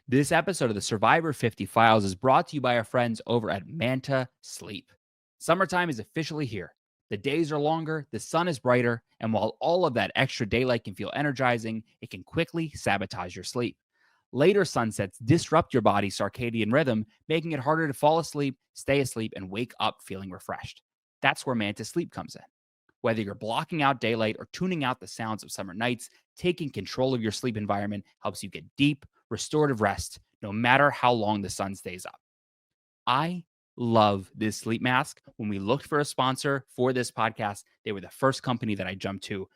This episode of the Survivor 50 Files is brought to you by our friends over at Manta Sleep. Summertime is officially here. The days are longer, the sun is brighter, and while all of that extra daylight can feel energizing, it can quickly sabotage your sleep. Later sunsets disrupt your body's circadian rhythm, making it harder to fall asleep, stay asleep, and wake up feeling refreshed. That's where Manta Sleep comes in. Whether you're blocking out daylight or tuning out the sounds of summer nights, taking control of your sleep environment helps you get deep, restorative rest no matter how long the sun stays up. I love this sleep mask. When we looked for a sponsor for this podcast, they were the first company that I jumped to.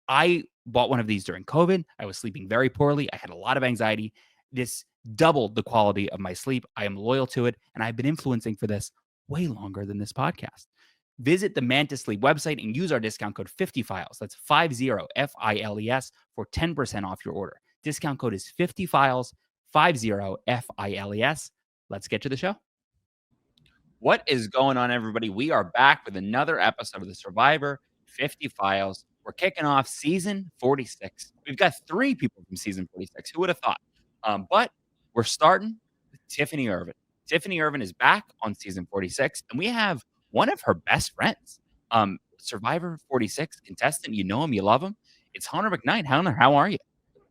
I bought one of these during COVID. I was sleeping very poorly. I had a lot of anxiety. This doubled the quality of my sleep. I am loyal to it, and I've been influencing for this way longer than this podcast. Visit the Manta Sleep website and use our discount code 50files. That's 50 FILES for 10% off your order. Discount code is 50files, 50 FILES. Let's get to the show. What is going on, everybody? We are back with another episode of the Survivor 50 Files. We're kicking off season 46. We've got 3 people from season 46. Who would have thought? But we're starting with Tiffany Irvin. Tiffany Irvin is back on season 46, and we have one of her best friends, Survivor 46 contestant. You know him, you love him. It's Hunter McKnight. Hunter, how are you?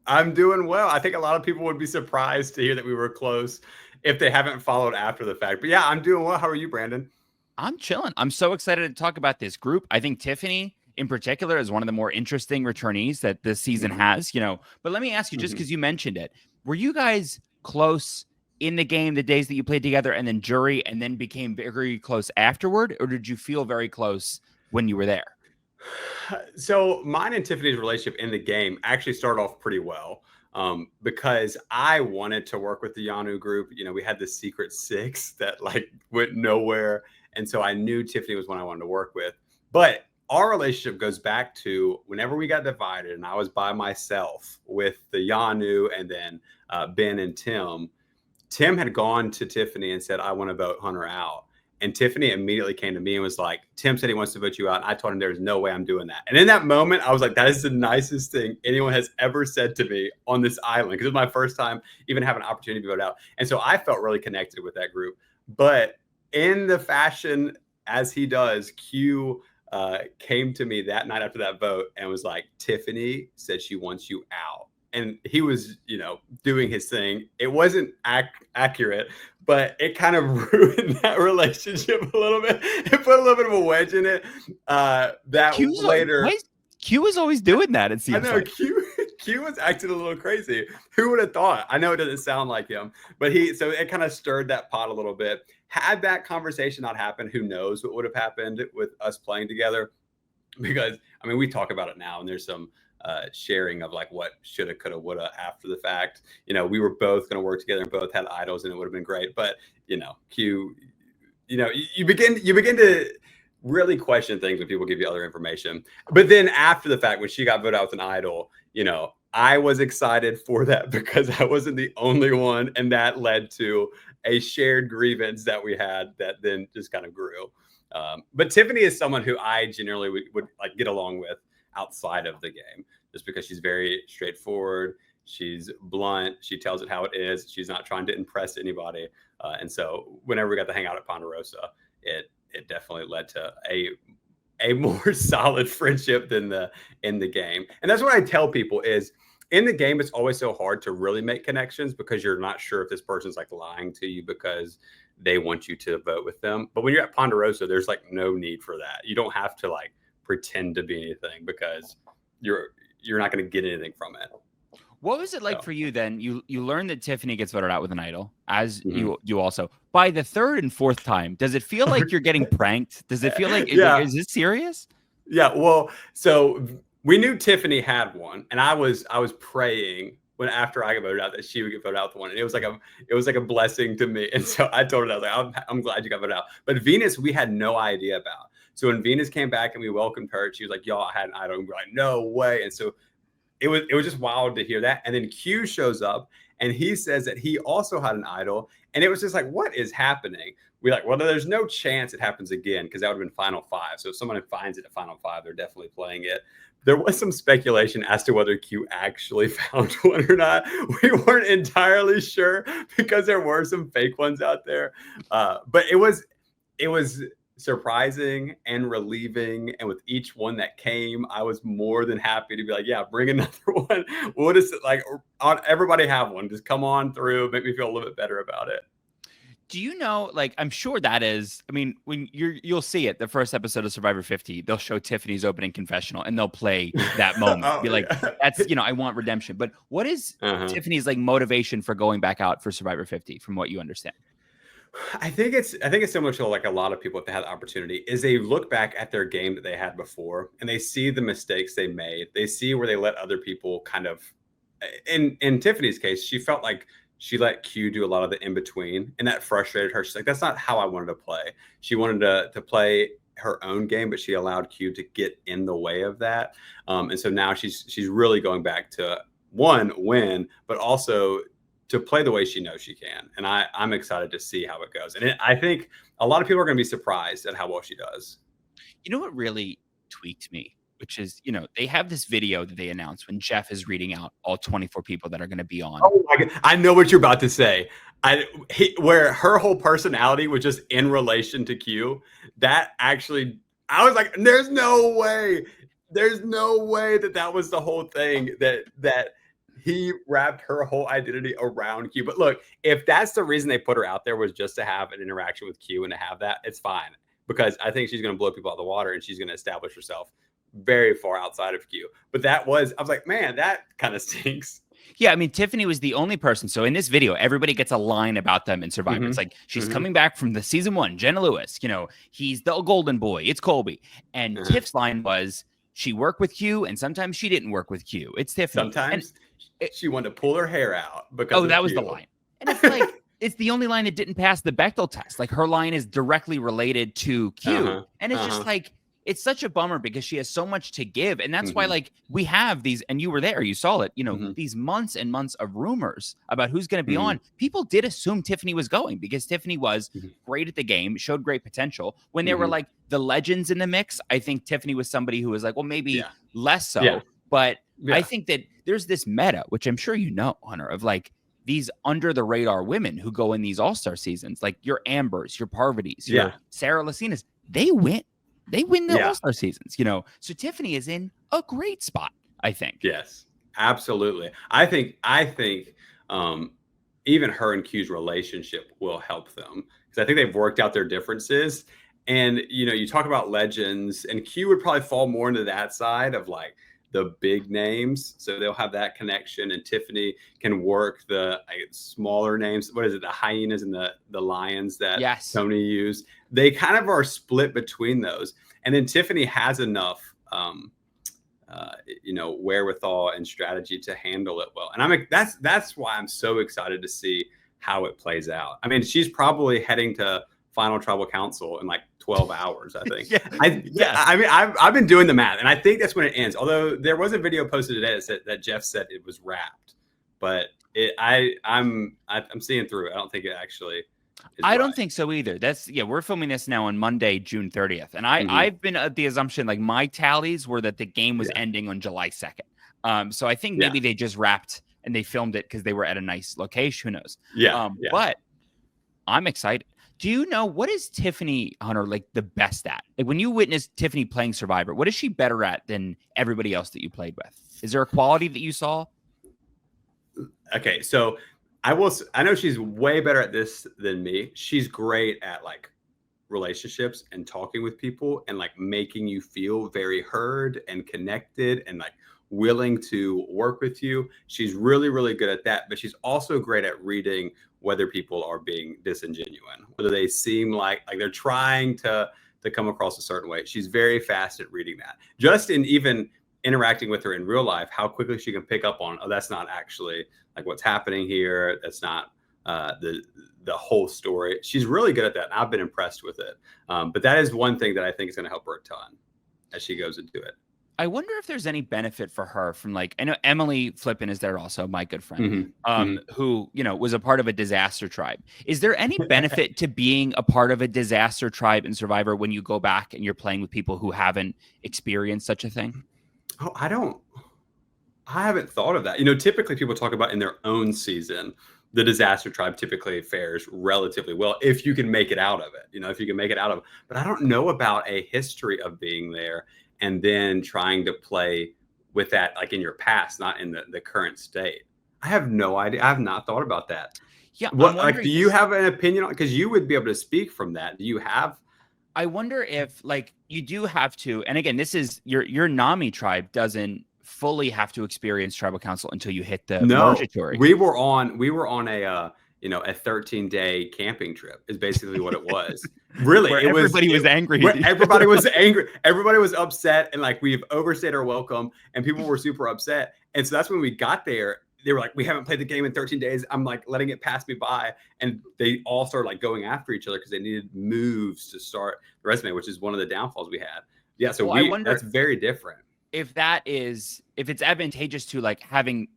I'm doing well. I think a lot of people would be surprised to hear that we were close if they haven't followed after the fact. But yeah, I'm doing well. How are you, Brandon? I'm chilling. I'm so excited to talk about this group. I think Tiffany in particular is one of the more interesting returnees that this season has, But let me ask you, just because you mentioned it, were you guys close in the game the days that you played together and then jury and then became very close afterward? Or did you feel very close when you were there? So mine and Tiffany's relationship in the game actually started off pretty well because I wanted to work with the Yanu group. We had the secret 6 that went nowhere. And so I knew Tiffany was one I wanted to work with. But our relationship goes back to whenever we got divided and I was by myself with the Yanu and then Ben and Tim. Tim had gone to Tiffany and said, I want to vote Hunter out. And Tiffany immediately came to me and was like, Tim said he wants to vote you out. And I told him there's no way I'm doing that. And in that moment, I was like, that is the nicest thing anyone has ever said to me on this island. Because it was my first time even having an opportunity to vote out. And so I felt really connected with that group. But in the fashion as he does, Q came to me that night after that vote and was like, Tiffany said she wants you out. And he was, doing his thing. It wasn't accurate, but it kind of ruined that relationship a little bit. It put a little bit of a wedge in it. Q was always doing that, it seems. I know, like. Q was acting a little crazy. Who would have thought? I know it doesn't sound like him, but so it kind of stirred that pot a little bit. Had that conversation not happened, who knows what would have happened with us playing together? Because, we talk about it now, and there's some sharing of what shoulda, coulda, woulda after the fact. We were both going to work together and both had idols, and it would have been great. But Q, you begin to really question things when people give you other information. But then after the fact, when she got voted out with an idol, I was excited for that because I wasn't the only one, and that led to a shared grievance that we had that then just kind of grew. But Tiffany is someone who I generally would get along with outside of the game, just because she's very straightforward. She's blunt. She tells it how it is. She's not trying to impress anybody. And so whenever we got to hang out at Ponderosa, it definitely led to a more solid friendship than in the game. And that's what I tell people is in the game, it's always so hard to really make connections because you're not sure if this person's lying to you because they want you to vote with them. But when you're at Ponderosa, there's no need for that. You don't have to pretend to be anything because you're not going to get anything from it. What was it like for you then? You learned that Tiffany gets voted out with an idol, as you also. By the 3rd and 4th time, does it feel like you're getting pranked? Does it feel like, is this serious? Yeah, well, so we knew Tiffany had one, and I was praying after I got voted out that she would get voted out with one. And it was like a blessing to me. And so I told her, I was like, I'm glad you got voted out. But Venus, we had no idea about. So when Venus came back and we welcomed her, she was like, y'all, I had an idol. And we're like, no way. And so it was just wild to hear that. And then Q shows up and he says that he also had an idol. And it was just like, what is happening? We're like, well, there's no chance it happens again because that would have been Final Five. So if someone finds it at Final Five, they're definitely playing it. There was some speculation as to whether Q actually found one or not. We weren't entirely sure because there were some fake ones out there. But it was surprising and relieving. And with each one that came, I was more than happy to be like, yeah, bring another one. We'll just like everybody have one. Just come on through, make me feel a little bit better about it. Do you know, like, I'm sure that is, I mean, when you'll see it, the first episode of Survivor 50, they'll show Tiffany's opening confessional and they'll play that moment. Be like, that's, I want redemption. But what is Tiffany's like motivation for going back out for Survivor 50, from what you understand? I think it's similar to like a lot of people, if they had the opportunity, is they look back at their game that they had before and they see the mistakes they made. They see where they let other people kind of, in Tiffany's case, she felt like she let Q do a lot of the in-between, and that frustrated her. She's like, that's not how I wanted to play. She wanted to play her own game, but she allowed Q to get in the way of that. And so now she's really going back to, one, win, but also to play the way she knows she can. And I'm excited to see how it goes. And I think a lot of people are going to be surprised at how well she does. You know what really tweaked me? Which is, they have this video that they announced when Jeff is reading out all 24 people that are going to be on. Oh my God. I know what you're about to say. Where her whole personality was just in relation to Q. That actually, I was like, there's no way that was the whole thing, that he wrapped her whole identity around Q. But look, if that's the reason they put her out there, was just to have an interaction with Q and to have that, it's fine. Because I think she's going to blow people out of the water and she's going to establish herself very far outside of Q. But I was like, man, that kind of stinks. Yeah, I mean, Tiffany was the only person. So in this video, everybody gets a line about them in Survivor. It's like, she's coming back from the season 1, Jenna Lewis. He's the golden boy. It's Colby. And Tiff's line was, she worked with Q and sometimes she didn't work with Q. It's Tiffany. Sometimes she wanted to pull her hair out because that was the line. And it's like, it's the only line that didn't pass the Bechdel test. Like, her line is directly related to Q. And it's just like, it's such a bummer because she has so much to give. And that's why, like, we have these, and you were there, you saw it, these months and months of rumors about who's going to be on. People did assume Tiffany was going because Tiffany was great at the game, showed great potential. When there were like the legends in the mix, I think Tiffany was somebody who was like, well, maybe less so. Yeah. But I think that there's this meta, which I'm sure you know, Hunter, of like these under the radar women who go in these all-star seasons, like your Ambers, your Parvati's, your Sarah Lacinas, they win. They win the all-star seasons, So Tiffany is in a great spot, I think. Yes, absolutely. I think even her and Q's relationship will help them because I think they've worked out their differences. And, you talk about legends, and Q would probably fall more into that side of like the big names. So they'll have that connection, and Tiffany can work the smaller names. What is it? The hyenas and the lions that Tony used. They kind of are split between those. And then Tiffany has enough, wherewithal and strategy to handle it well. And that's why I'm so excited to see how it plays out. I mean, she's probably heading to Final Tribal Council in like 12 hours, I think. I mean, I've been doing the math, and I think that's when it ends. Although there was a video posted today that Jeff said it was wrapped, but I'm seeing through it. I don't think it actually. I don't think so either. We're filming this now on Monday, June 30th. And I've been at the assumption, like, my tallies were that the game was ending on July 2nd. So I think maybe they just wrapped and they filmed it because they were at a nice location. Who knows? But I'm excited. Do you know, what is Tiffany, Hunter, like the best at? Like, when you witness Tiffany playing Survivor, what is she better at than everybody else that you played with? Is there a quality that you saw? Okay, so I know she's way better at this than me. She's great at like relationships and talking with people and like making you feel very heard and connected and like willing to work with you. She's really, really good at that, but she's also great at reading whether people are being disingenuous, whether they seem like they're trying to come across a certain way. She's very fast at reading that. Just in even interacting with her in real life, how quickly she can pick up on, oh, that's not actually like what's happening here. That's not the whole story. She's really good at that, and I've been impressed with it. But that is one thing that I think is going to help her a ton as she goes into it. I wonder if there's any benefit for her from like I know Emily Flippin is there also, my good friend, Hmm. who was a part of a disaster tribe. Is there any benefit to being a part of a disaster tribe in Survivor when you go back and you're playing with people who haven't experienced such a thing? Oh, I haven't thought of that. Typically people talk about in their own season, the disaster tribe typically fares relatively well if you can make it out of it. If you can make it out of it. But I don't know about a history of being there and then trying to play with that like in your past, not in the current state. I have no idea. I have not thought about that. Yeah, I'm What like do wondering you because have an opinion on because you would be able to speak from that? Do you have I wonder if like you do have to, and again, this is your Nami tribe doesn't fully have to experience tribal council until you hit the No, Margatory. we were on a 13-day camping trip is basically what it was. Really, Where everybody was angry at where each everybody other. was angry, everybody was upset, and like we've overstayed our welcome, and people were super upset. And so that's when we got there. They were like, "We haven't played the game in 13 days." I'm like letting it pass me by, and they all started like going after each other because they needed moves to start the resume, which is one of the downfalls we had. Yeah, so Well, I wonder that's very different. if it's advantageous to like having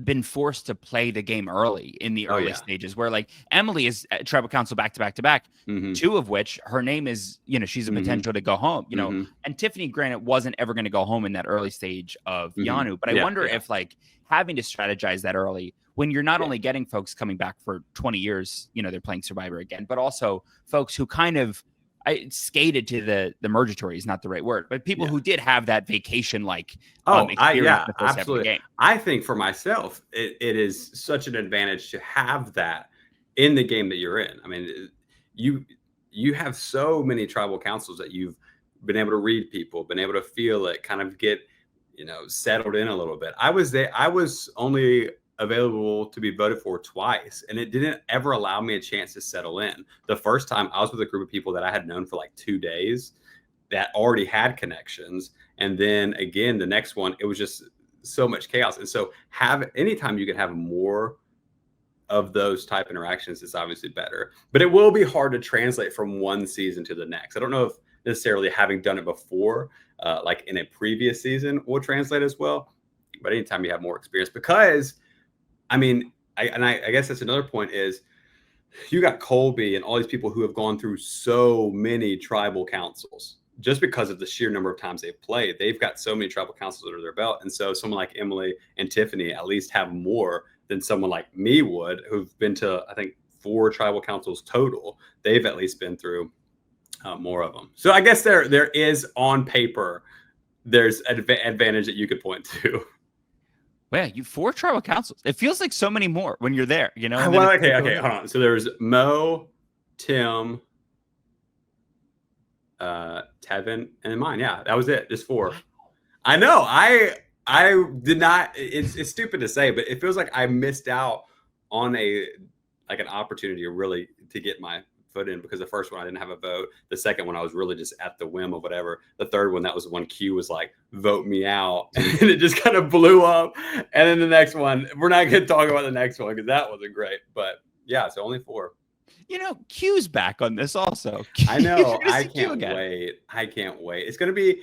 been forced to play the game early in the Oh early yeah. stages where like Emily is at tribal council back to back to back, Hmm. two of which her name is, she's a Hmm. potential to go home, Hmm. and Tiffany granted wasn't ever going to go home in that early stage of Hmm. Yanu, but I Yeah, wonder yeah, if like having to strategize that early when you're not yeah, only getting folks coming back for 20 years, they're playing Survivor again, but also folks who kind of I skated to the Mergatory is not the right word, but people yeah. who did have that vacation like Oh, experience yeah, the first half of the absolutely. game. I think for myself, it is such an advantage to have that in the game that you're in. I mean, you you have so many tribal councils that you've been able to read people, been able to feel it, kind of get settled in a little bit. I was there. I was only available to be voted for twice, and it didn't ever allow me a chance to settle in. The first time I was with a group of people that I had known for like 2 days that already had connections. And then again, the next one, it was just so much chaos. And so anytime you can have more of those type interactions is obviously better. But it will be hard to translate from one season to the next. I don't know if necessarily having done it before, like in a previous season, will translate as well. But anytime you have more experience, because I mean, I guess that's another point is you got Colby and all these people who have gone through so many tribal councils just because of the sheer number of times they've played. They've got so many tribal councils under their belt. And so someone like Emily and Tiffany at least have more than someone like me would, who've been to, I think, 4 tribal councils total. They've at least been through more of them. So I guess there is on paper, there's advantage that you could point to. Well, you 4 tribal councils. It feels like so many more when you're there, and then Well, it's okay, like, okay, hold on. So there's Mo, Tim, Tevin, and mine. Yeah, that was it. Just 4. I know. I did not. It's stupid to say, but it feels like I missed out on an opportunity to get my foot in because the first one I didn't have a vote. The second one I was really just at the whim of whatever. The third one, that was when Q was like, "Vote me out," and it just kind of blew up. And then the next one, we're not going to talk about the next one because that wasn't great. But yeah, so only 4. Q's back on this also. I know. You're gonna I see Q can't again. wait. I can't wait. It's going to be.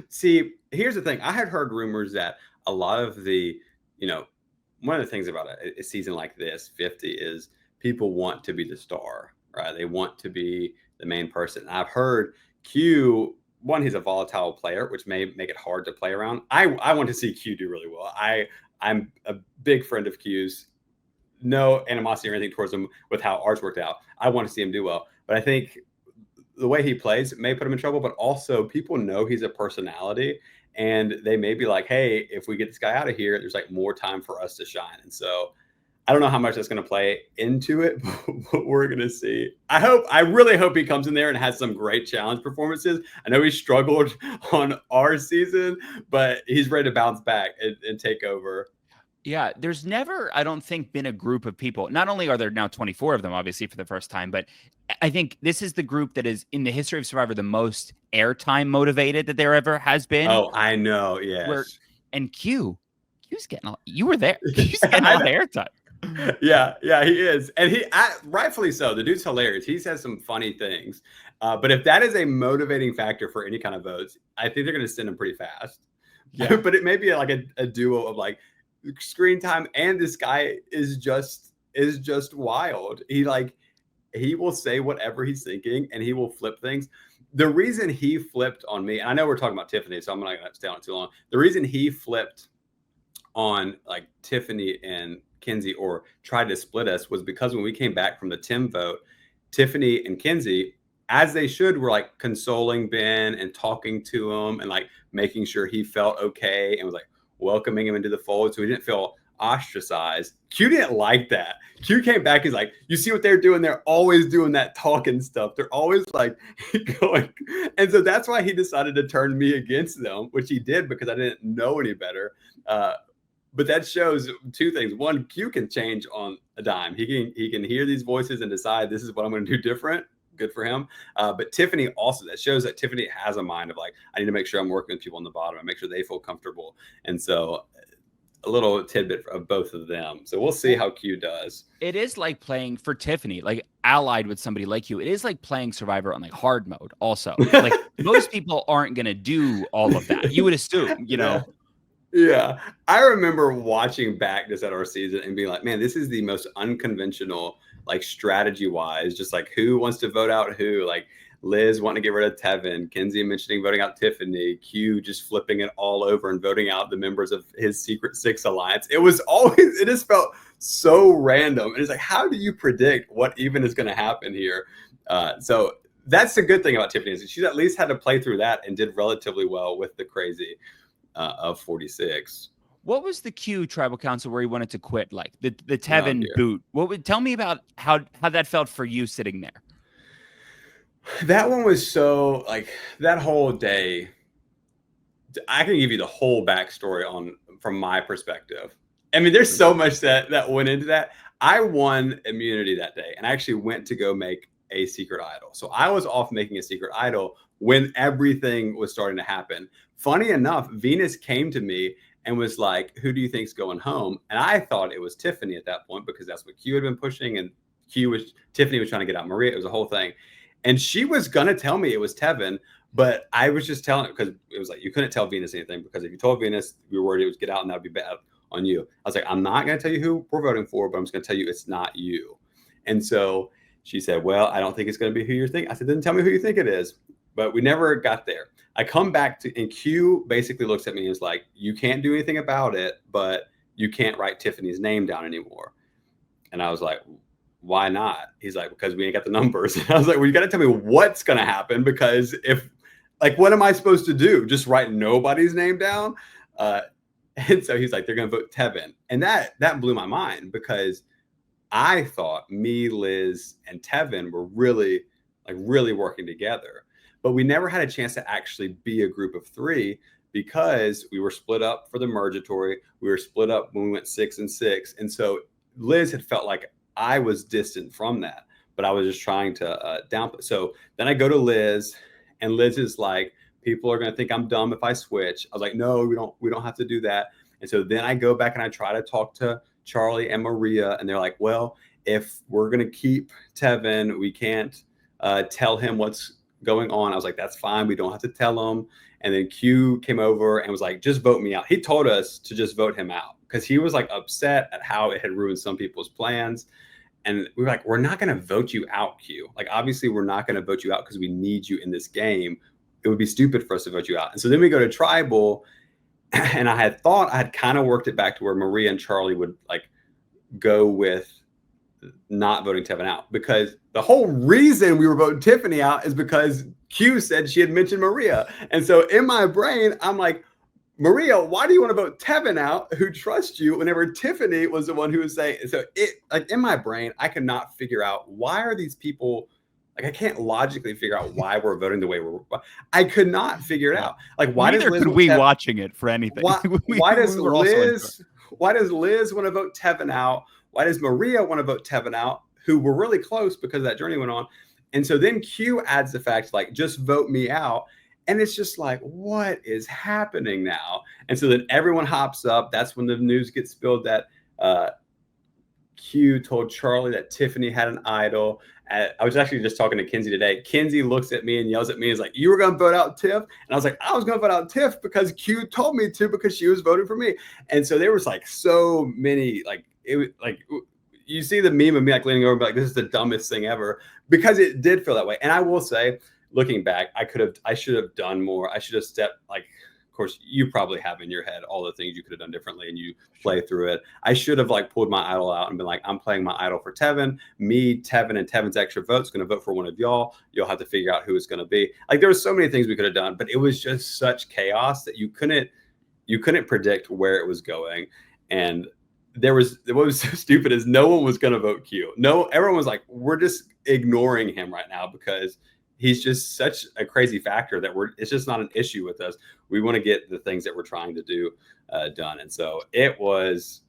See, here's the thing. I had heard rumors that a lot of one of the things about a season like this, 50, is people want to be the star, right? They want to be the main person. I've heard Q, one, he's a volatile player, which may make it hard to play around. I want to see Q do really well. I'm a big friend of Q's. No animosity or anything towards him with how ours worked out. I want to see him do well. But I think the way he plays may put him in trouble, but also people know he's a personality and they may be like, hey, if we get this guy out of here, there's like more time for us to shine. And so I don't know how much that's going to play into it, but we're going to see. I really hope he comes in there and has some great challenge performances. I know he struggled on our season, but he's ready to bounce back and take over. Yeah, there's never, I don't think, been a group of people. Not only are there now 24 of them, obviously, for the first time, but I think this is the group that is in the history of Survivor the most airtime motivated that there ever has been. Oh, I know. Where Yes. and Q's getting you were there. Q's getting a I lot of know. airtime. Yeah, he is, and rightfully so. The dude's hilarious. He says some funny things, but if that is a motivating factor for any kind of votes, I think they're going to send him pretty fast. Yeah. But it may be like a duo of like screen time, and this guy is just wild. He will say whatever he's thinking, and he will flip things. The reason he flipped on me, and I know we're talking about Tiffany, so I'm not going to stay on it too long. The reason he flipped on like Tiffany and Kinsey or tried to split us was because when we came back from the Tim vote, Tiffany and Kinsey, as they should, were like consoling Ben and talking to him and like making sure he felt okay and was like welcoming him into the fold so he didn't feel ostracized. Q didn't like that. Q came back, he's like, you see what they're doing? They're always doing that talking stuff. They're always like going. And so that's why he decided to turn me against them, which he did because I didn't know any better. But that shows two things. One, Q can change on a dime. He can hear these voices and decide this is what I'm going to do different. Good for him. But Tiffany also, that shows that Tiffany has a mind of like, I need to make sure I'm working with people on the bottom and make sure they feel comfortable. And so a little tidbit of both of them. So we'll see how Q does. It is like playing for Tiffany, like allied with somebody like you. It is like playing Survivor on like hard mode also. Like most people aren't going to do all of that. You would assume, you know? Yeah. I remember watching back this at our season and being like, man, this is the most unconventional, like strategy wise, just like who wants to vote out who, like Liz wanting to get rid of Tevin, Kinsey mentioning voting out Tiffany, Q just flipping it all over and voting out the members of his Secret Six alliance. It just felt so random. And it's like, how do you predict what even is going to happen here? So that's the good thing about Tiffany is she's at least had to play through that and did relatively well with the crazy of 46. What was the Q tribal council where he wanted to quit? Like the Tevin boot. Tell me about how that felt for you sitting there. That one was so like that whole day. I can give you the whole backstory from my perspective. I mean, there's so much that went into that. I won immunity that day, and I actually went to go make a secret idol. So I was off making a secret idol when everything was starting to happen. Funny enough, Venus came to me and was like, who do you think's going home? And I thought it was Tiffany at that point because that's what Q had been pushing, and Tiffany was trying to get out Maria. It was a whole thing. And she was going to tell me it was Tevin, but I was just telling it because it was like, you couldn't tell Venus anything because if you told Venus, we were worried it would get out and that would be bad on you. I was like, I'm not going to tell you who we're voting for, but I'm just going to tell you it's not you. And so she said, well, I don't think it's going to be who you're thinking. I said, then tell me who you think it is. But we never got there. I come back and Q basically looks at me and is like, you can't do anything about it, but you can't write Tiffany's name down anymore. And I was like, why not? He's like, because we ain't got the numbers. And I was like, well, you got to tell me what's going to happen because what am I supposed to do? Just write nobody's name down? And so he's like, they're going to vote Tevin. And that blew my mind because I thought me, Liz, and Tevin were really working together. But we never had a chance to actually be a group of three because we were split up for the Mergatory. We were split up when we went 6 and 6. And so Liz had felt like I was distant from that, but I was just trying to downplay. So then I go to Liz, and Liz is like, people are going to think I'm dumb if I switch. I was like, no, we don't have to do that. And so then I go back and I try to talk to Charlie and Maria, and they're like, well, if we're going to keep Tevin, we can't tell him what's going on. I was like, that's fine. We don't have to tell him. And then Q came over and was like, just vote me out. He told us to just vote him out because he was like upset at how it had ruined some people's plans. And we were like, we're not going to vote you out, Q. Like, obviously, we're not going to vote you out because we need you in this game. It would be stupid for us to vote you out. And so then we go to tribal, and I had thought I had kind of worked it back to where Maria and Charlie would like go with not voting Tevin out, because the whole reason we were voting Tiffany out is because Q said she had mentioned Maria. And so in my brain, I'm like, Maria, why do you want to vote Tevin out, who trusts you, whenever Tiffany was the one who was saying? So it, like, in my brain, I could not figure out, why are these people, like, I can't logically figure out why we're voting the way we're. I could not figure it out. Like, why Neither does Liz could we watching it for anything. Why does Liz want to vote Tevin out? Why does Maria want to vote Tevin out, who were really close because that journey went on? And so then Q adds the fact, like, just vote me out. And it's just like, what is happening now? And so then everyone hops up. That's when the news gets spilled that Q told Charlie that Tiffany had an idol. I was actually just talking to Kinsey today. Kinsey looks at me and yells at me. Is like, "You were going to vote out Tiff?" And I was like, "I was going to vote out Tiff because Q told me to because she was voting for me." And so there was like so many like it was like you see the meme of me like leaning over and be like, "This is the dumbest thing ever," because it did feel that way. And I will say, looking back, I should have done more. I should have stepped like. Of course, you probably have in your head all the things you could have done differently, and you play through it. I should have like pulled my idol out and been like, I'm playing my idol for Tevin. Me, Tevin, and Tevin's extra vote's going to vote for one of y'all. You'll have to figure out who it's going to be. Like there were so many things we could have done, but it was just such chaos that you couldn't predict where it was going. And what was so stupid is no one was going to vote Q. No, everyone was like, we're just ignoring him right now because he's just such a crazy factor that it's just not an issue with us. We want to get the things that we're trying to do done. And so it was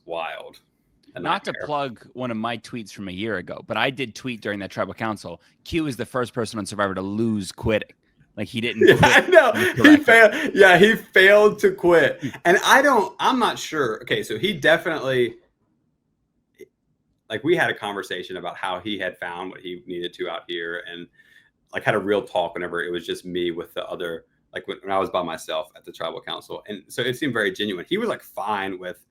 wild. Not to plug one of my tweets from a year ago, but I did tweet during that tribal council. Q is the first person on Survivor to lose quitting. Like he didn't quit. I know. He failed. Yeah, he failed to quit. And I'm not sure. Okay, so he definitely, like we had a conversation about how he had found what he needed to out here and like had a real talk whenever it was just me with the other, like when I was by myself at the tribal council. And so it seemed very genuine. He was like fine with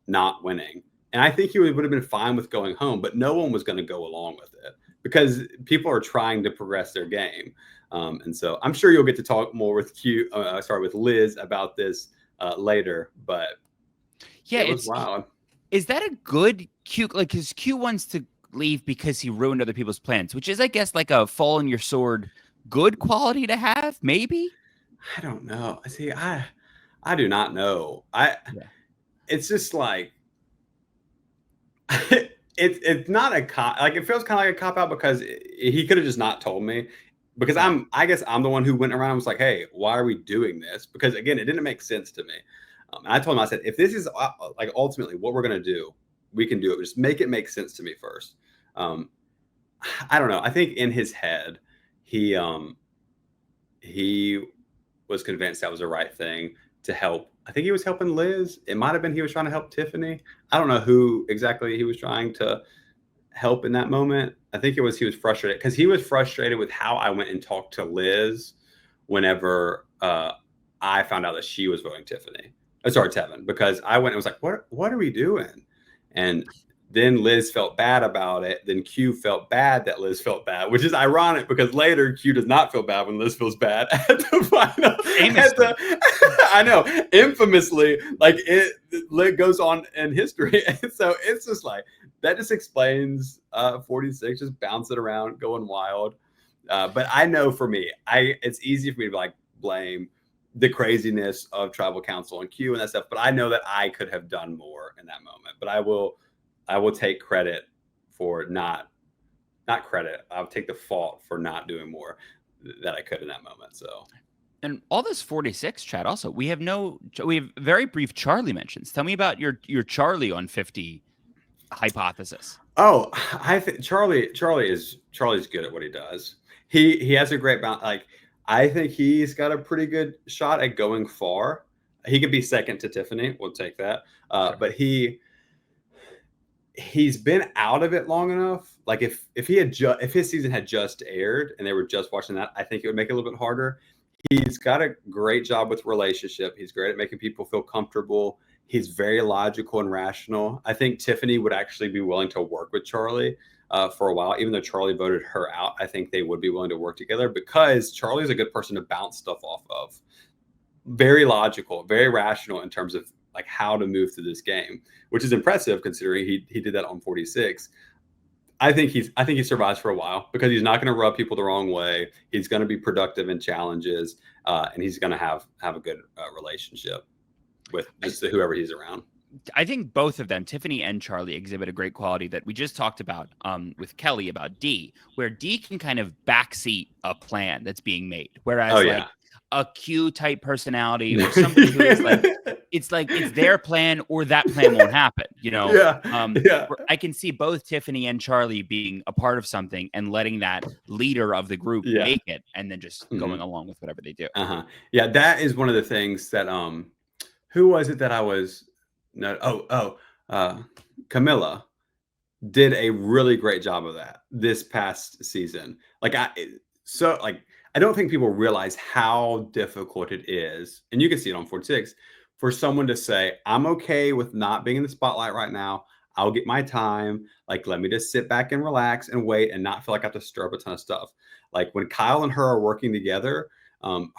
not winning. And I think he would have been fine with going home, but no one was going to go along with it because people are trying to progress their game. And so I'm sure you'll get to talk more with with Liz about this later, but yeah, it was wild. Is that a good Q? Like, his Q wants to leave because he ruined other people's plans, which is, I guess, like a fall on your sword good quality to have, maybe. I don't know. See, I do not know. It's just like it's not a cop. Like it feels kind of like a cop out because he could have just not told me. Because I guess I'm the one who went around and was like, "Hey, why are we doing this?" Because again, it didn't make sense to me. And I told him, I said, "If this is like ultimately what we're gonna do, we can do it. But just make it make sense to me first." I don't know. I think in his head, he was convinced that was the right thing to help. I think he was helping Liz. It might have been he was trying to help Tiffany. I don't know who exactly he was trying to help in that moment. I think he was frustrated because he was frustrated with how I went and talked to Liz whenever I found out that she was voting Tevin, because I went and was like, what are we doing? And then Liz felt bad about it. Then Q felt bad that Liz felt bad, which is ironic because later Q does not feel bad when Liz feels bad at the final. I know, infamously, like it goes on in history. And so it's just like, that just explains 46 just bouncing around, going wild. But I know for me, it's easy for me to like blame the craziness of tribal council and Q and that stuff. But I know that I could have done more in that moment. But I will take credit for not credit. I'll take the fault for not doing more that I could in that moment. So. And all this 46 chat also, we have very brief Charlie mentions. Tell me about your Charlie on 50 hypothesis. Oh, I think Charlie's good at what he does. He has a great bounce. Like, I think he's got a pretty good shot at going far. He could be second to Tiffany. We'll take that. But he's been out of it long enough. Like if his season had just aired and they were just watching that, I think it would make it a little bit harder. He's got a great job with relationship. He's great at making people feel comfortable. He's very logical and rational. I think Tiffany would actually be willing to work with Charlie for a while, even though Charlie voted her out. I think they would be willing to work together because Charlie's a good person to bounce stuff off of. Very logical, very rational in terms of like how to move through this game, which is impressive considering he did that on 46. I think he survives for a while because he's not going to rub people the wrong way. He's going to be productive in challenges, and he's going to have a good relationship with just whoever he's around. I think both of them, Tiffany and Charlie, exhibit a great quality that we just talked about Mm-hmm. with Kelly about D, where D can kind of backseat a plan that's being made, whereas a Q type personality or somebody who is like, it's their plan or that plan won't happen, you know? I can see both Tiffany and Charlie being a part of something and letting that leader of the group make it and then just going along with whatever they do. Yeah, that is one of the things that, who was it that I was, uh, Camilla did a really great job of that this past season. Like I don't think people realize how difficult it is, and you can see it on 46, for someone to say, "I'm okay with not being in the spotlight right now. I'll get my time. Like, let me just sit back and relax and wait and not feel like I have to stir up a ton of stuff." Like when Kyle and her are working together,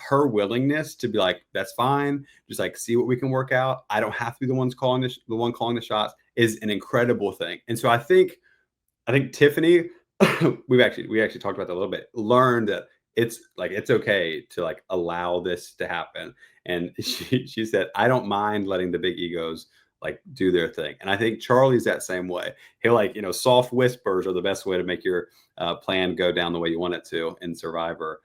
her willingness to be like, "That's fine. Just like see what we can work out. I don't have to be the one calling the shots," is an incredible thing. And so I think Tiffany, we actually talked about that a little bit, learned that it's okay to like allow this to happen. And she said, "I don't mind letting the big egos like do their thing." And I think Charlie's that same way. He'll like, soft whispers are the best way to make your plan go down the way you want it to in Survivor.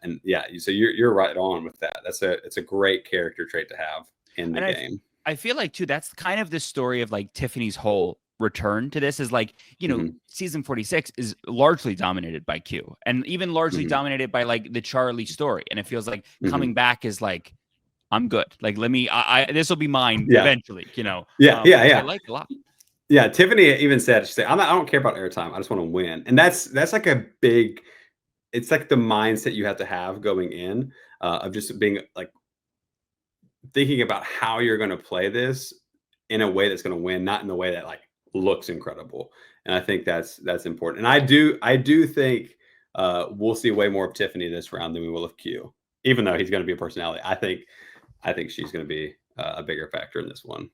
And yeah, so you're right on with that. It's a great character trait to have in the And game. I feel like too that's kind of the story of like Tiffany's whole return to this is like, Hmm. season 46 is largely dominated by Q and even largely Hmm. dominated by like the Charlie story. And it feels like coming Hmm. back is like, I'm good. Like, let me, this will be mine Yeah, eventually. yeah, yeah, Which I yeah. like a lot. Yeah, Tiffany even said, she said, I don't care about airtime. I just want to win. And that's like a big, it's like the mindset you have to have going in, of just being like thinking about how you're going to play this in a way that's going to win, not in a way that like looks incredible. And I think that's important. And I do think we'll see way more of Tiffany this round than we will of Q, even though he's going to be a personality. I think she's going to be a bigger factor in this one.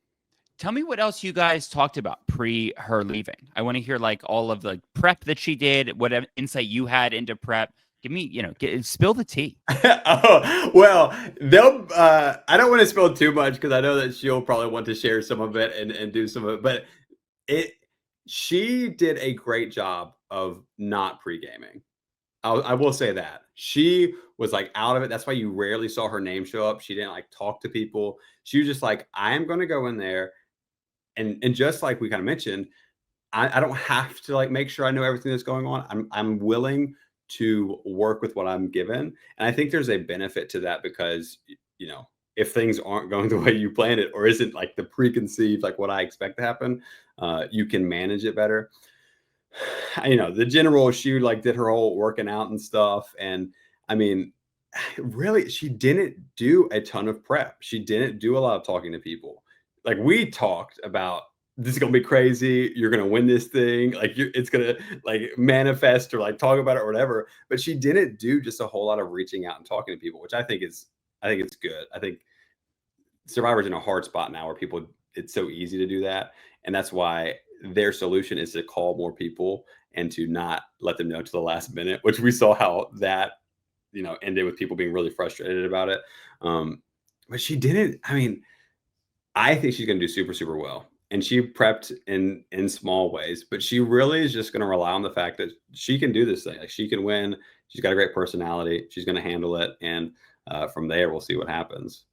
Tell me what else you guys talked about pre her leaving. I want to hear like all of the prep that she did, what insight you had into prep. Give me, spill the tea. Oh, well, they'll I don't want to spill too much because I know that she'll probably want to share some of it and do some of it, but it she did a great job of not pre-gaming. I will say that. She was like out of it. That's why you rarely saw her name show up. She didn't like talk to people. She was just like, I am going to go in there, and just like we kind of mentioned, I don't have to like make sure I know everything that's going on. I'm willing to work with what I'm given. And I think there's a benefit to that because if things aren't going the way you planned it or isn't like the preconceived like what I expect to happen, you can manage it better. The general, she like did her whole working out and stuff. And I mean, really, she didn't do a ton of prep. She didn't do a lot of talking to people. Like we talked about, this is gonna be crazy. You're gonna win this thing. Like it's gonna like manifest or like talk about it or whatever. But she didn't do just a whole lot of reaching out and talking to people, which I think it's good. I think Survivor's in a hard spot now where people, it's so easy to do that, and that's why their solution is to call more people and to not let them know to the last minute, which we saw how that ended with people being really frustrated about it. But she didn't. I mean, I think she's going to do super, super well. And she prepped in small ways, but she really is just going to rely on the fact that she can do this thing. Like she can win. She's got a great personality. She's going to handle it, and from there, we'll see what happens.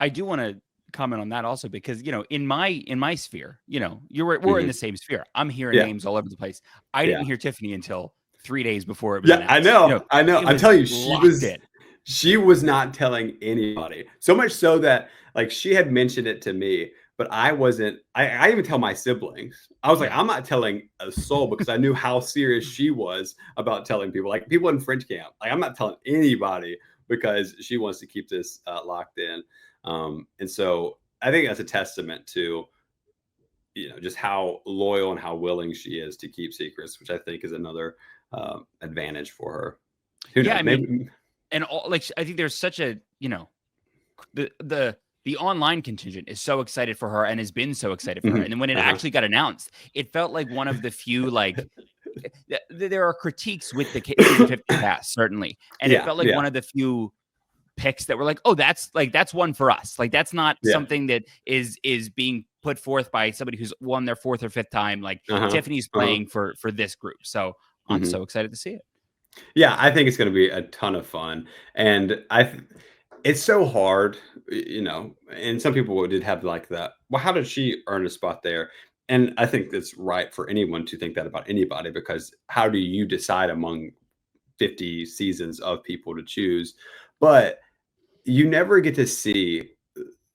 I do want to comment on that also because in my sphere, we're in Hmm. the same sphere. I'm hearing Yeah, names all over the place. I yeah, didn't hear Tiffany until 3 days before it was yeah. I announced. know, I know. It I'm was telling you, locked in. she was not telling anybody. So much so that like she had mentioned it to me, but I wasn't. I even tell my siblings. I was like, Yeah. I'm not telling a soul because I knew how serious she was about telling people. Like people in French camp, like I'm not telling anybody because she wants to keep this locked in. And so I think that's a testament to just how loyal and how willing she is to keep secrets, which I think is another advantage for her. Who Yeah, knows? I mean, Maybe. and I think there's such a, the online contingent is so excited for her and has been so excited for her. Mhm. And then when it Uh-huh. actually got announced, it felt like one of the few there are critiques with the season 50 cast certainly, and it Yeah, felt like yeah, one of the few picks that were like, oh, that's one for us. Like that's not yeah. something that is being put forth by somebody who's won their fourth or fifth time. Like Uh-huh. Tiffany's Uh-huh. playing for this group, so I'm Mhm. so excited to see it. Yeah, I think it's going to be a ton of fun, and it's so hard, And some people did have like that. Well, how did she earn a spot there? And I think it's right for anyone to think that about anybody because how do you decide among 50 seasons of people to choose? But you never get to see,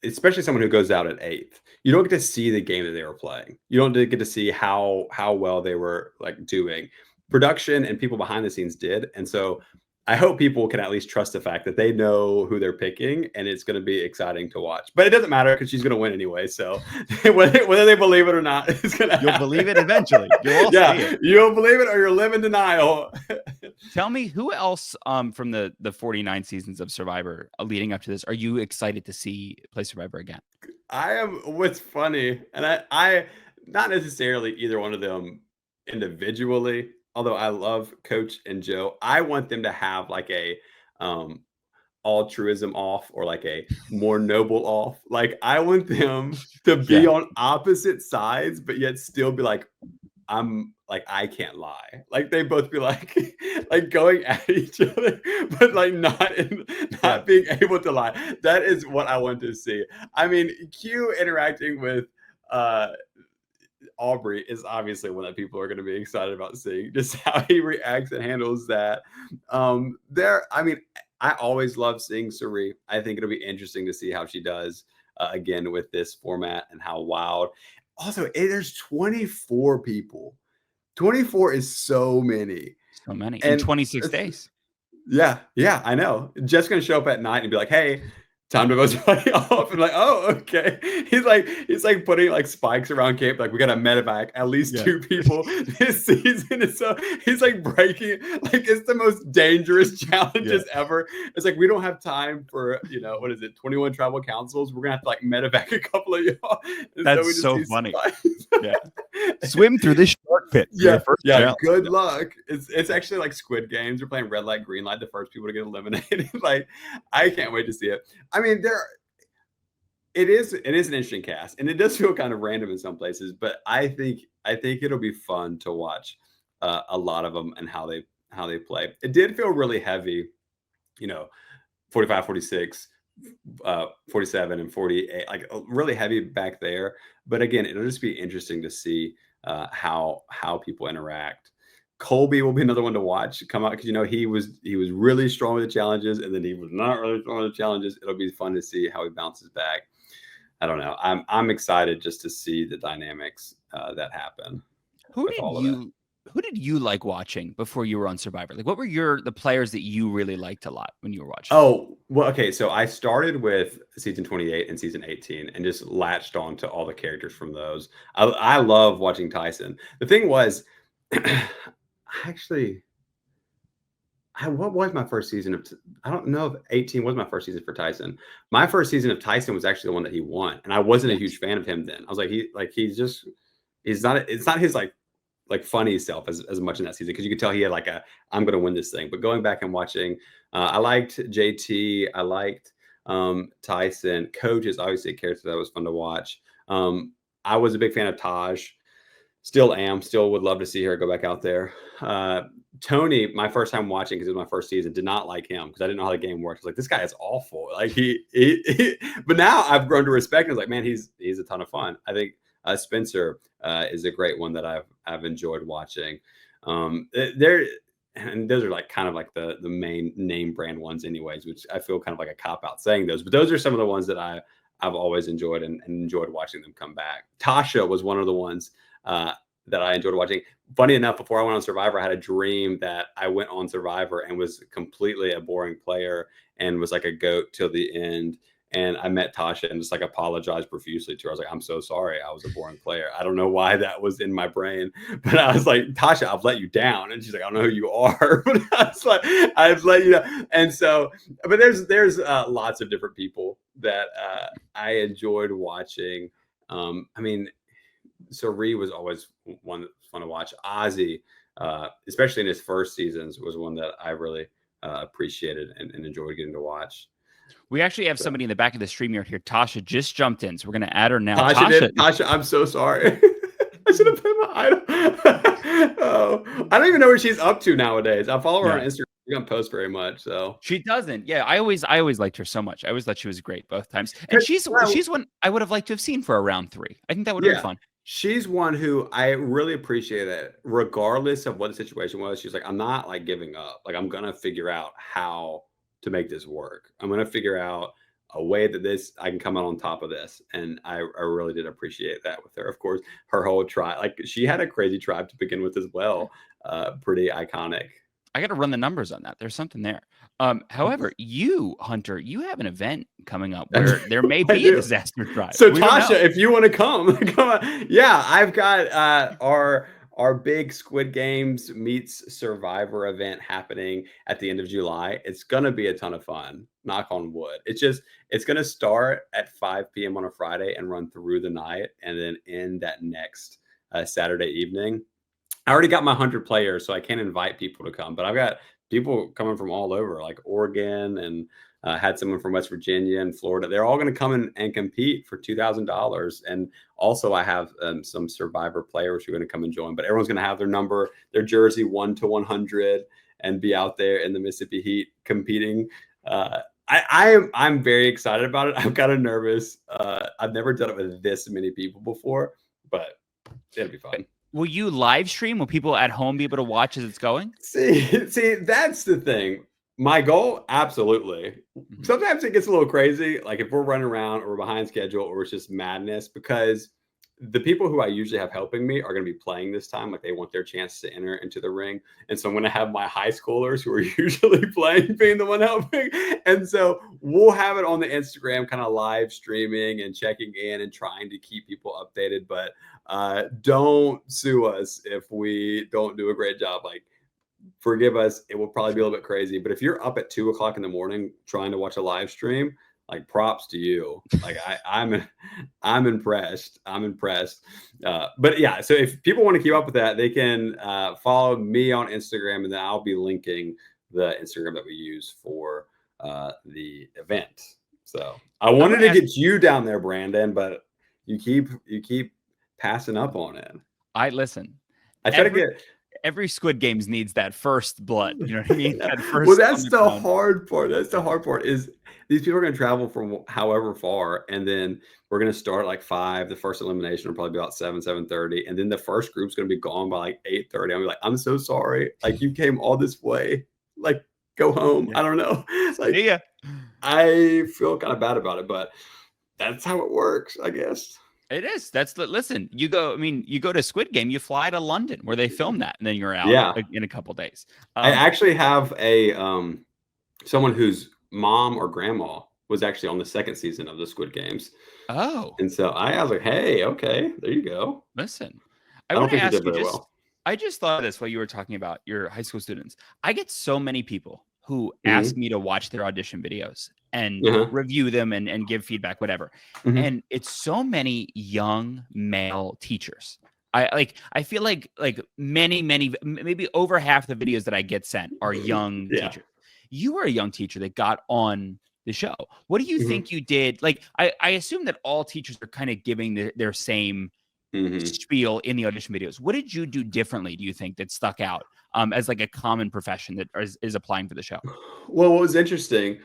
especially someone who goes out at eighth. you don't get to see the game that they were playing. You don't get to see how well they were like doing. Production and people behind the scenes did, and so I hope people can at least trust the fact that they know who they're picking, and it's going to be exciting to watch. But it doesn't matter because she's going to win anyway. So whether they believe it or not, it's going to. You'll believe it eventually. You'll all see it. You'll believe it or you'll live in denial. Tell me, who else from the 49 seasons of Survivor leading up to this are you excited to see play Survivor again? I am. What's funny, and I not necessarily either one of them individually. Although I love Coach and Joe, I want them to have like a altruism off or like a more noble off. Like I want them to be on opposite sides, but yet still be like, I'm like, I can't lie. Like they both be like, like going at each other, but like not being able to lie. That is what I want to see. I mean, Q interacting with Aubrey is obviously one that people are going to be excited about seeing, just how he reacts and handles that. I mean, I always love seeing Suri. I think it'll be interesting to see how she does again with this format and how wild. Also, there's 24 people. 24 is so many. So many in 26 days. Yeah, I know. Jeff's going to show up at night and be like, hey, time to vote somebody off. And like, oh, okay. He's like putting like spikes around camp. Like we got to medevac at least 2 people this season. And so he's like breaking, like it's the most dangerous challenges ever. It's like, we don't have time for, what is it? 21 tribal councils. We're gonna have to like medevac a couple of y'all. And that's so funny. Swim through this shark pit. Good luck. It's actually like Squid Games. We're playing red light, green light, the first people to get eliminated. Like, I can't wait to see it. I mean, it is an interesting cast, and it does feel kind of random in some places, but I think it'll be fun to watch a lot of them and how they play. It did feel really heavy, 45, 46, 47, and 48, like really heavy back there. But again, it'll just be interesting to see how people interact. Colby will be another one to watch come out because he was really strong with the challenges, and then he was not really strong with the challenges. It'll be fun to see how he bounces back. I don't know. I'm excited just to see the dynamics that happen. Who did you like watching before you were on Survivor? Like, what were the players that you really liked a lot when you were watching? Oh, well, okay. So I started with season 28 and season 18 and just latched on to all the characters from those. I love watching Tyson. The thing was, what was my first season of? I don't know if 18 was my first season for Tyson. My first season of Tyson was actually the one that he won, and I wasn't a huge fan of him then. I was like, he's not. It's not his like funny self as much in that season because you could tell he had like I'm going to win this thing. But going back and watching, I liked JT. I liked Tyson. Coach is obviously a character that was fun to watch. I was a big fan of Taj. Still am. Still would love to see her go back out there. Tony, my first time watching because it was my first season, did not like him because I didn't know how the game works. I was like, this guy is awful. Like he but now I've grown to respect him. It's like, man, he's a ton of fun. I think Spencer is a great one that I've enjoyed watching. And those are like kind of like the main name brand ones anyways, which I feel kind of like a cop out saying those, but those are some of the ones that I've always enjoyed and enjoyed watching them come back. Tasha was one of the ones that I enjoyed watching. Funny enough, before I went on Survivor, I had a dream that I went on Survivor and was completely a boring player and was like a goat till the end. And I met Tasha and just like apologized profusely to her. I was like, I'm so sorry. I was a boring player. I don't know why that was in my brain, but I was like, Tasha, I've let you down. And she's like, I don't know who you are, but I was like, I've let you down. And so, but there's lots of different people that I enjoyed watching. I mean, Suri was always one that was fun to watch. Ozzy, especially in his first seasons, was one that I really appreciated and enjoyed getting to watch. We actually have somebody in the back of the stream here. Tasha just jumped in, so we're going to add her now. Tasha, I'm so sorry. I should have put my idol. Oh, I don't even know what she's up to nowadays. I follow her on Instagram. She doesn't post very much, so she doesn't. Yeah, I always liked her so much. I always thought she was great both times, and she's one I would have liked to have seen for a round 3. I think that would have been fun. She's one who I really appreciate that regardless of what the situation was, she's like, I'm not like giving up. Like, I'm going to figure out how to make this work. I'm going to figure out a way that I can come out on top of this. And I really did appreciate that with her. Of course, her whole tribe, like she had a crazy tribe to begin with as well. Pretty iconic. I got to run the numbers on that. There's something there. However, you, Hunter, you have an event coming up where there may I be a do. disaster drive. So We don't know. Tasha, if you want to come, come on. Yeah, I've got our big Squid Games meets Survivor event happening at the end of July. It's gonna be a ton of fun. Knock on wood. It's gonna start at 5 p.m. on a Friday and run through the night, and then end that next Saturday evening. I already got my 100 players, so I can't invite people to come, but I've got people coming from all over, like Oregon, and had someone from West Virginia and Florida. They're all going to come in and compete for $2,000. And also I have some Survivor players who are going to come and join, but everyone's going to have their number, their jersey 1 to 100, and be out there in the Mississippi Heat competing. I'm very excited about it. I'm kind of nervous. I've never done it with this many people before, but it'll be fun. Will you live stream? Will people at home be able to watch as it's going? See, that's the thing. My goal, absolutely. Sometimes it gets a little crazy, like if we're running around or we're behind schedule or it's just madness, because the people who I usually have helping me are going to be playing this time. Like they want their chance to enter into the ring. And so I'm going to have my high schoolers who are usually playing being the one helping. And so we'll have it on the Instagram, kind of live streaming and checking in and trying to keep people updated. But don't sue us if we don't do a great job. Like, forgive us. It will probably be a little bit crazy. But if you're up at 2 o'clock in the morning trying to watch a live stream, like props to you. Like I'm impressed. I'm impressed. But yeah, so if people want to keep up with that, they can follow me on Instagram, and then I'll be linking the Instagram that we use for the event. So I wanted to get you down there, Brandon, but you keep passing up on it. I listen. I try to get. Every Squid Games needs that first blood. You know what I mean? Yeah. That first Well, that's the hard part. That's the hard part is these people are going to travel from however far. And then we're going to start at like 5. The first elimination will probably be about 7:30. And then the first group's going to be gone by like 8:30. I'm like, I'm so sorry. Like you came all this way. Like go home. Yeah. I don't know. Like, yeah. I feel kind of bad about it, but that's how it works, I guess. It is. Listen, you go to Squid Game, you fly to London where they film that, and then you're out in a couple days. I actually have a someone whose mom or grandma was actually on the 2nd season of the Squid Games. Oh. And so I was like, hey, okay, there you go. Listen, I don't think you did very well. I just thought of this while you were talking about your high school students. I get so many people who ask me to watch their audition videos and review them and give feedback, whatever. And it's so many young male teachers. I feel like many, maybe over half the videos that I get sent are young teachers. You were a young teacher that got on the show. What do you think you did? Like, I assume that all teachers are kind of giving their same spiel in the audition videos. What did you do differently, do you think, that stuck out as like a common profession that is applying for the show? Well, what was interesting,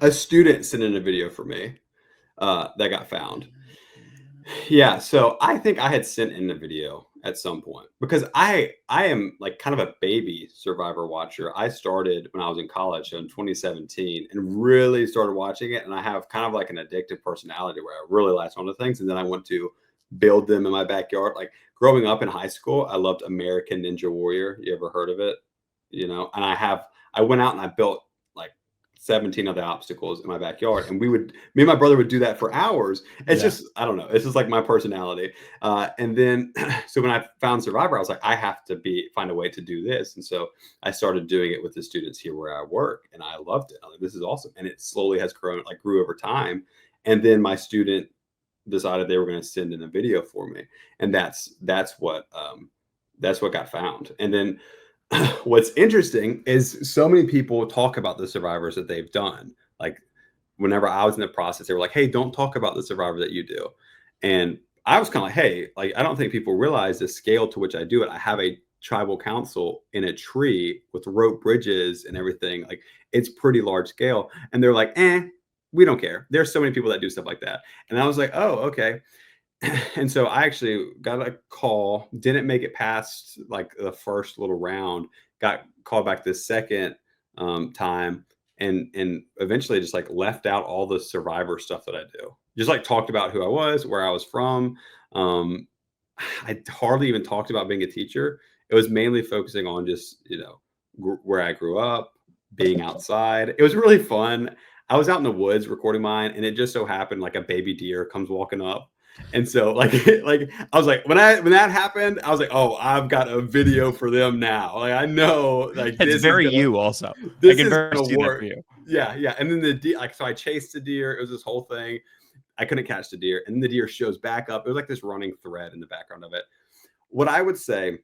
a student sent in a video for me that got found. Yeah, so I think I had sent in a video at some point because I am like kind of a baby Survivor watcher. I started when I was in college in 2017 and really started watching it. And I have kind of like an addictive personality where I really latch onto things. And then I want to build them in my backyard. Like growing up in high school, I loved American Ninja Warrior. You ever heard of it? You know, and I went out and I built like 17 other obstacles in my backyard, and me and my brother would do that for hours. It's just, I don't know. It's just like my personality. And then, so when I found Survivor, I was like, I have to find a way to do this. And so I started doing it with the students here where I work, and I loved it. I was like, this is awesome. And it slowly has grown, like grew over time. And then my student decided they were going to send in a video for me. And that's what got found. And then what's interesting is so many people talk about the survivors that they've done. Like whenever I was in the process, they were like, hey, don't talk about the survivor that you do. And I was kind of like, hey, like, I don't think people realize the scale to which I do it. I have a tribal council in a tree with rope bridges and everything. Like it's pretty large scale. And they're like, we don't care. There's so many people that do stuff like that. And I was like, oh, okay. And so I actually got a call, didn't make it past like the first little round, got called back the second time. and eventually just like left out all the Survivor stuff that I do. Just like talked about who I was, where I was from. I hardly even talked about being a teacher. It was mainly focusing on just, where I grew up, being outside. It was really fun. I was out in the woods recording mine, and it just so happened like a baby deer comes walking up. And so like I was like, when that happened, I was like, oh, I've got a video for them now. Like I know like it's very you also. This I can is very gonna see work. that for you. Yeah. And then the deer, like, so I chased the deer. It was this whole thing. I couldn't catch the deer, and the deer shows back up. It was like this running thread in the background of it. What I would say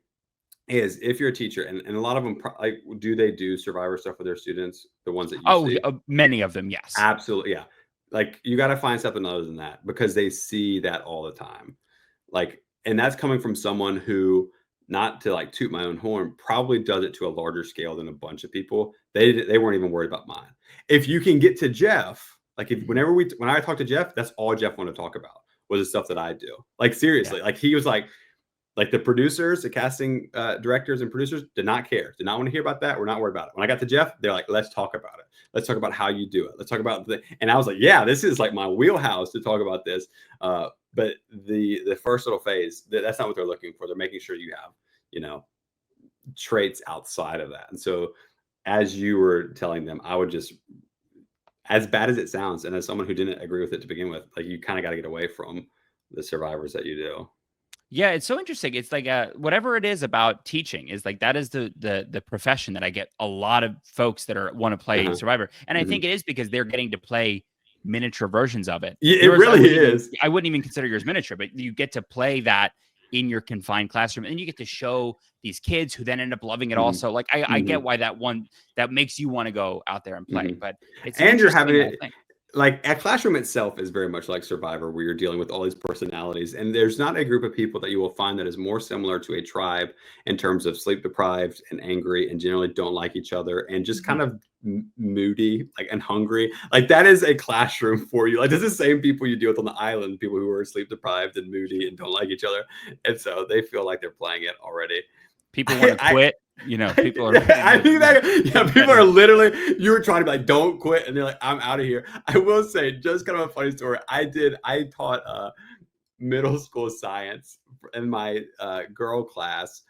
is, if you're a teacher, and a lot of them, like, do they do Survivor stuff with their students? The ones that you see? Many of them, yes. Absolutely, yeah. Like, you got to find something other than that, because they see that all the time. Like, and that's coming from someone who, not to like toot my own horn, probably does it to a larger scale than a bunch of people. They weren't even worried about mine. If you can get to Jeff, like when I talk to Jeff, that's all Jeff wanted to talk about was the stuff that I do. Like seriously, yeah. Like he was like the producers, the casting directors and producers did not care, did not want to hear about that. We're not worried about it. When I got to Jeff, they're like, let's talk about it. Let's talk about how you do it. Let's talk about and I was like, yeah, this is like my wheelhouse to talk about this. But the first little phase, that's not what they're looking for. They're making sure you have, traits outside of that. And so as you were telling them, I would just, as bad as it sounds, and as someone who didn't agree with it to begin with, like, you kind of got to get away from the Survivors that you do. Yeah, it's so interesting. It's like whatever it is about teaching is like that is the profession that I get a lot of folks that want to play Survivor, and I think it is because they're getting to play miniature versions of it. Yeah, it really is. I wouldn't even consider yours miniature, but you get to play that in your confined classroom, and you get to show these kids who then end up loving it also. Like I get why that makes you want to go out there and play, but it's and you're having it. Like a classroom itself is very much like Survivor, where you're dealing with all these personalities, and there's not a group of people that you will find that is more similar to a tribe in terms of sleep deprived and angry and generally don't like each other and just kind of moody, like, and hungry. Like that is a classroom for you. Like this is the same people you deal with on the island, people who are sleep deprived and moody and don't like each other, and so they feel like they're playing it already. People want to quit. People are. I think that people are literally. You were trying to be like, don't quit, and they're like, I'm out of here. I will say, just kind of a funny story. I taught middle school science in my girl class.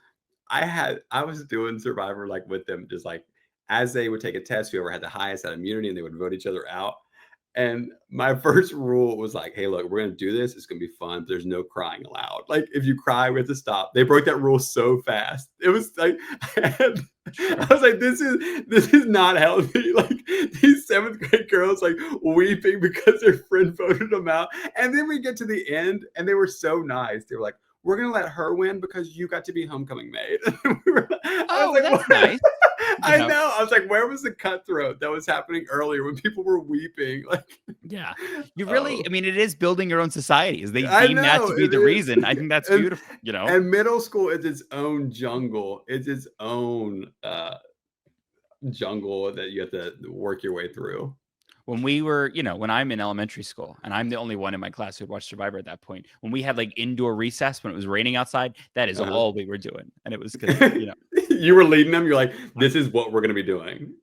I was doing Survivor like with them, just like as they would take a test, whoever had the highest had immunity, and they would vote each other out. And my first rule was like, hey, look, we're going to do this. It's going to be fun. There's no crying allowed. Like, if you cry, we have to stop. They broke that rule so fast. It was like, I was like, this is not healthy. Like, these 7th grade girls, like, weeping because their friend voted them out. And then we get to the end, and they were so nice. They were like, we're going to let her win because you got to be homecoming maid. That's nice. I know. I was like, where was the cutthroat that was happening earlier when people were weeping? Like, yeah, you really. I mean, it is building your own society. Is they deem that to be the reason? I think that's beautiful. And middle school is its own jungle. It's its own jungle that you have to work your way through. When we were, when I'm in elementary school, and I'm the only one in my class who watched Survivor at that point, when we had like indoor recess when it was raining outside, that is all we were doing. And it was because, you were leading them. You're like, this is what we're going to be doing.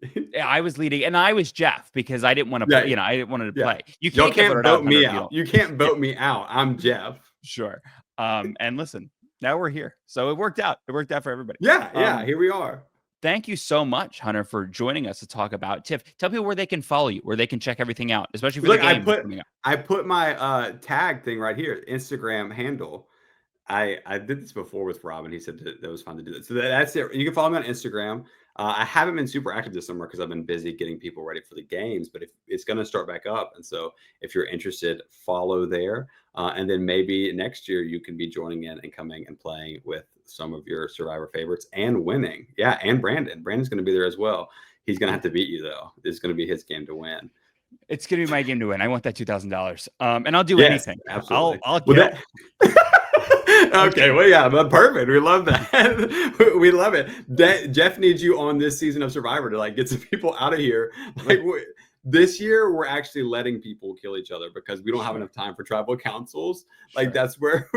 I was leading, and I was Jeff because I didn't want to play. I didn't want to play. You can't vote me out. You can't vote me out. I'm Jeff. Sure. And listen, now we're here. So it worked out. It worked out for everybody. Yeah. Here we are. Thank you so much, Hunter, for joining us to talk about TIFF. Tell people where they can follow you, where they can check everything out, especially for the game. I put my tag thing right here, Instagram handle. I did this before with Rob, and he said that was fun to do that. So that's it. You can follow me on Instagram. I haven't been super active this summer because I've been busy getting people ready for the games, but it's going to start back up. And so if you're interested, follow there. And then maybe next year you can be joining in and coming and playing with some of your Survivor favorites and winning. Yeah. And Brandon's going to be there as well. He's going to have to beat you, though. This is going to be his game to win. It's going to be my game to win. I want that $2,000. And I'll do anything. Absolutely. I'll get Okay, well, yeah, but perfect. We love that. We love it. Jeff needs you on this season of Survivor to like get some people out of here. Like this year, we're actually letting people kill each other because we don't have enough time for tribal councils. Like that's where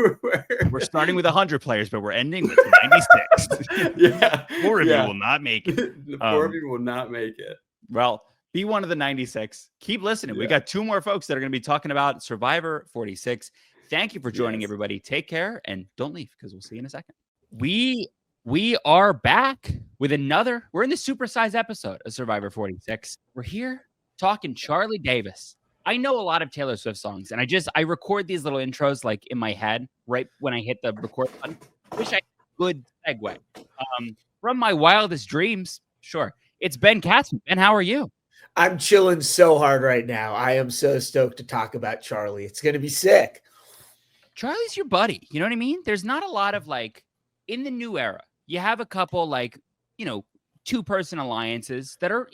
we're starting with 100 players, but we're ending with 96. Yeah, 4 of you will not make it. 4 of you will not make it. Well, Be one of the 96. Keep listening. We Yeah. got 2 more folks that are going to be talking about Survivor 46. Thank you for joining, Yes. everybody. Take care and don't leave because we'll see you in a second. We are back with another. We're in the supersized episode of Survivor 46. We're here talking Charlie Davis. I know a lot of Taylor Swift songs, and I record these little intros like in my head right when I hit the record button. Wish I had a good segue. From my wildest dreams, sure. It's Ben Katzman. Ben, how are you? I'm chilling so hard right now. I am so stoked to talk about Charlie. It's going to be sick. Charlie's your buddy. You know what I mean? There's not a lot of like in the new era. You have a couple like, 2-person alliances that are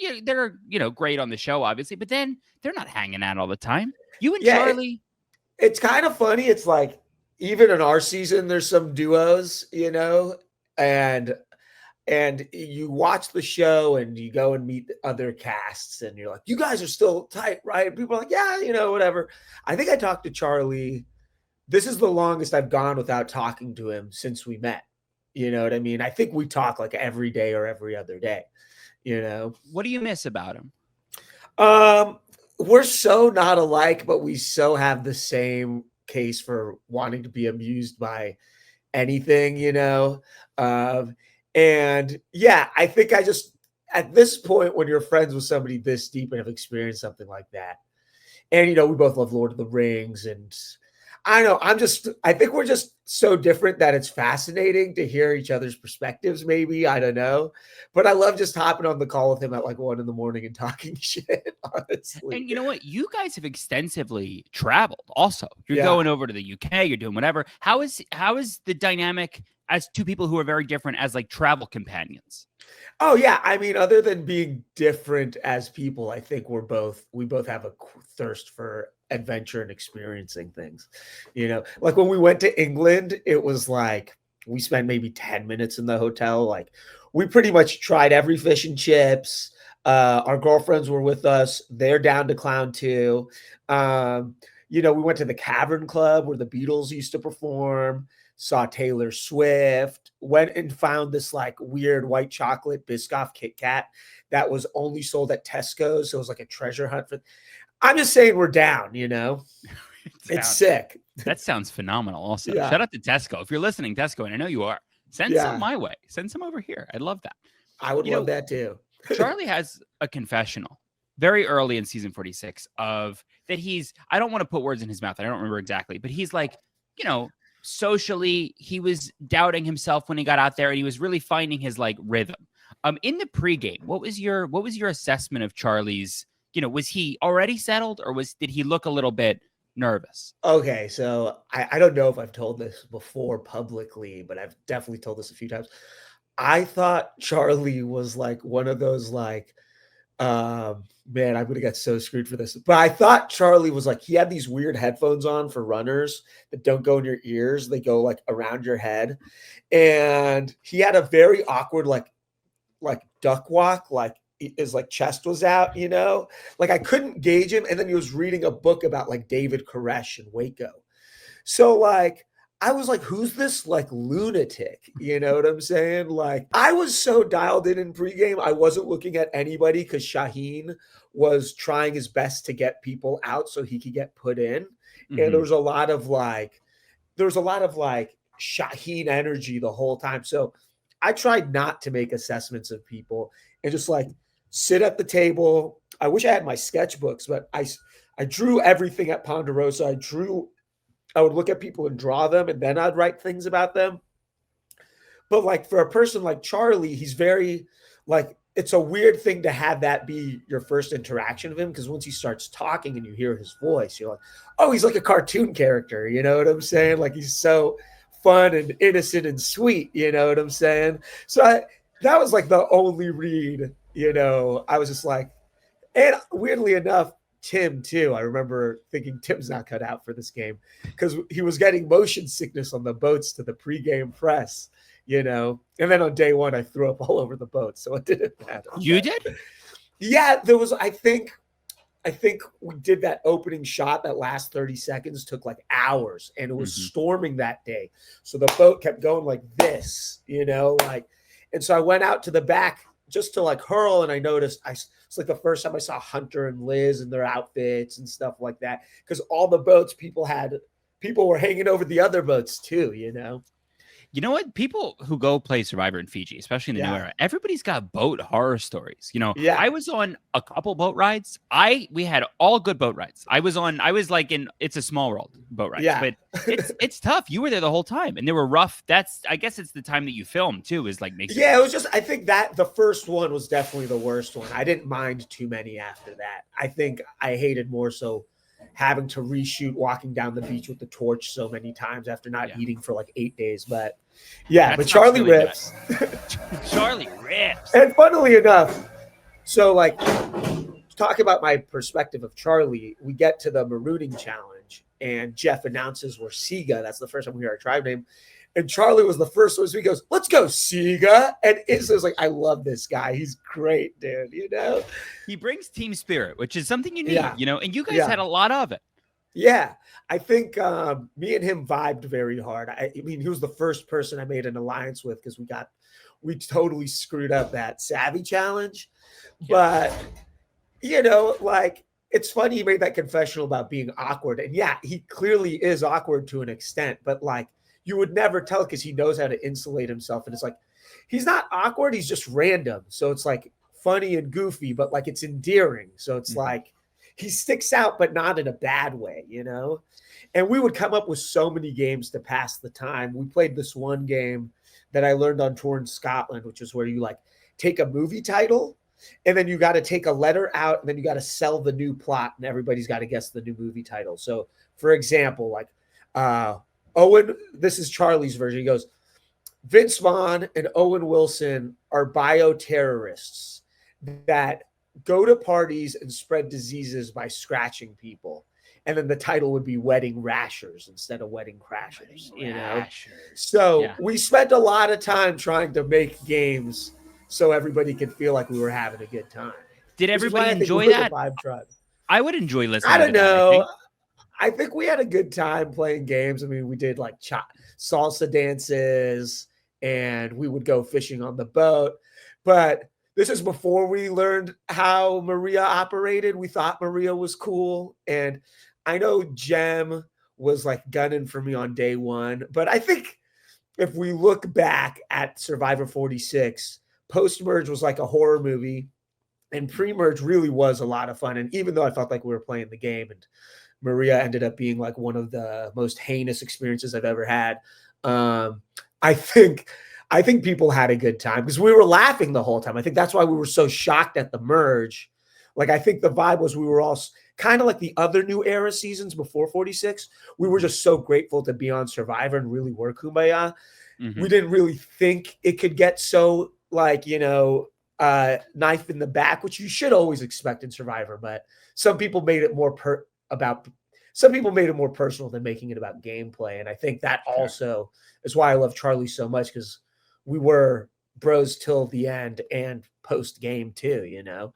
great on the show, obviously, but then they're not hanging out all the time. You and Charlie. It's kind of funny. It's like even in our season, there's some duos, and you watch the show and you go and meet other casts and you're like, you guys are still tight, right? And people are like, yeah, whatever. I think I talked to Charlie. This is the longest I've gone without talking to him since we met. You know what I mean? I think we talk like every day or every other day, What do you miss about him? We're so not alike, but we so have the same case for wanting to be amused by anything, and yeah, I think I just, at this point, when you're friends with somebody this deep and have experienced something like that, and, we both love Lord of the Rings, and I don't know, I think we're just so different that it's fascinating to hear each other's perspectives, maybe, I don't know, but I love just hopping on the call with him at like 1 a.m. and talking shit, honestly. And you know what? You guys have extensively traveled also. You're going over to the UK, you're doing whatever. How is the dynamic as 2 people who are very different as like travel companions? Oh yeah, I mean, other than being different as people, I think we both have a thirst for adventure and experiencing things. Like when we went to England, it was like we spent maybe 10 minutes in the hotel. Like we pretty much tried every fish and chips. Our girlfriends were with us. They're down to clown too. We went to the Cavern Club where the Beatles used to perform. Saw Taylor Swift, went and found this like weird white chocolate Biscoff Kit Kat that was only sold at Tesco's. So it was like a treasure hunt I'm just saying we're down, It's sick. That sounds phenomenal also. Yeah. Shout out to Tesco. If you're listening, Tesco, and I know you are, send some my way. Send some over here. I'd love that. I would love that too. Charlie has a confessional very early in season 46 of that I don't want to put words in his mouth. I don't remember exactly, but he's like, socially, he was doubting himself when he got out there, and he was really finding his like rhythm. In the pregame, what was your assessment of Charlie's? Was he already settled, or did he look a little bit nervous? Okay, so I don't know if I've told this before publicly, but I've definitely told this a few times. I thought Charlie was like one of those like, man, I'm gonna get so screwed for this. But I thought Charlie was like, he had these weird headphones on for runners that don't go in your ears, they go like around your head, and he had a very awkward like duck walk, like his like chest was out, like I couldn't gauge him. And then he was reading a book about like David Koresh and Waco. So like I was like, who's this like lunatic? You know what I'm saying? Like I was so dialed in pregame. I wasn't looking at anybody because Shaheen was trying his best to get people out so he could get put in. Mm-hmm. And there was a lot of like Shaheen energy the whole time. So I tried not to make assessments of people and just like sit at the table. I wish I had my sketchbooks, but I drew everything at Ponderosa. I would look at people and draw them, and then I'd write things about them. But like for a person like Charlie, he's very like, it's a weird thing to have that be your first interaction of him, because once he starts talking and you hear his voice, you're like, oh, he's like a cartoon character. You know what I'm saying? Like he's so fun and innocent and sweet. You know what I'm saying? So that was like the only read. I was just like, and weirdly enough, Tim too. I remember thinking Tim's not cut out for this game because he was getting motion sickness on the boats to the pregame press, and then on day 1, I threw up all over the boat. So it didn't matter. You did? Yeah, there was, I think we did that opening shot. That last 30 seconds took like hours, and it was storming that day. So the boat kept going like this, and so I went out to the back just to like hurl, and I noticed it's like the first time I saw Hunter and Liz and their outfits and stuff like that, because all the boats people were hanging over the other boats too, you know. You know what? People who go play Survivor in Fiji, especially in the new era, everybody's got boat horror stories. You know, I was on a couple boat rides. We had all good boat rides. I was like in It's a Small World boat rides. Yeah. But it's tough. You were there the whole time, and they were rough. I guess it's the time that you film too, is like makes it it was just, I think that the first one was definitely the worst one. I didn't mind too many after that. I think I hated more so having to reshoot walking down the beach with the torch so many times after not eating for like 8 days. But but Charlie really rips. Charlie rips. And funnily enough, so like talk about my perspective of Charlie, we get to the marooning challenge and Jeff announces we're Siga. That's the first time we hear our tribe name. And Charlie was the first one. So he goes, "Let's go, Siga." And it's just like, I love this guy. He's great, dude. You know, he brings team spirit, which is something you need, you know, and you guys had a lot of it. Yeah. I think me and him vibed very hard. I mean, he was the first person I made an alliance with because we totally screwed up that Savvy challenge. But, you know, like, it's funny he made that confessional about being awkward. And yeah, he clearly is awkward to an extent, but like, you would never tell because he knows how to insulate himself. And it's like, he's not awkward. He's just random. So it's like funny and goofy, but like it's endearing. So it's like he sticks out, but not in a bad way, you know? And we would come up with so many games to pass the time. We played this one game that I learned on tour in Scotland, which is where you like take a movie title and then you got to take a letter out and then you got to sell the new plot and everybody's got to guess the new movie title. So for example, like, Owen, this is Charlie's version. He goes, Vince Vaughn and Owen Wilson are bioterrorists that go to parties and spread diseases by scratching people. And then the title would be Wedding Rashers instead of Wedding Crashers. You know? So we spent a lot of time trying to make games so everybody could feel like we were having a good time. Did everybody enjoy that? I would enjoy listening. I don't know. I think we had a good time playing games. I mean, we did like salsa dances and we would go fishing on the boat. But this is before we learned how Maria operated. We thought Maria was cool. And I know Jem was like gunning for me on day one. But I think if we look back at Survivor 46, post-merge was like a horror movie. And pre-merge really was a lot of fun. And even though I felt like we were playing the game and Maria ended up being like one of the most heinous experiences I've ever had. I think people had a good time because we were laughing the whole time. I think that's why we were so shocked at the merge. Like, I think the vibe was we were all kind of like the other new era seasons before 46. We were just so grateful to be on Survivor and really work Kumbaya. Mm-hmm. We didn't really think it could get so like, you know, knife in the back, which you should always expect in Survivor. But some people made it more personal than making it about gameplay. And I think that also is why I love Charlie so much, because we were bros till the end and post game too, you know?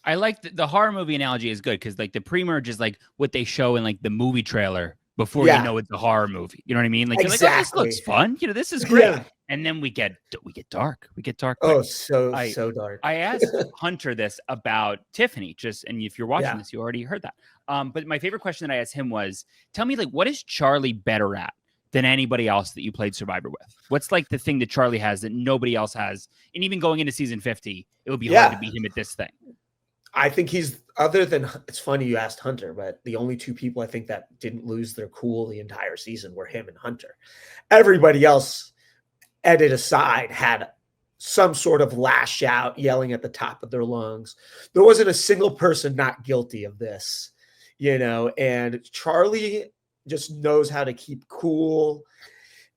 I like the horror movie analogy is good because like the pre-merge is like what they show in like the movie trailer before you know it's a horror movie. You know what I mean? Like, you're like, oh, this looks fun. You know, this is great. Yeah. And then we get dark. We get dark. Oh, so dark. I asked Hunter this about Tiffany, and if you're watching this, you already heard that. But my favorite question that I asked him was, tell me, like, what is Charlie better at than anybody else that you played Survivor with? What's like the thing that Charlie has that nobody else has? And even going into season 50, it would be hard to beat him at this thing. I think he's, other than, it's funny you asked Hunter, but the only two people I think that didn't lose their cool the entire season were him and Hunter. Everybody else, edit aside, had some sort of lash out, yelling at the top of their lungs. There wasn't a single person not guilty of this, you know, and Charlie just knows how to keep cool.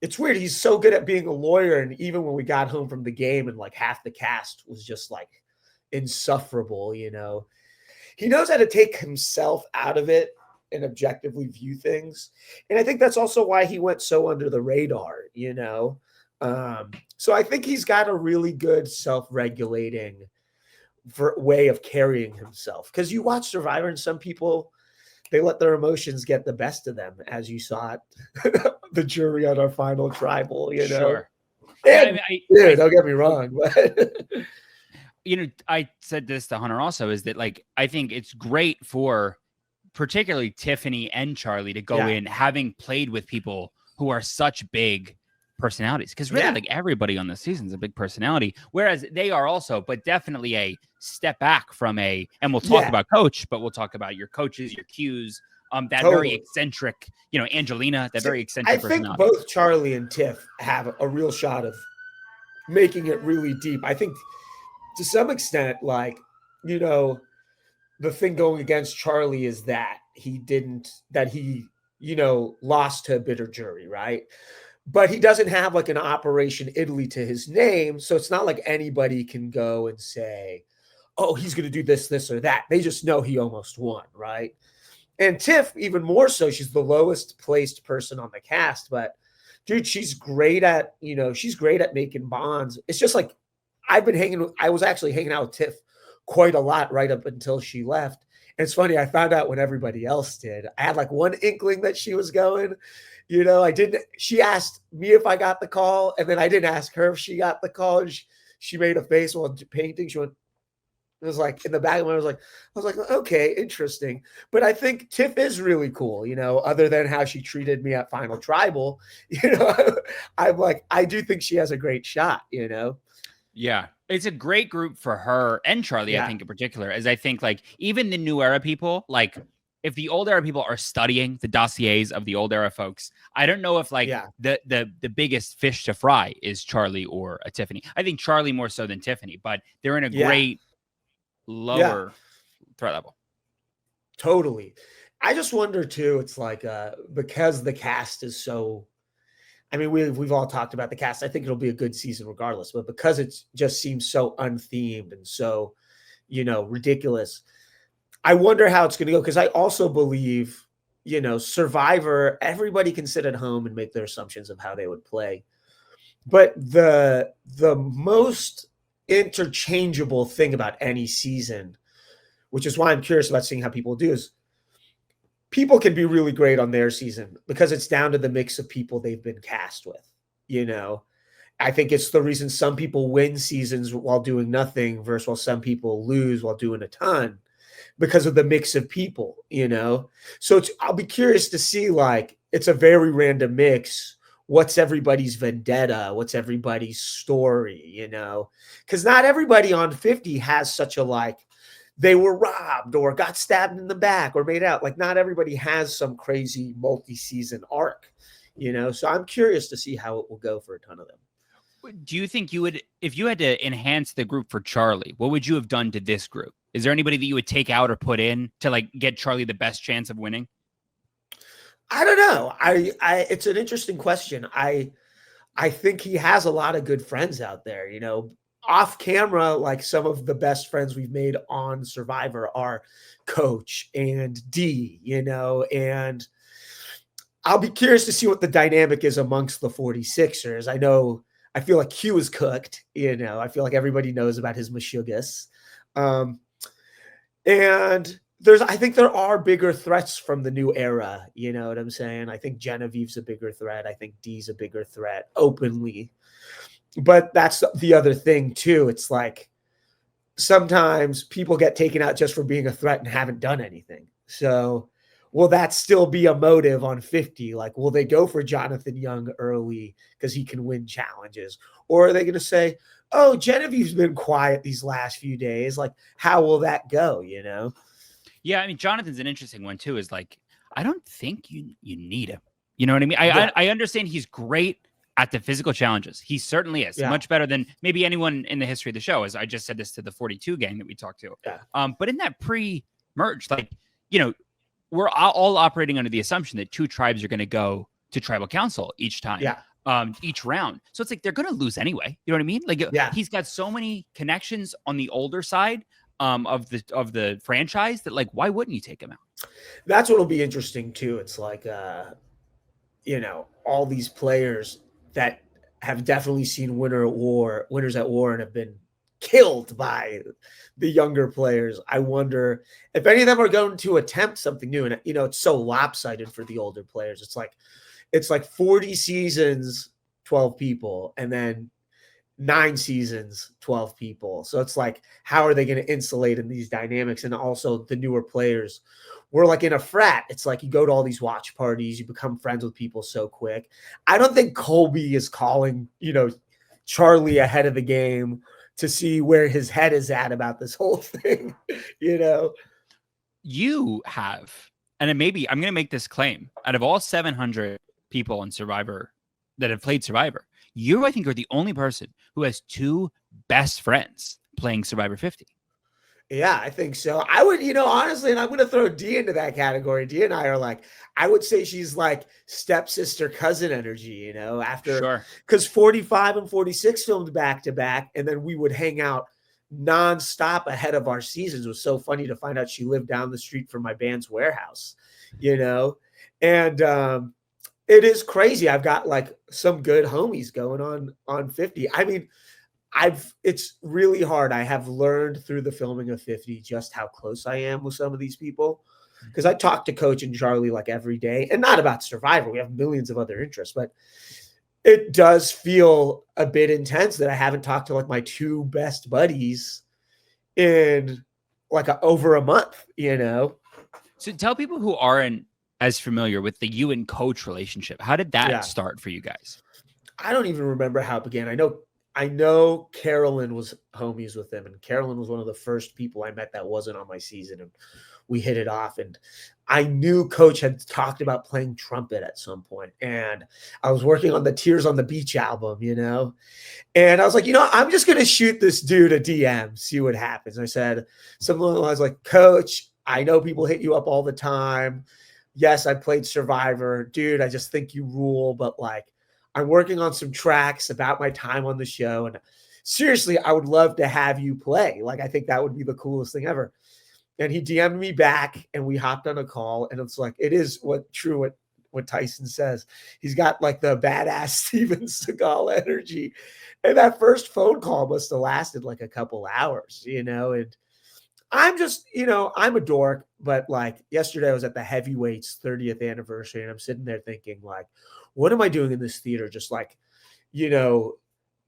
It's weird. He's so good at being a lawyer. And even when we got home from the game and like half the cast was just like insufferable, you know, he knows how to take himself out of it and objectively view things. And I think that's also why he went so under the radar, you know? So I think he's got a really good self-regulating way of carrying himself. Because you watch Survivor and some people, they let their emotions get the best of them, as you saw it, the jury on our final tribal, you know? Sure. And, don't get me wrong. But I said this to Hunter also, is that like I think it's great for particularly Tiffany and Charlie to go in having played with people who are such big personalities, because really like everybody on the season is a big personality, whereas they are also, but definitely a step back from and we'll talk about coach, but we'll talk about your coaches, your cues, that very eccentric, Angelina, that very eccentric personality. I think both Charlie and Tiff have a real shot of making it really deep. I think to some extent, like, the thing going against Charlie is that he lost to a bitter jury, right? But he doesn't have like an Operation Italy to his name. So it's not like anybody can go and say, oh, he's going to do this, this, or that. They just know he almost won, right? And Tiff, even more so, she's the lowest placed person on the cast. But dude, she's great at making bonds. It's just like I was actually hanging out with Tiff quite a lot right up until she left. And it's funny, I found out when everybody else did. I had like one inkling that she was going. She asked me if I got the call, and then I didn't ask her if she got the call. And she made a face while painting. It was like in the back of my, I was like, okay, interesting. But I think Tiff is really cool, other than how she treated me at Final Tribal. I'm like, I do think she has a great shot, Yeah. It's a great group for her and Charlie, I think in particular, as I think like even the new era people, like if the old era people are studying the dossiers of the old era folks, I don't know if like the biggest fish to fry is Charlie or a Tiffany. I think Charlie more so than Tiffany, but they're in a great lower threat level. Totally. I just wonder too, it's like because the cast is so, I mean, we've all talked about the cast. I think it'll be a good season regardless, but because it just seems so unthemed and so, ridiculous, I wonder how it's going to go. Because I also believe, Survivor, everybody can sit at home and make their assumptions of how they would play. But the most interchangeable thing about any season, which is why I'm curious about seeing how people do, is people can be really great on their season because it's down to the mix of people they've been cast with. I think it's the reason some people win seasons while doing nothing versus while some people lose while doing a ton, because of the mix of people, So I'll be curious to see, like, it's a very random mix. What's everybody's vendetta? What's everybody's story, Because not everybody on 50 has such a, like, they were robbed or got stabbed in the back or made out. Like, not everybody has some crazy multi-season arc, So I'm curious to see how it will go for a ton of them. Do you think you would, if you had to enhance the group for Charlie, what would you have done to this group? Is there anybody that you would take out or put in to like get Charlie the best chance of winning? I don't know. It's an interesting question. I think he has a lot of good friends out there, off camera. Like, some of the best friends we've made on Survivor are Coach and D, and I'll be curious to see what the dynamic is amongst the 46ers. I feel like Q is cooked, I feel like everybody knows about his Meshuggah. And I think there are bigger threats from the new era. You know what I'm saying? I think Genevieve's a bigger threat. I think D's a bigger threat openly. But that's the other thing too. It's like sometimes people get taken out just for being a threat and haven't done anything. So will that still be a motive on 50? Like, will they go for Jonathan Young early because he can win challenges? Or are they going to say, oh, Genevieve's been quiet these last few days. Like, how will that go, Yeah, I mean, Jonathan's an interesting one too, is like, I don't think you need him. You know what I mean? I understand he's great at the physical challenges. He certainly is. Much better than maybe anyone in the history of the show, as I just said this to the 42 gang that we talked to. But in that pre-merge, like, we're all operating under the assumption that two tribes are going to go to tribal council each time. Each round. So it's like they're going to lose anyway. You know what I mean? Like, he's got so many connections on the older side of the franchise that, like, why wouldn't you take him out? That's what'll be interesting too. It's like, all these players that have definitely seen winners at war and have been killed by the younger players. I wonder if any of them are going to attempt something new. And, it's so lopsided for the older players. It's like 40 seasons, 12 people. And then 9 seasons, 12 people. So it's like, how are they going to insulate in these dynamics? And also the newer players, we're like in a frat. It's like you go to all these watch parties, you become friends with people so quick. I don't think Colby is calling, Charlie ahead of the game to see where his head is at about this whole thing. You have, and maybe I'm going to make this claim, out of all 700 people in Survivor that have played Survivor, you, I think, are the only person who has 2 best friends playing Survivor 50. Yeah, I think so. I would, honestly, and I'm going to throw Dee into that category. Dee and I are like, I would say she's like stepsister cousin energy, after, because 45 and 46 filmed back to back, and then we would hang out nonstop ahead of our seasons. It was so funny to find out she lived down the street from my band's warehouse, and it is crazy. I've got like some good homies going on 50. I mean, it's really hard. I have learned through the filming of 50 just how close I am with some of these people, because I talk to Coach and Charlie like every day, and not about Survivor. We have millions of other interests, but it does feel a bit intense that I haven't talked to like my 2 best buddies in like over a month, So tell people who aren't as familiar with the you and Coach relationship. How did that start for you guys? I don't even remember how it began. I know Carolyn was homies with him, and Carolyn was one of the first people I met that wasn't on my season, and we hit it off. And I knew Coach had talked about playing trumpet at some point, and I was working on the Tears on the Beach album, and I was like, I'm just going to shoot this dude a DM, see what happens. And I said something along the lines like, Coach, I know people hit you up all the time. Yes, I played Survivor. Dude, I just think you rule, but like, I'm working on some tracks about my time on the show. And seriously, I would love to have you play. Like, I think that would be the coolest thing ever. And he DM'd me back, and we hopped on a call. And it's like, it is what Tyson says. He's got like the badass Steven Seagal energy. And that first phone call must have lasted like a couple hours, and I'm just, I'm a dork, but like yesterday I was at the Heavyweights 30th anniversary, and I'm sitting there thinking like, what am I doing in this theater? Just like,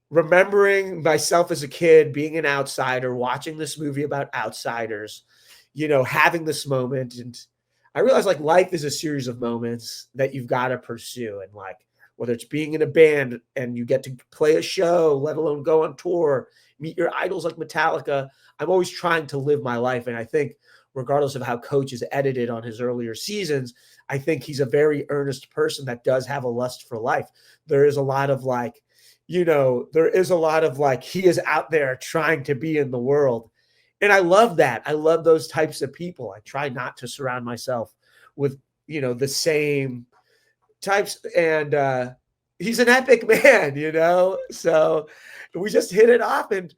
remembering myself as a kid, being an outsider, watching this movie about outsiders, having this moment. And I realized like life is a series of moments that you've got to pursue. And like, whether it's being in a band and you get to play a show, let alone go on tour, meet your idols like Metallica, I'm always trying to live my life. And I think regardless of how Coach is edited on his earlier seasons, I think he's a very earnest person that does have a lust for life. There is a lot of like, he is out there trying to be in the world. And I love that. I love those types of people. I try not to surround myself with, the same types. And he's an epic man, so we just hit it off. And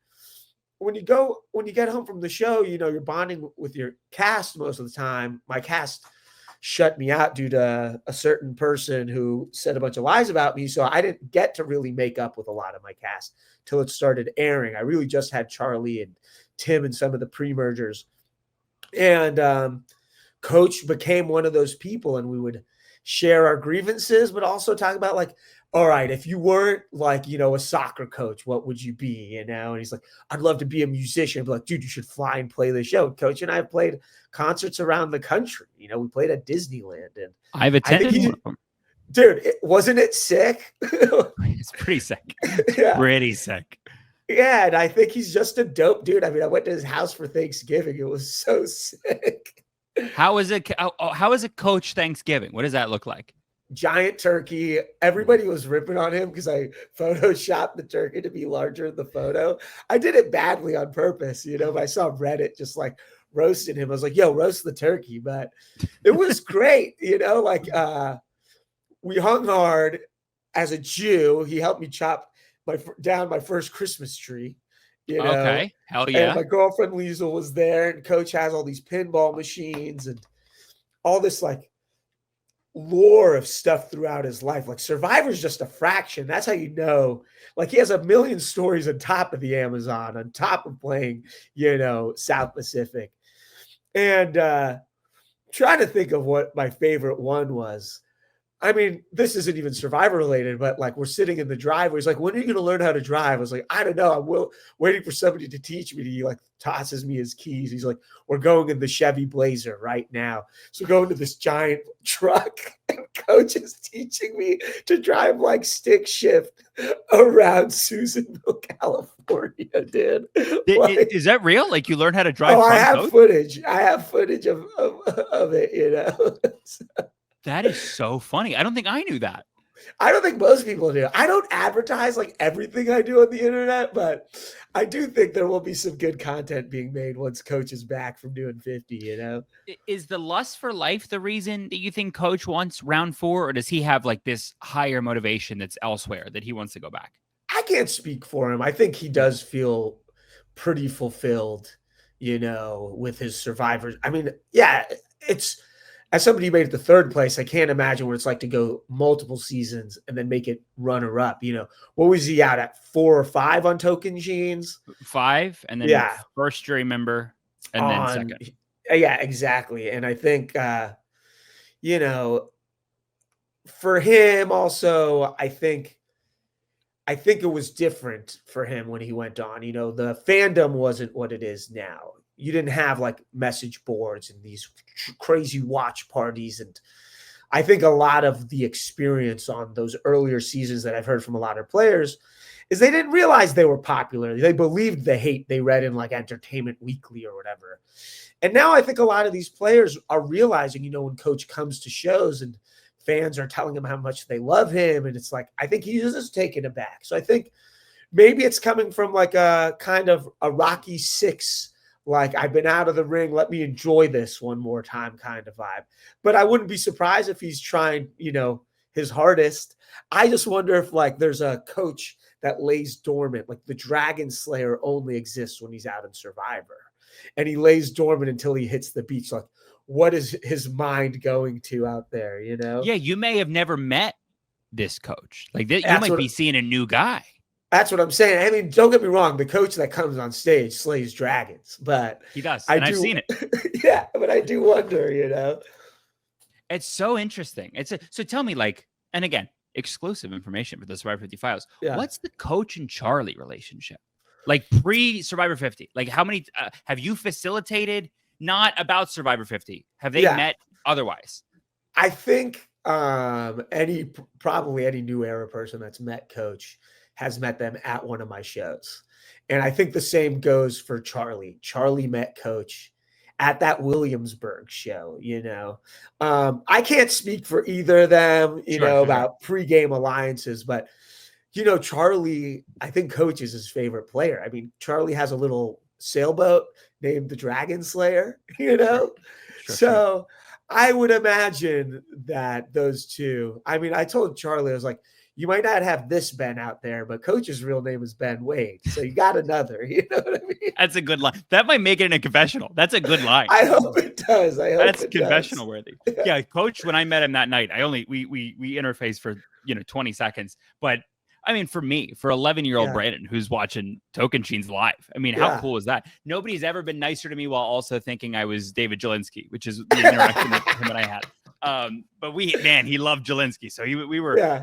when you get home from the show, you're bonding with your cast most of the time. My cast shut me out due to a certain person who said a bunch of lies about me. So I didn't get to really make up with a lot of my cast till it started airing. I really just had Charlie and Tim and some of the pre-mergers. And Coach became one of those people, and we would share our grievances, but also talk about like, all right, if you weren't like, a soccer coach, what would you be? And he's like, I'd love to be a musician. I'd be like, dude, you should fly and play the show. Coach and I have played concerts around the country. We played at Disneyland, and I've attended one of them. Dude, wasn't it sick? It's pretty sick. Yeah. Pretty sick. Yeah, and I think he's just a dope dude. I mean, I went to his house for Thanksgiving. It was so sick. How is it Coach Thanksgiving? What does that look like? Giant turkey. Everybody was ripping on him because I photoshopped the turkey to be larger in the photo. I did it badly on purpose, but I saw Reddit just like roasting him. I was like, yo, roast the turkey. But it was great, we hung hard. As a Jew, he helped me chop down my first Christmas tree. Okay, hell yeah. And my girlfriend Liesl was there, and Coach has all these pinball machines and all this like lore of stuff throughout his life. Like Survivor's just a fraction. That's how like he has a million stories on top of the Amazon, on top of playing, South Pacific. And trying to think of what my favorite one was. I mean, this isn't even Survivor related, but like we're sitting in the driveway. He's like, when are you going to learn how to drive? I was like, I don't know. I'm waiting for somebody to teach me. He like tosses me his keys. He's like, we're going in the Chevy Blazer right now. So we go into this giant truck and coach is teaching me to drive like stick shift around Susanville, California, dude. Like, is that real? Like you learn how to drive? oh, from I have coach? footage. I have footage of it, you know. That is so funny. I don't think I knew that. I don't think most people do. I don't advertise like everything I do on the internet, but I do think there will be some good content being made once Coach is back from doing 50, you know? Is the lust for life the reason that you think Coach wants round 4, or does he have like this higher motivation that's elsewhere that he wants to go back? I can't speak for him. I think he does feel pretty fulfilled, you know, with his survivors. I mean, yeah, it's as somebody who made it to 3rd place, I can't imagine what it's like to go multiple seasons and then make it runner up. You know, what was he out at 4 or 5 on Token Jeans? 5, and then first jury member, and then second. Yeah, exactly. And I think, you know, for him also, I think it was different for him when he went on. You know, the fandom wasn't what it is now. You didn't have like message boards and these crazy watch parties. And I think a lot of the experience on those earlier seasons that I've heard from a lot of players is they didn't realize they were popular. They believed the hate they read in like Entertainment Weekly or whatever. And now I think a lot of these players are realizing, you know, when Coach comes to shows and fans are telling him how much they love him. And it's like, I think he is just taken aback. So I think maybe it's coming from like a kind of a Rocky 6, like I've been out of the ring, let me enjoy this one more time kind of vibe. But I wouldn't be surprised if he's trying, you know, his hardest. I just wonder if like there's a coach that lays dormant, like the Dragon Slayer only exists when he's out in Survivor. And he lays dormant until he hits the beach. Like, what is his mind going to out there, you know? Yeah, you may have never met this coach. Like you might be seeing a new guy. That's what I'm saying. I mean, don't get me wrong. The coach that comes on stage slays dragons, but he does. I've seen it. Yeah, but I do wonder, you know. It's so interesting. So tell me, like, and again, exclusive information for the Survivor 50 files. Yeah. What's the Coach and Charlie relationship? Like pre-Survivor 50? Like how many have you facilitated? Not about Survivor 50. Have they met otherwise? I think probably any new era person that's met Coach has met them at one of my shows. And I think the same goes for Charlie. Charlie met Coach at that Williamsburg show, you know. I can't speak for either of them, you know, about pregame alliances, but, you know, Charlie, I think Coach is his favorite player. I mean, Charlie has a little sailboat named the Dragon Slayer, you know. So I would imagine that those two, I mean, I told Charlie, I was like, you might not have this Ben out there, but Coach's real name is Ben Wade. So you got another, you know what I mean? That's a good line. That might make it in a confessional. That's a good line. I hope it does. That's confessional worthy. Yeah. Coach, when I met him that night, we interfaced for, 20 seconds. But I mean, for me, for 11-year-old Brandon, who's watching Token Jeans live, I mean, how cool is that? Nobody's ever been nicer to me while also thinking I was David Jelinski, which is the interaction that him and I had. But he loved Jelinski. So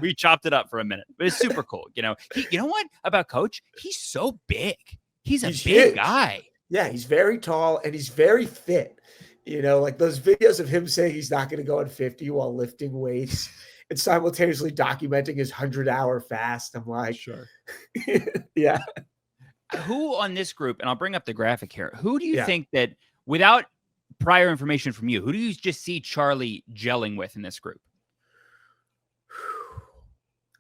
we chopped it up for a minute, but it's super cool. You know what about Coach? He's so big. He's a big huge guy. Yeah. He's very tall and he's very fit. You know, like those videos of him saying he's not going to go on 50 while lifting weights and simultaneously documenting his 100-hour fast. I'm like, sure. Yeah. Who on this group, and I'll bring up the graphic here. Who do you think that without prior information from you, who do you just see Charlie gelling with in this group?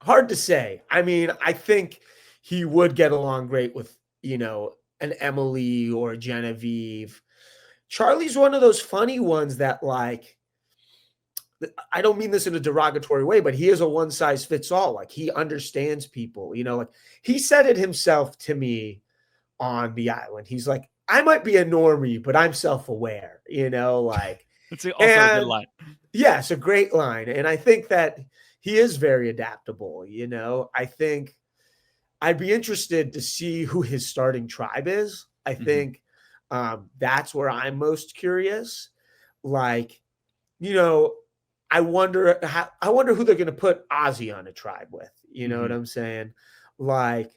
Hard to say. I mean, I think he would get along great with, an Emily or a Genevieve. Charlie's one of those funny ones that, like, I don't mean this in a derogatory way, but he is a one-size-fits-all. Like, he understands people, like he said it himself to me on the island. He's like, I might be a normie, but I'm self-aware, like. It's also a good line. Yeah, it's a great line. And I think that he is very adaptable, I think I'd be interested to see who his starting tribe is. I think that's where I'm most curious. Like, I wonder who they're going to put Ozzy on a tribe with. You know what Mhm. I'm saying? Like,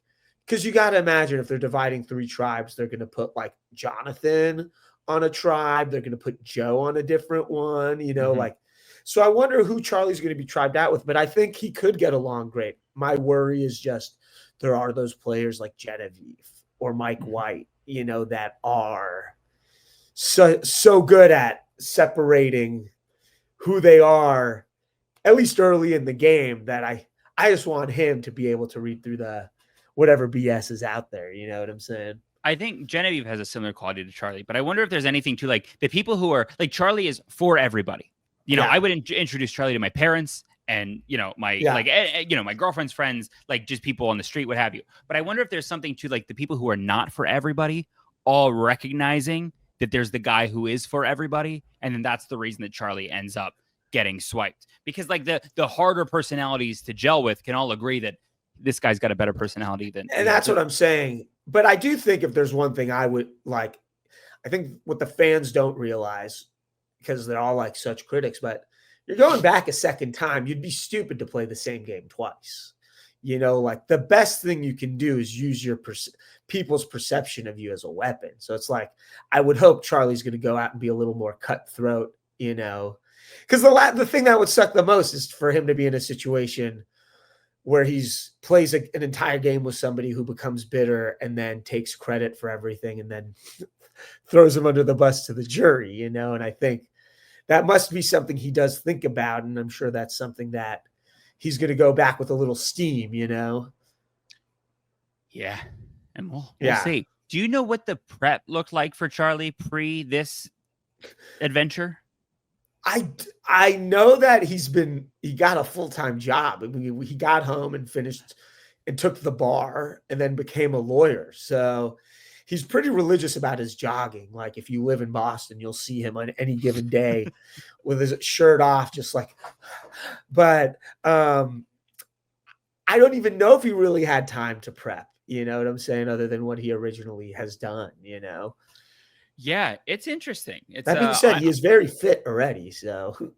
because you got to imagine if they're dividing 3 tribes, they're going to put like Jonathan on a tribe. They're going to put Joe on a different one, Mhm. like, so I wonder who Charlie's going to be tribed out with, but I think he could get along great. My worry is just there are those players like Genevieve or Mike Mhm. White, that are so good at separating who they are, at least early in the game, that I just want him to be able to read through the whatever BS is out there. You know what I'm saying? I think Genevieve has a similar quality to Charlie, but I wonder if there's anything to like the people who are like Charlie is for everybody. I Yeah. would introduce Charlie to my parents and my Yeah. my girlfriend's friends, like just people on the street, what have you. But I wonder if there's something to like the people who are not for everybody, all recognizing that there's the guy who is for everybody, and then that's the reason that Charlie ends up getting swiped. Because like the harder personalities to gel with can all agree that this guy's got a better personality than And that's what I'm saying. But I do think if there's one thing I would like, I think what the fans don't realize, because they're all like such critics, but you're going back a second time. You'd be stupid to play the same game twice. Like the best thing you can do is use your people's perception of you as a weapon. So it's like, I would hope Charlie's going to go out and be a little more cutthroat, because the thing that would suck the most is for him to be in a situation where he's plays an entire game with somebody who becomes bitter and then takes credit for everything and then throws him under the bus to the jury, and I think that must be something he does think about, and I'm sure that's something that he's going to go back with a little steam, Yeah, and we'll Yeah. see. Do you know what the prep looked like for Charlie pre this adventure? I know that he got a full-time job. I mean, he got home and finished and took the bar and then became a lawyer. So he's pretty religious about his jogging. Like if you live in Boston, you'll see him on any given day with his shirt off, just like, but I don't even know if he really had time to prep, you know what I'm saying? Other than what he originally has done, Yeah, it's interesting. It's That being said, he is very fit already. So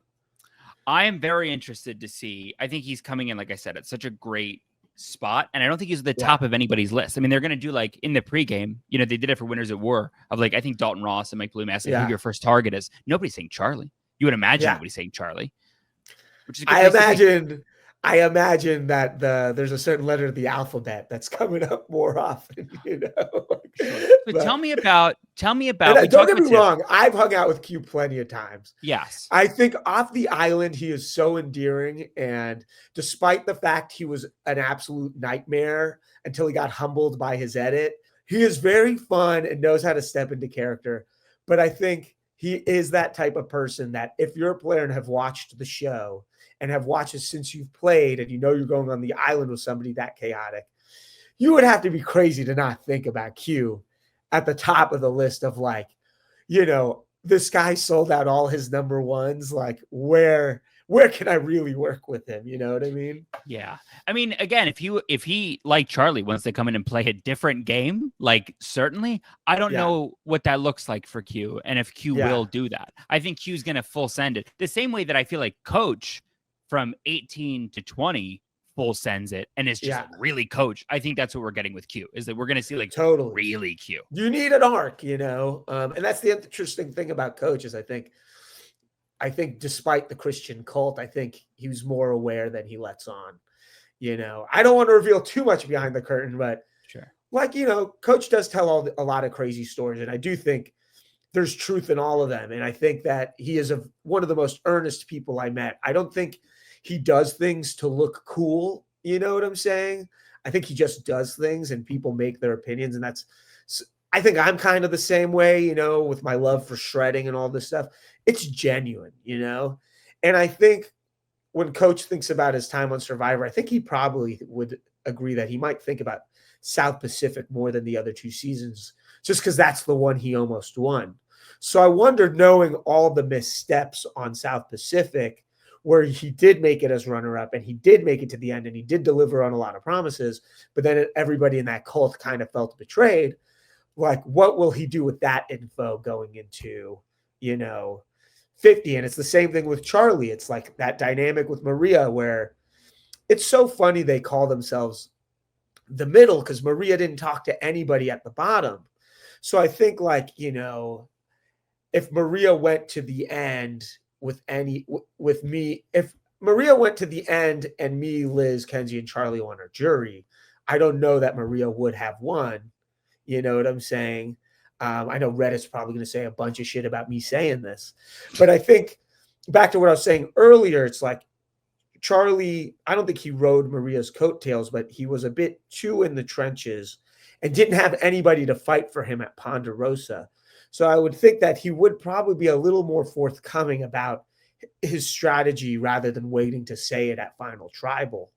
I am very interested to see. I think he's coming in, like I said, at such a great spot. And I don't think he's at the top of anybody's list. I mean, they're going to do like in the pregame, they did it for Winners at War of like, I think Dalton Ross and Mike Bloom asked who your first target is. Nobody's saying Charlie. You would imagine nobody's saying Charlie, which is a good I imagine that there's a certain letter of the alphabet that's coming up more often, But tell me about. Don't get me wrong. I've hung out with Q plenty of times. Yes. I think off the island, he is so endearing. And despite the fact he was an absolute nightmare until he got humbled by his edit, he is very fun and knows how to step into character. But I think he is that type of person that if you're a player and have watched the show and have watched it since you've played and you're going on the island with somebody that chaotic, you would have to be crazy to not think about Q at the top of the list of like, this guy sold out all his number ones. Like where can I really work with him? You know what I mean? Yeah. I mean, again, if he like Charlie wants to come in and play a different game, like certainly, I don't know what that looks like for Q and if Q will do that. I think Q's going to full send it the same way that I feel like Coach from 18 to 20 full sends it and it's just really Coach. I think that's what we're getting with Q is that we're going to see like totally really Q. You need an arc, and that's the interesting thing about Coach is I think despite the Christian cult, I think he was more aware than he lets on. I don't want to reveal too much behind the curtain, but sure, like Coach does tell a lot of crazy stories, and I do think there's truth in all of them. And I think that he is one of the most earnest people I met. I don't think he does things to look cool. You know what I'm saying? I think he just does things and people make their opinions. And I think I'm kind of the same way, with my love for shredding and all this stuff. It's genuine, and I think when Coach thinks about his time on Survivor, I think he probably would agree that he might think about South Pacific more than the other 2 seasons, just because that's the one he almost won. So I wondered, knowing all the missteps on South Pacific, where he did make it as runner-up and he did make it to the end and he did deliver on a lot of promises, but then everybody in that cult kind of felt betrayed. Like, what will he do with that info going into, 50. And it's the same thing with Charlie. It's like that dynamic with Maria where it's so funny they call themselves the middle because Maria didn't talk to anybody at the bottom. So I think like, you know, if Maria went to the end with me, if Maria went to the end and me, Liz, Kenzie, and Charlie on her jury, I don't know that Maria would have won. You know what I'm saying? I know Reddit's probably going to say a bunch of shit about me saying this, but I think back to what I was saying earlier, it's like Charlie, I don't think he rode Maria's coattails, but he was a bit too in the trenches and didn't have anybody to fight for him at Ponderosa. So I would think that he would probably be a little more forthcoming about his strategy rather than waiting to say it at Final Tribal,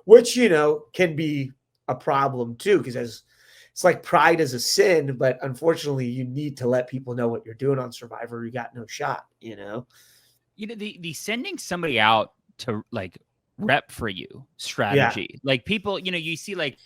which, you know, can be a problem too, because as it's like pride is a sin, but unfortunately you need to let people know what you're doing on Survivor. Or you got no shot, you know? You know, the sending somebody out to like rep for you strategy, like people, you know, you see like,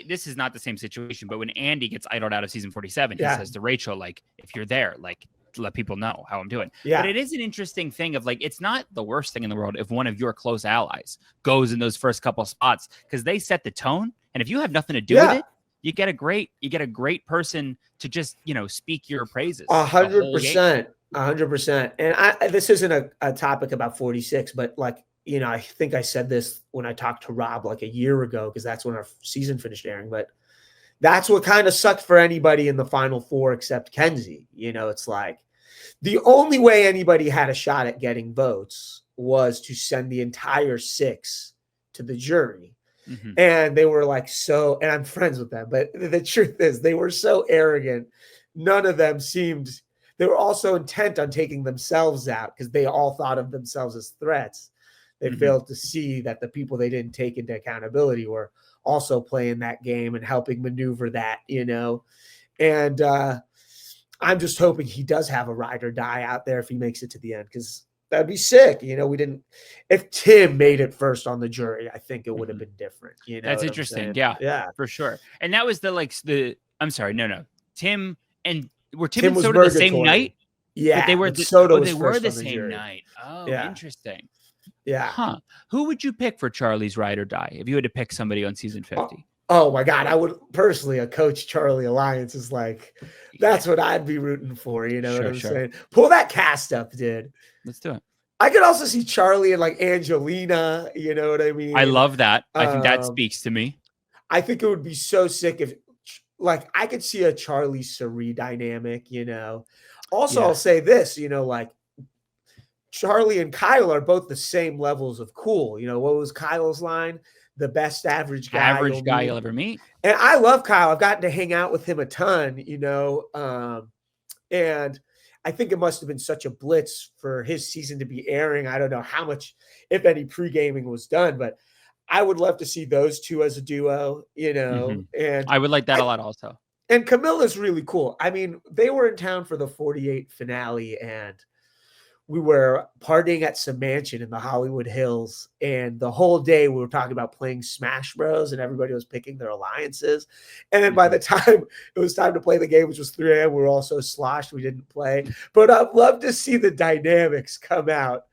this is not the same situation, but when Andy gets idled out of season 47, he says to Rachel, like, if you're there, like, to let people know how I'm doing. But it is an interesting thing of like, it's not the worst thing in the world if one of your close allies goes in those first couple spots because they set the tone. And if you have nothing to do with it, you get a great person to just, you know, speak your praises. 100%. 100%. And this isn't a topic about 46, but like, you know, I think I said this when I talked to Rob like a year ago, because that's when our season finished airing. But that's what kind of sucked for anybody in the final four except Kenzie. You know, it's like the only way anybody had a shot at getting votes was to send the entire 6 to the jury. Mm-hmm. And they were like, and I'm friends with them, but the truth is they were so arrogant. None of them they were also intent on taking themselves out because they all thought of themselves as threats. They failed to see that the people they didn't take into accountability were also playing that game and helping maneuver that, you know. And I'm just hoping he does have a ride or die out there if he makes it to the end, because that'd be sick. You know, if Tim made it first on the jury, I think it would have been different. You know, that's interesting. Yeah, for sure. And that was I'm sorry, no. Tim and Tim and Soda the same night? Yeah, but they were the same night. Oh, yeah. Interesting. Yeah. Huh. Who would you pick for Charlie's ride or die if you had to pick somebody on season 50? Oh my God. I would personally, a Coach Charlie alliance is like, that's what I'd be rooting for. You know what I'm saying? Pull that cast up, dude. Let's do it. I could also see Charlie and like Angelina. You know what I mean? I love that. I think that speaks to me. I think it would be so sick if, like, I could see a Charlie Sari dynamic, you know. Also, I'll say this, you know, like, Charlie and Kyle are both the same levels of cool. You know, what was Kyle's line? The best average guy you'll ever meet. And I love Kyle. I've gotten to hang out with him a ton, you know. And I think it must have been such a blitz for his season to be airing. I don't know how much, if any, pre-gaming was done, but I would love to see those two as a duo, you know. And I would like that a lot also. And Camilla's really cool. I mean, they were in town for the 48 finale, and we were partying at some mansion in the Hollywood Hills. And the whole day we were talking about playing Smash Bros. And everybody was picking their alliances. And then by the time it was time to play the game, which was 3 a.m., we were all so sloshed we didn't play. But I'd love to see the dynamics come out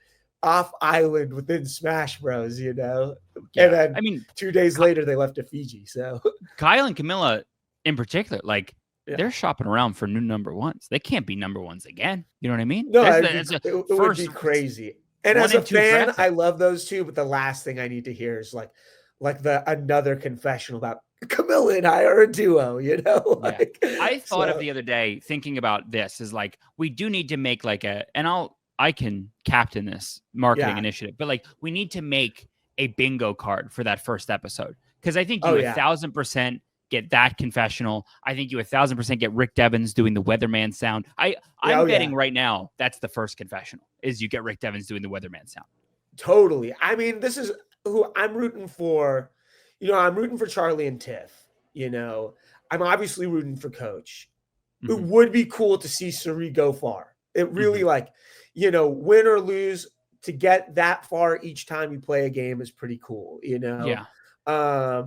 off island within Smash Bros, you know? Yeah. And then, I mean, 2 days later, they left to Fiji. So Kyle and Camilla in particular, like, they're shopping around for new number ones. They can't be number ones again. You know what I mean? No, it would be crazy. And as a fan, I love those two. But the last thing I need to hear is like another confessional about Camilla and I are a duo. You know, I thought of the other day thinking about this is like we do need to make like I can captain this marketing initiative, but like we need to make a bingo card for that first episode because I think you 1,000%. Get that confessional. I think you 1,000% get Rick Devens doing the weatherman sound. I'm betting right now that's the first confessional is you get Rick Devens doing the weatherman sound. Totally. I mean, this is who I'm rooting for. You know, I'm rooting for Charlie and Tiff. You know, I'm obviously rooting for Coach. It would be cool to see Sari go far. It really like, you know, win or lose, to get that far each time you play a game is pretty cool. You know? Yeah.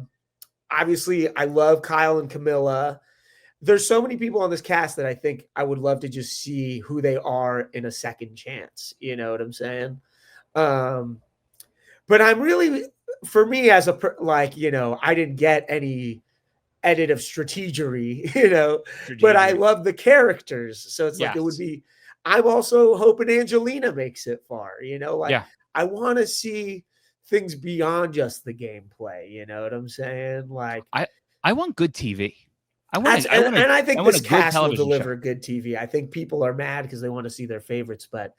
Obviously, I love Kyle and Camilla. there's so many people on this cast that I think I would love to just see who they are in a second chance. You know what I'm saying? But I'm really, for me as like, you know, I didn't get any edit of strategery, you know, but I love the characters. So it's like, it would be, I'm also hoping Angelina makes it far, you know, like I want to see things beyond just the gameplay. You know what I'm saying? Like, I want good TV. And I think this cast will deliver good TV. I think people are mad because they want to see their favorites, but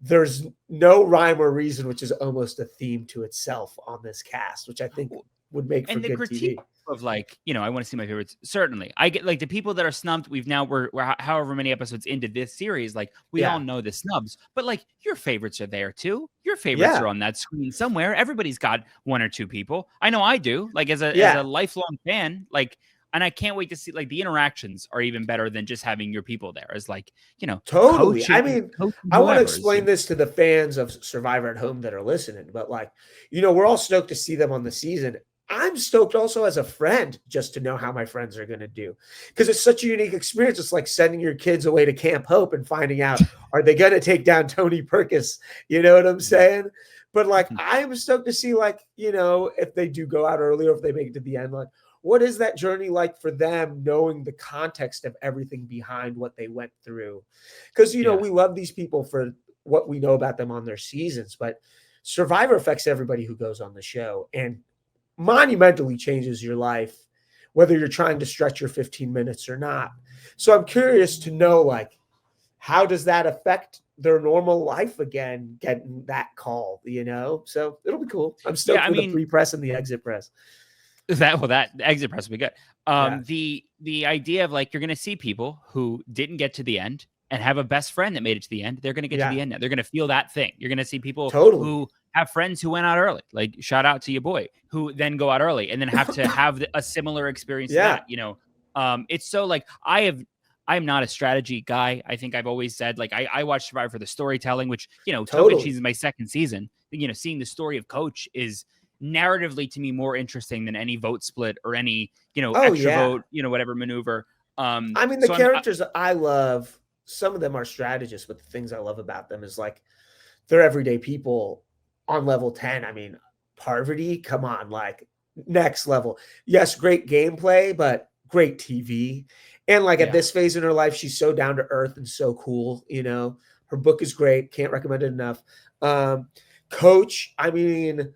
there's no rhyme or reason, which is almost a theme to itself on this cast, which I think would make for good TV. Of like, you know, I want to see my favorites. Certainly, I get like the people that are snubbed. We're however many episodes into this series. Like we all know the snubs, but like your favorites are there too. Your favorites are on that screen somewhere. Everybody's got one or two people. I know I do. Like as a lifelong fan, like. And I can't wait to see, like, the interactions are even better than just having your people there. As like, you know, totally. Coaching, I mean, I want to explain this to the fans of Survivor at home that are listening, but like, you know, we're all stoked to see them on the season. I'm stoked also as a friend just to know how my friends are going to do, because it's such a unique experience. It's like sending your kids away to Camp Hope and finding out, are they going to take down Tony Perkis? You know what I'm saying? But like, I'm stoked to see, like, you know, if they do go out early or if they make it to the end, like, what is that journey like for them, knowing the context of everything behind what they went through? Because, you know, we love these people for what we know about them on their seasons, but Survivor affects everybody who goes on the show and monumentally changes your life, whether you're trying to stretch your 15 minutes or not. So I'm curious to know, like, how does that affect their normal life again, getting that call, you know? So it'll be cool. I'm stoked for the pre-press and the exit press. That exit press will be good. The idea of like, you're going to see people who didn't get to the end and have a best friend that made it to the end. They're going to get to the end now. They're going to feel that thing. You're going to see people who have friends who went out early, like shout out to your boy, who then go out early and then have to have a similar experience to that, you know? It's so like, I'm not a strategy guy. I think I've always said, like, I watch Survivor for the storytelling, which, you know, Token Cheese is my second season. You know, seeing the story of Coach is narratively to me more interesting than any vote split or any, you know, extra vote, you know, whatever maneuver. I mean, the characters I love, some of them are strategists, but the things I love about them is like they're everyday people on level 10. I mean, Parvati, come on, like next level. Yes, great gameplay, but great TV. And like at this phase in her life, she's so down to earth and so cool. You know, her book is great. Can't recommend it enough. Coach, I mean,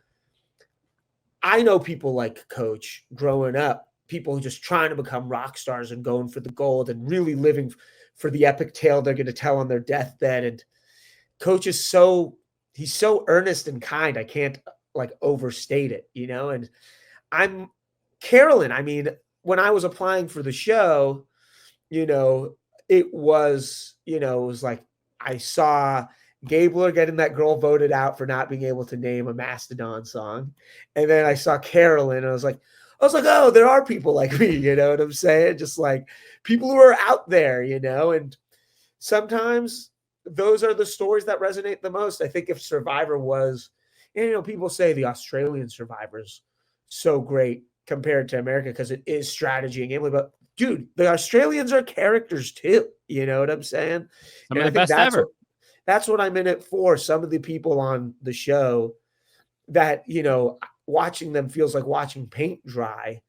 I know people like Coach growing up, people just trying to become rock stars and going for the gold and really living for the epic tale they're going to tell on their deathbed. And Coach is he's so earnest and kind. I can't like overstate it, you know? And I'm Carolyn. I mean, when I was applying for the show, you know, it was like I saw Gabler getting that girl voted out for not being able to name a Mastodon song. And then I saw Carolyn and I was like, oh, there are people like me, you know what I'm saying? Just like people who are out there, you know, and sometimes those are the stories that resonate the most. I think if Survivor was, and, you know, people say the Australian Survivor's so great compared to America because it is strategy and gambling, but dude, the Australians are characters too. You know what I'm saying? Some of the best ever. That's what I'm in it for. Some of the people on the show that, you know, watching them feels like watching paint dry,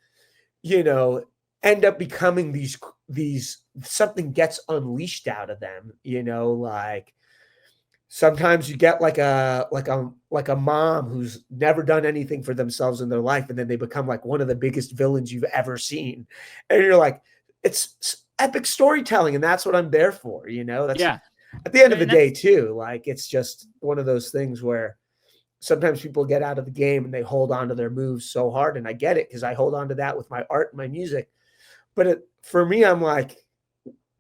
you know, end up becoming these something gets unleashed out of them, you know, like sometimes you get like a mom who's never done anything for themselves in their life. And then they become like one of the biggest villains you've ever seen. And you're like, it's epic storytelling. And that's what I'm there for. You know, that's at the end of the day too. Like, it's just one of those things where sometimes people get out of the game and they hold on to their moves so hard. And I get it, because I hold on to that with my art and my music. But for me, I'm like,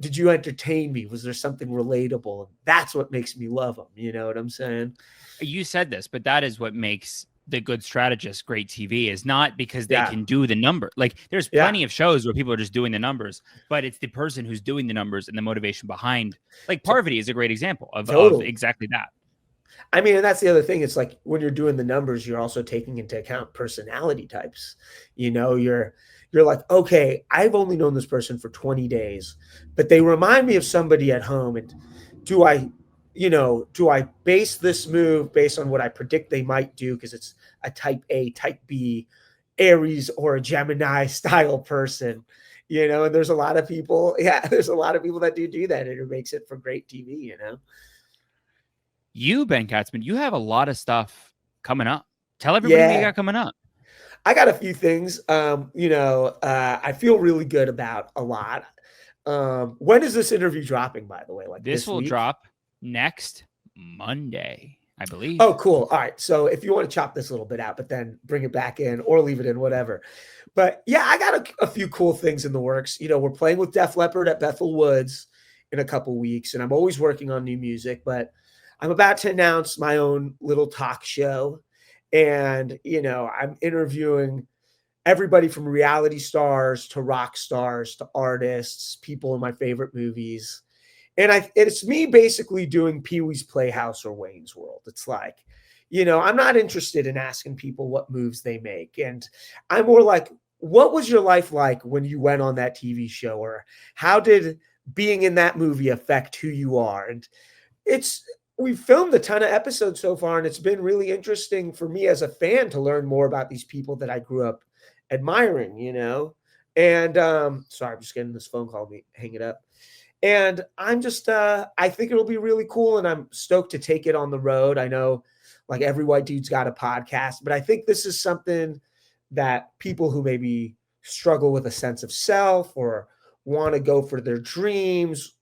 did you entertain me? Was there something relatable? And that's what makes me love them. You know what I'm saying? You said this, but that is what makes the good strategist great TV, is not because they can do the number. Like, there's plenty of shows where people are just doing the numbers, but it's the person who's doing the numbers and the motivation behind. Like Parvati is a great example of exactly that. I mean, and that's the other thing. It's like when you're doing the numbers, you're also taking into account personality types. You're like, okay, I've only known this person for 20 days, but they remind me of somebody at home. And do I, do I base this move based on what I predict they might do? Because it's a type A, type B, Aries, or a Gemini style person, and there's a lot of people. Yeah, there's a lot of people that do that, and it makes it for great TV, You, Ben Katzman, you have a lot of stuff coming up. Tell everybody what you got coming up. I got a few things. I feel really good about a lot. When is this interview dropping, by the way? Like this will week? Drop next Monday, I believe. Oh, cool. All right. So if you want to chop this a little bit out, but then bring it back in or leave it in, whatever. But yeah, I got a few cool things in the works. We're playing with Def Leppard at Bethel Woods in a couple weeks, and I'm always working on new music, but I'm about to announce my own little talk show. And, I'm interviewing everybody from reality stars to rock stars to artists, people in my favorite movies. And it's me basically doing Pee-wee's Playhouse or Wayne's World. It's like, I'm not interested in asking people what moves they make. And I'm more like, what was your life like when you went on that TV show? Or how did being in that movie affect who you are? And we've filmed a ton of episodes so far, and it's been really interesting for me as a fan to learn more about these people that I grew up admiring, And sorry, I'm just getting this phone call. Hang it up. And I'm just, I think it'll be really cool, and I'm stoked to take it on the road. I know, like, every white dude's got a podcast, but I think this is something that people who maybe struggle with a sense of self or want to go for their dreams,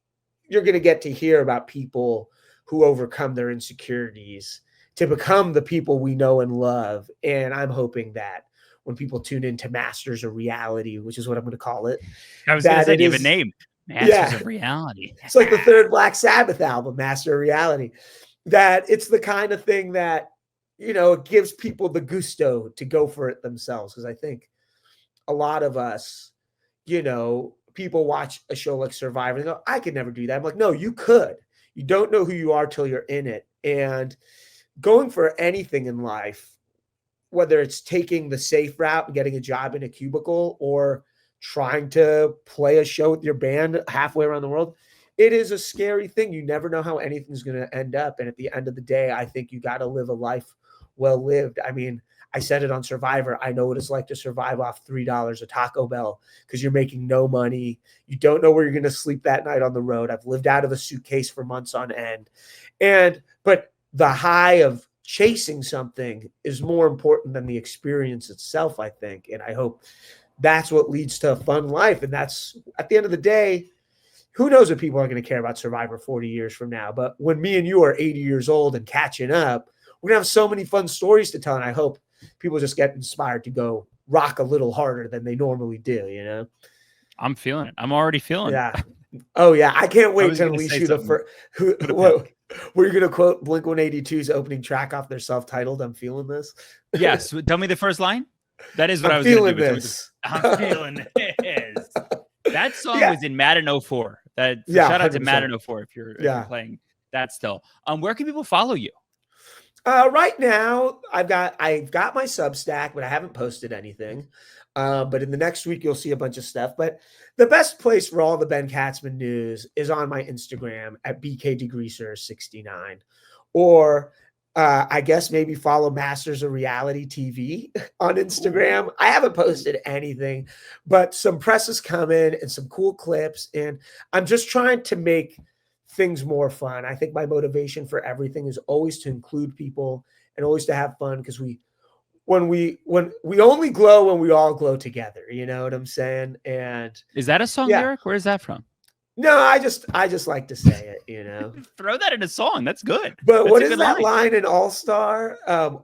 you're going to get to hear about people who overcome their insecurities to become the people we know and love. And I'm hoping that when people tune into Masters of Reality, which is what I'm going to call it. I was going to say, do you have a name? Masters of Reality. It's like the third Black Sabbath album, Master of Reality. That it's the kind of thing that, it gives people the gusto to go for it themselves. Because I think a lot of us, people watch a show like Survivor and go, I could never do that. I'm like, no, you could. You don't know who you are till you're in it. And going for anything in life, whether it's taking the safe route and getting a job in a cubicle or trying to play a show with your band halfway around the world, it is a scary thing. You never know how anything's going to end up. And at the end of the day, I think you got to live a life well lived. I mean, I said it on Survivor. I know what it's like to survive off $3 a Taco Bell because you're making no money. You don't know where you're going to sleep that night on the road. I've lived out of a suitcase for months on end. But the high of chasing something is more important than the experience itself, I think. And I hope that's what leads to a fun life. And that's, at the end of the day, who knows if people are going to care about Survivor 40 years from now. But when me and you are 80 years old and catching up, we're going to have so many fun stories to tell. And I hope people just get inspired to go rock a little harder than they normally do, I'm feeling it. I'm already feeling it. Oh, yeah. I can't wait to unleash you the first. Were you going to quote Blink-182's opening track off their self-titled I'm Feeling This? Yes. Tell me the first line. That is what I was feeling this. I'm feeling this. That song was in Madden 04. Shout out to Madden 04 if you're playing that still. Where can people follow you? Right now, I've got my Substack, but I haven't posted anything. But in the next week, you'll see a bunch of stuff. But the best place for all the Ben Katzman news is on my Instagram at BKDegreaser69. Or I guess maybe follow Masters of Reality TV on Instagram. I haven't posted anything, but some press is coming and some cool clips. And I'm just trying to make things more fun. I think my motivation for everything is always to include people and always to have fun, because we only glow when we all glow together. You know what I'm saying? And is that a song lyric? Where is that from? No, I just like to say it, Throw that in a song. That's good. But that's what is that line in All-Star?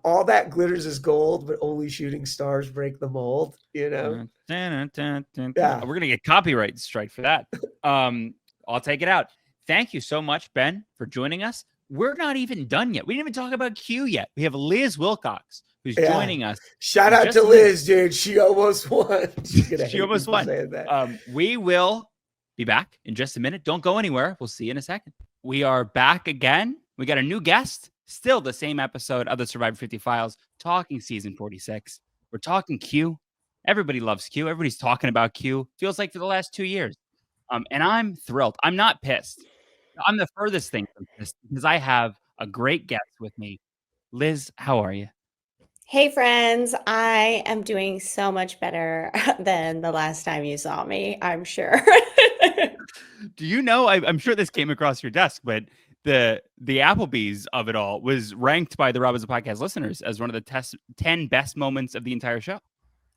All that glitters is gold, but only shooting stars break the mold, Yeah. We're going to get copyright strike for that. I'll take it out. Thank you so much, Ben, for joining us. We're not even done yet. We didn't even talk about Q yet. We have Liz Wilcox, who's joining us. Shout out to Liz, dude. She almost won. She almost won. We will be back in just a minute. Don't go anywhere. We'll see you in a second. We are back again. We got a new guest, Still the same episode of the Survivor 50 Files, talking season 46. We're talking Q. Everybody loves Q. Everybody's talking about Q. Feels like for the last 2 years. And I'm thrilled. I'm not pissed. I'm the furthest thing from pissed because I have a great guest with me. Liz, how are you? Hey friends, I am doing so much better than the last time you saw me, I'm sure. Do you know, I'm sure this came across your desk, but the Applebee's of it all was ranked by the Rob as a Podcast listeners as one of the 10 best moments of the entire show.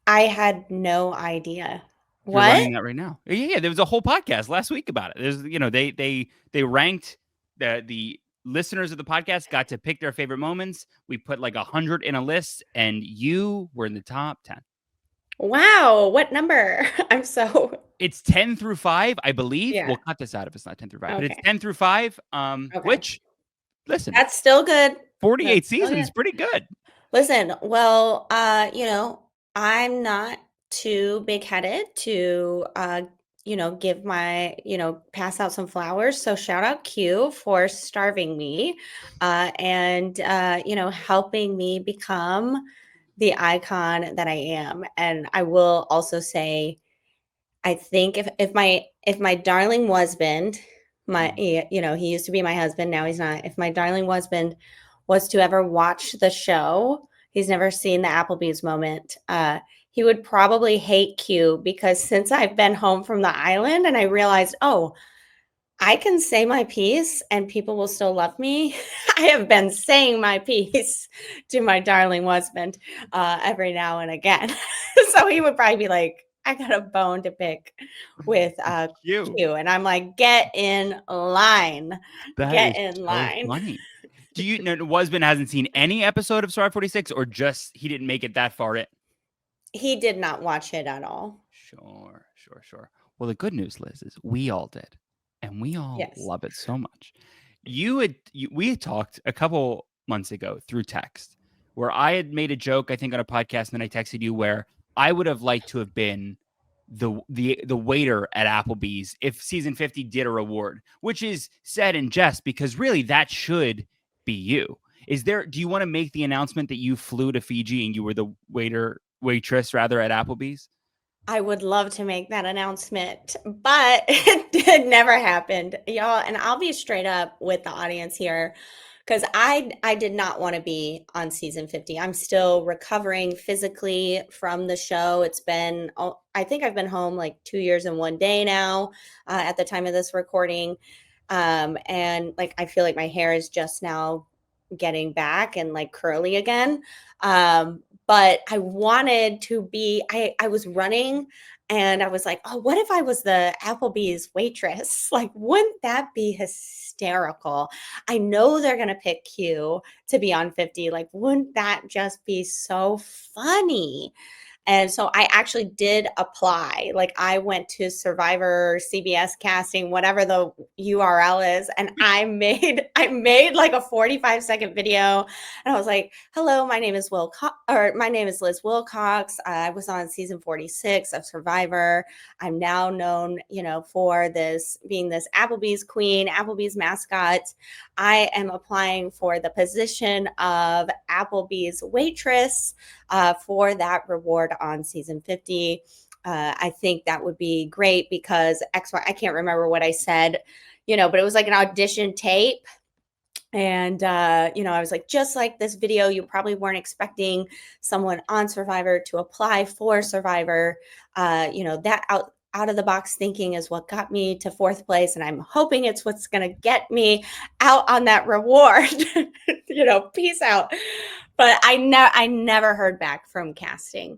I had no idea. You're What? learning that right now. Yeah, there was a whole podcast last week about it. There's, they ranked the listeners of the podcast got to pick their favorite moments. We put like 100 in a list, and you were in the top 10. Wow, what number? It's 10 through 5, I believe. Yeah. We'll cut this out if it's not 10 through 5, but it's Okay. 10 through 5. Which, listen, That's still good. 48 That's still seasons, good. pretty good. Listen, well, I'm not too big-headed to give my, pass out some flowers. So shout out Q for starving me and helping me become the icon that I am. And I will also say, I think if my darling husband, he used to be my husband, now he's not. If my darling husband was to ever watch the show, he's never seen the Applebee's moment. He would probably hate Q because since I've been home from the island and I realized, I can say my piece and people will still love me. I have been saying my piece to my darling husband every now and again. So he would probably be like, I got a bone to pick with Q. And I'm like, get in line. Get in line. Funny. Do you know husband hasn't seen any episode of Survivor 46 or just he didn't make it that far in? He did not watch it at all. Sure. Well, the good news, Liz, is we all did. And we all love it so much. We had talked a couple months ago through text where I had made a joke, I think, on a podcast, and then I texted you where I would have liked to have been the waiter at Applebee's if season 50 did a reward, which is said in jest because really that should be you. Do you want to make the announcement that you flew to Fiji and you were the waitress at Applebee's? I would love to make that announcement, but it never happened, y'all. And I'll be straight up with the audience here because I did not want to be on season 50. I'm still recovering physically from the show. It's been, I think I've been home like 2 years and 1 day now at the time of this recording. And like, I feel like my hair is just now getting back and like curly again. But I wanted to be, I was running and I was like, what if I was the Applebee's waitress? Like, wouldn't that be hysterical? I know they're going to pick Q to be on 50. Like, wouldn't that just be so funny? And so I actually did apply. Like I went to Survivor, CBS casting, whatever the URL is. And I made like a 45-second video. And I was like, hello, my name is Liz Wilcox. I was on season 46 of Survivor. I'm now known, for being this Applebee's queen, Applebee's mascot. I am applying for the position of Applebee's waitress for that reward on season 50. I think that would be great because I can't remember what I said, but it was like an audition tape. And, I was like, just like this video, you probably weren't expecting someone on Survivor to apply for Survivor. That out of the box thinking is what got me to 4th place. And I'm hoping it's what's going to get me out on that reward, peace out. But I never heard back from casting.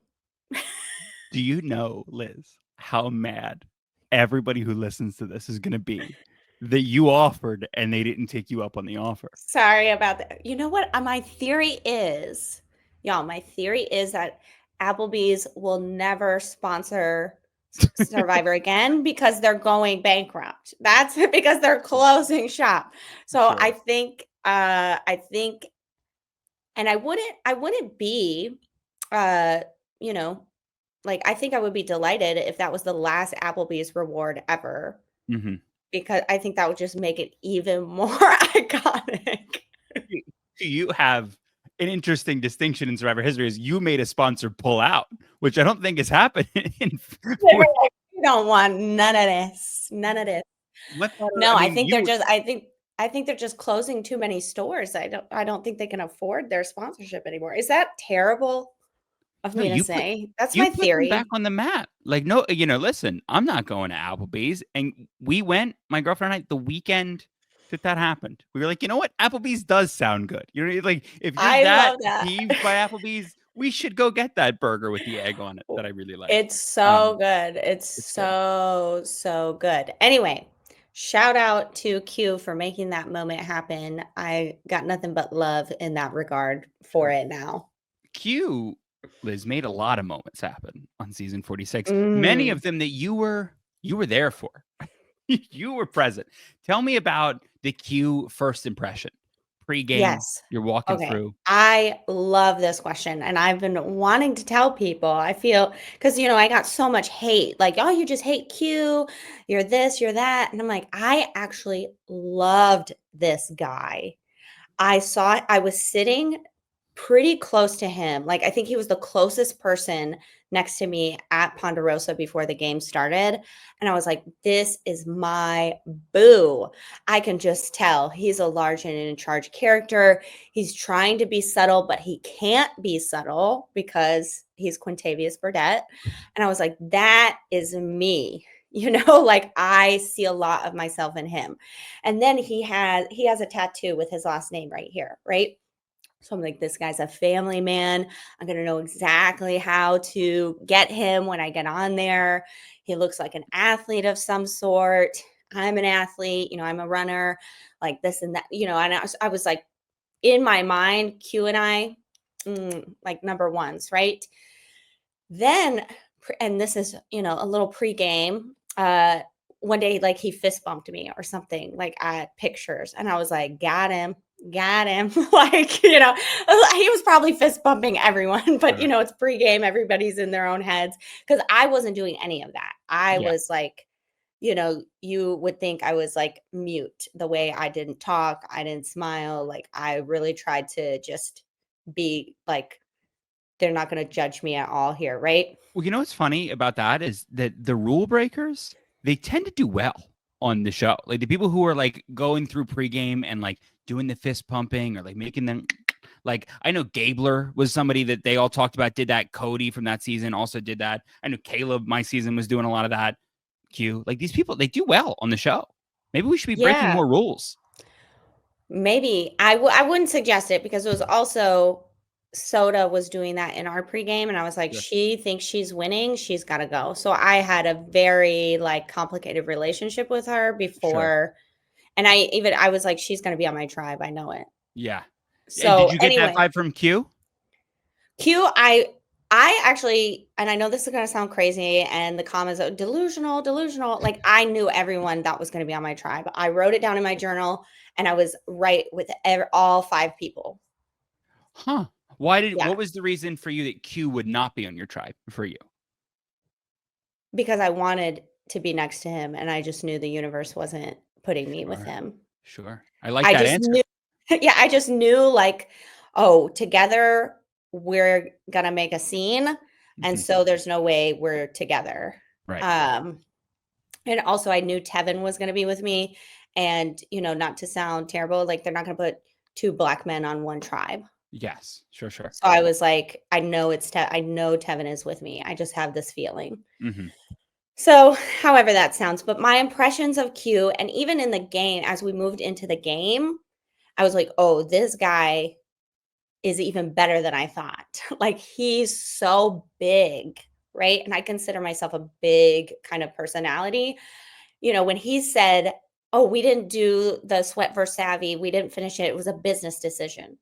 Do you know, Liz, how mad everybody who listens to this is going to be that you offered and they didn't take you up on the offer? Sorry about that. You know what? My theory is that Applebee's will never sponsor Survivor again because they're going bankrupt. That's because they're closing shop. So sure. I think, and I wouldn't be, like, I think I would be delighted if that was the last Applebee's reward ever, because I think that would just make it even more iconic. you have an interesting distinction in Survivor history is you made a sponsor pull out, which I don't think has happened in They were like, "We don't want none of this. None of this." No, I think they're just I think they're just closing too many stores. I don't think they can afford their sponsorship anymore. Is that terrible of No, me to you put say? That's you my put them theory. back on the map. Like, no, listen, I'm not going to Applebee's. And we went, my girlfriend and I, the weekend that happened. We were like, you know what? Applebee's does sound good. Like, if you're I that love that. peeved by Applebee's, we should go get that burger with the egg on it that I really like. It's so good. It's It's good. so good. Anyway, shout out to Q for making that moment happen. I got nothing but love in that regard for it now. Q, Liz, made a lot of moments happen on season 46. Mm. Many of them that you were there for. You were present. Tell me about the Q first impression. Pre-game, Yes. you're walking Okay. through. I love this question. And I've been wanting to tell people, I feel, because, I got so much hate. Like, oh, you just hate Q. You're this, you're that. And I'm like, I actually loved this guy. I was sitting pretty close to him. Like, I think he was the closest person next to me at Ponderosa before the game started. And I was like, this is my boo. I can just tell he's a large and in charge character. He's trying to be subtle, but he can't be subtle because he's Quintavious Burdett. And I was like, that is me. Like I see a lot of myself in him. And then he has a tattoo with his last name right here, right? So I'm like, this guy's a family man. I'm going to know exactly how to get him when I get on there. He looks like an athlete of some sort. I'm an athlete, I'm a runner, like this and that, and I was like, in my mind, Q and I, like number ones, right? Then, and this is, a little pregame, one day, like he fist bumped me or something, like at pictures. And I was like, got him. Like, he was probably fist bumping everyone, but it's pregame. Everybody's in their own heads. Cause I wasn't doing any of that. I was like, you would think I was like mute the way I didn't talk. I didn't smile. Like I really tried to just be like, they're not going to judge me at all here. Right. Well, what's funny about that is that the rule breakers, they tend to do well on the show. Like the people who are like going through pregame and like doing the fist pumping or like making them like, I know Gabler was somebody that they all talked about, did that. Cody from that season also did that. I know Caleb, my season, was doing a lot of that. Q, like these people, they do well on the show. Maybe we should be breaking more rules. Maybe I wouldn't suggest it because it was also Soda was doing that in our pregame. And I was like, she thinks she's winning. She's got to go. So I had a very like complicated relationship with her before. And I was like, she's going to be on my tribe. I know it. Yeah. So and did you get that vibe from Q? Q, I actually, and I know this is going to sound crazy and the comments are delusional. Like I knew everyone that was going to be on my tribe. I wrote it down in my journal and I was right with all 5 people. Huh. What was the reason for you that Q would not be on your tribe for you? Because I wanted to be next to him and I just knew the universe wasn't putting me with him. Sure. I like that answer. I just knew like, oh, together we're going to make a scene. And so there's no way we're together. Right. And also I knew Tevin was going to be with me and, not to sound terrible, like they're not going to put 2 black men on one tribe. Yes, sure. So I was like, I know Tevin is with me. I just have this feeling. Mm-hmm. So however that sounds, but my impressions of Q and even in the game, as we moved into the game, I was like, oh, this guy is even better than I thought. Like he's so big, right? And I consider myself a big kind of personality. When he said, oh, we didn't do the Sweat vs. Savvy, we didn't finish it. It was a business decision.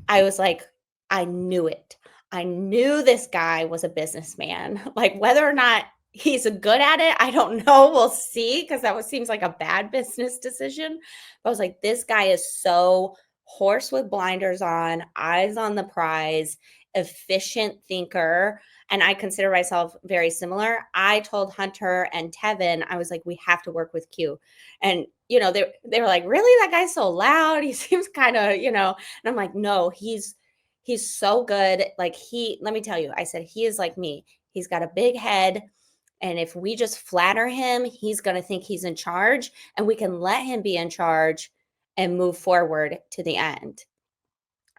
I was like, I knew it. I knew this guy was a businessman. Like whether or not he's good at it, I don't know. We'll see, because seems like a bad business decision. But I was like, this guy is so horse with blinders on, eyes on the prize. efficient thinker, and I consider myself very similar. I told Hunter and Tevin, I was like, we have to work with Q. And, you know, they were like, really? That guy's so loud. He seems kind of, you know, and I'm like, no, he's so good. Like let me tell you, I said, he is like me. He's got a big head. And if we just flatter him, he's going to think he's in charge, and we can let him be in charge and move forward to the end.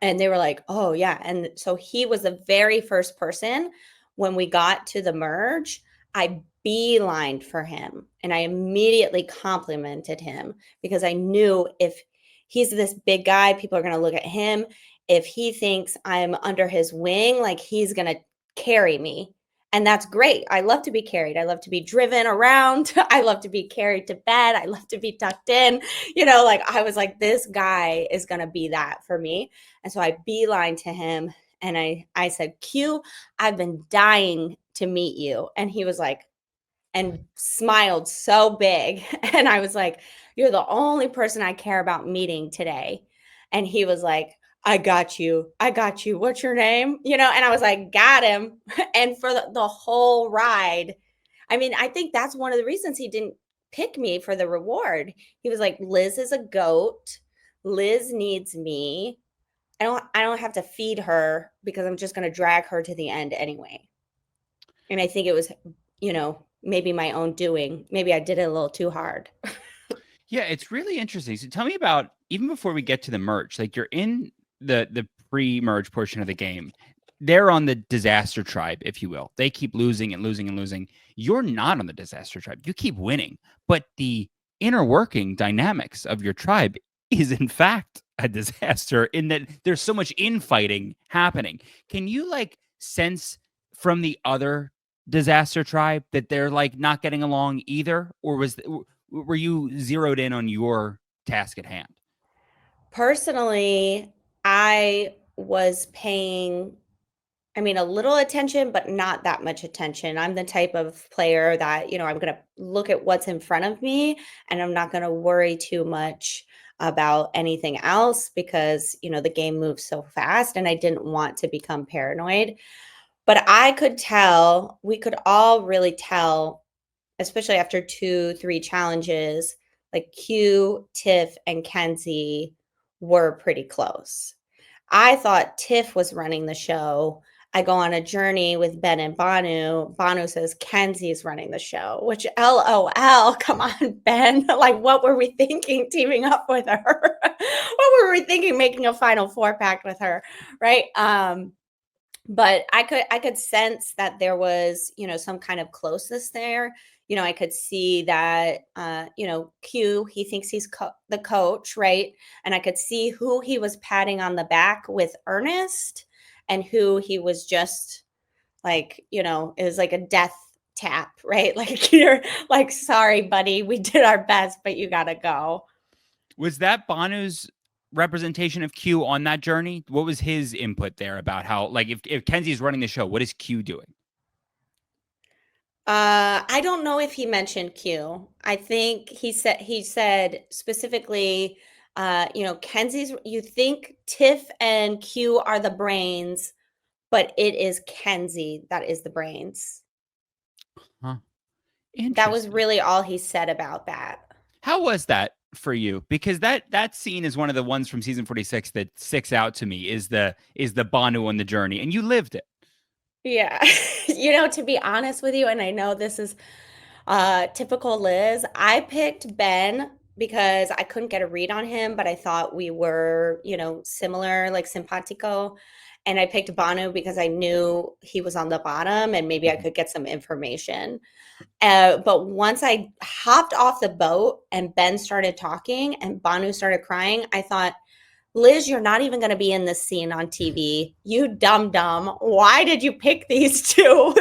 And they were like, oh, yeah. And so he was the very first person when we got to the merge. I beelined for him and I immediately complimented him because I knew if he's this big guy, people are going to look at him. If he thinks I'm under his wing, like he's going to carry me. And that's great. I love to be carried. I love to be driven around. I love to be carried to bed. I love to be tucked in. You know, like I was like, this guy is going to be that for me. And so I beelined to him and I said, Q, I've been dying to meet you. And he was like, and smiled so big. And I was like, you're the only person I care about meeting today. And he was like, I got you. I got you. What's your name? You know, and I was like, got him. And for the whole ride, I mean, I think that's one of the reasons he didn't pick me for the reward. He was like, Liz is a goat. Liz needs me. I don't have to feed her because I'm just going to drag her to the end anyway. And I think it was, you know, maybe my own doing. Maybe I did it a little too hard. Yeah, it's really interesting. So tell me about, even before we get to the merge, like you're in the pre-merge portion of the game. They're on the disaster tribe, if you will. They keep losing and losing and losing. You're not on the disaster tribe. You keep winning. But the inner working dynamics of your tribe is in fact a disaster in that there's so much infighting happening. Can you like sense from the other disaster tribe that they're like not getting along either? Or were you zeroed in on your task at hand? Personally, I was paying, I mean, a little attention, but not that much attention. I'm the type of player that, you know, I'm going to look at what's in front of me and I'm not going to worry too much about anything else because, you know, the game moves so fast and I didn't want to become paranoid. But I could tell, we could all really tell, especially after 2-3 challenges, like Q, Tiff, and Kenzie were pretty close. I thought Tiff was running the show. I go on a journey with Ben and Banu. Banu says Kenzie's running the show, which LOL, come on, Ben. Like, what were we thinking teaming up with her? What were we thinking making a Final Four pact with her, right? But I could sense that there was, you know, some kind of closeness there. You know, I could see that, you know, Q, he thinks he's the coach, right? And I could see who he was patting on the back with Ernest and who he was just like, you know, it was like a death tap, right? Like, you're like, sorry, buddy, we did our best, but you got to go. Was that Banu's representation of Q on that journey? What was his input there about how, like, if Kenzie's running the show, what is Q doing? I don't know if he mentioned Q. I think he said specifically, you know, Kenzie's, you think Tiff and Q are the brains, but it is Kenzie that is the brains. Huh. That was really all he said about that. How was that for you? Because that scene is one of the ones from season 46 that sticks out to me is the Banu on the journey, and you lived it. Yeah. You know, to be honest with you, and I know this is typical Liz, I picked Ben because I couldn't get a read on him, but I thought we were, you know, similar, like simpatico. And I picked Banu because I knew he was on the bottom and maybe I could get some information. But once I hopped off the boat and Ben started talking and Banu started crying, I thought, Liz, you're not even going to be in this scene on TV. You dumb. Why did you pick these two?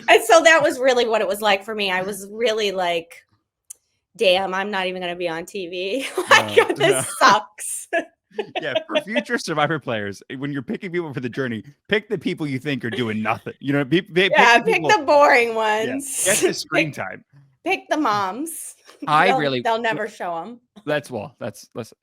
And so that was really what it was like for me. I was really like, damn, I'm not even going to be on TV. Like, this sucks. Yeah, for future Survivor players, when you're picking people for the journey, pick the people you think are doing nothing. You know, pick the boring ones. Yeah, get the screen time. Pick the moms. They'll never show them. Listen.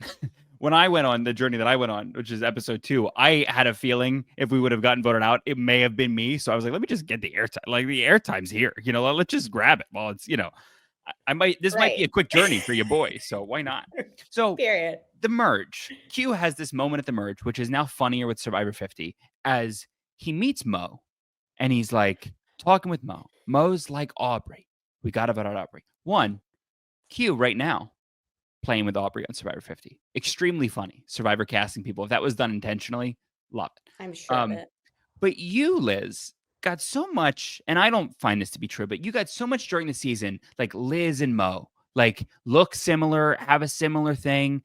when I went on the journey that I went on, which is episode 2, I had a feeling if we would have gotten voted out, it may have been me. So I was like, let me just get the airtime. Like the airtime's here, let's just grab it while it's, this might be a Right. quick journey for you boys. So why not? So Period. the merge, Q has this moment at the merge, which is now funnier with Survivor 50 as he meets Mo and he's like talking with Mo. Mo's like, Aubrey, we got to vote out Aubrey. One, Q right now playing with Aubrey on Survivor 50. Extremely funny. Survivor casting people. If that was done intentionally, love it. I'm sure of it. But you, Liz, got so much, and I don't find this to be true, but you got so much during the season, like Liz and Mo, like look similar, have a similar thing.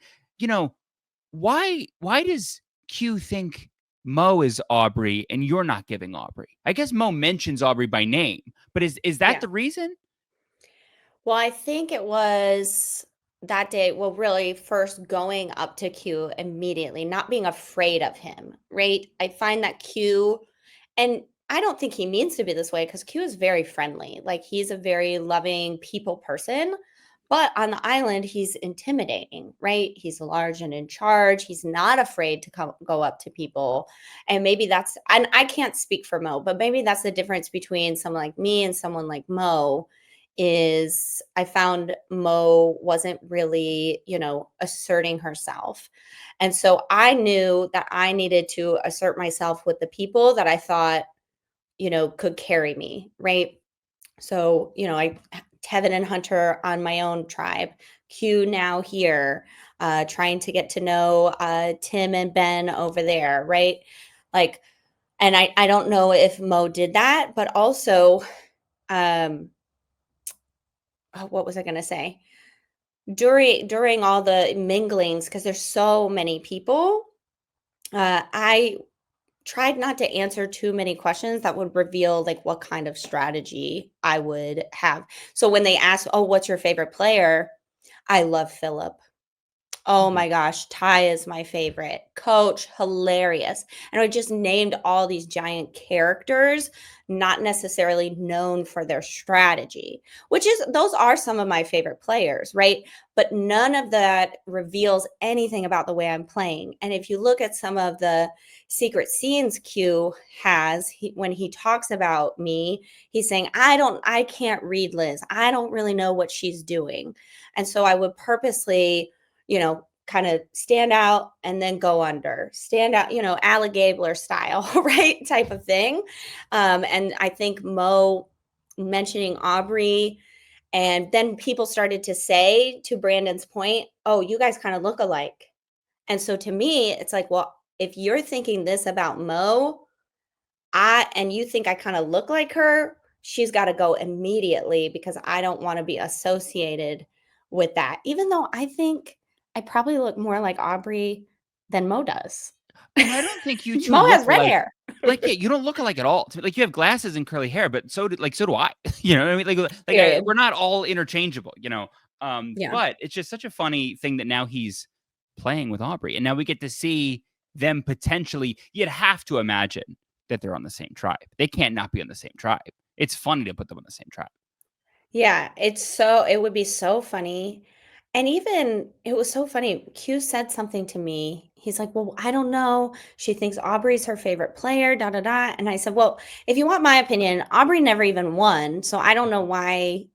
Why does Q think Mo is Aubrey and you're not giving Aubrey? I guess Mo mentions Aubrey by name, but is that Yeah. the reason? Well, I think it was that day, well, really first going up to Q immediately, not being afraid of him, right? I find that Q, and I don't think he means to be this way because Q is very friendly. Like he's a very loving people person. But on the island, he's intimidating, right? He's large and in charge. He's not afraid to go up to people. And maybe that's, and I can't speak for Mo, but maybe that's the difference between someone like me and someone like Mo is I found Mo wasn't really, asserting herself. And so I knew that I needed to assert myself with the people that I thought, could carry me, right? So, Tevin and Hunter on my own tribe, Q now here, trying to get to know Tim and Ben over there, right? Like, and I don't know if Mo did that, but also, what was I going to say? During all the minglings, because there's so many people, I tried not to answer too many questions that would reveal like what kind of strategy I would have. So when they ask, oh, what's your favorite player? I love Philip. Oh my gosh, Ty is my favorite. Coach, hilarious. And I just named all these giant characters, not necessarily known for their strategy, those are some of my favorite players, right? But none of that reveals anything about the way I'm playing. And if you look at some of the secret scenes Q has, when he talks about me, he's saying, I can't read Liz. I don't really know what she's doing. And so I would purposely kind of stand out and then go under, stand out, Allie Gabler style, right? Type of thing. And I think Mo mentioning Aubrey, and then people started to say, to Brandon's point, oh, you guys kind of look alike. And so to me, it's like, well, if you're thinking this about Mo, and you think I kind of look like her, she's got to go immediately because I don't want to be associated with that. Even though I think I probably look more like Aubrey than Mo does. And I don't think you two Mo look has red like, hair. you don't look alike at all. Like you have glasses and curly hair, but so do I. You know what I mean? Like Period. we're not all interchangeable. Yeah. But it's just such a funny thing that now he's playing with Aubrey, and now we get to see them potentially. You'd have to imagine that they're on the same tribe. They can't not be on the same tribe. It's funny to put them on the same tribe. Yeah, it would be so funny. And even it was so funny. Q said something to me. He's like, well, I don't know. She thinks Aubrey's her favorite player, da, da, da. And I said, well, if you want my opinion, Aubrey never even won. So I don't know why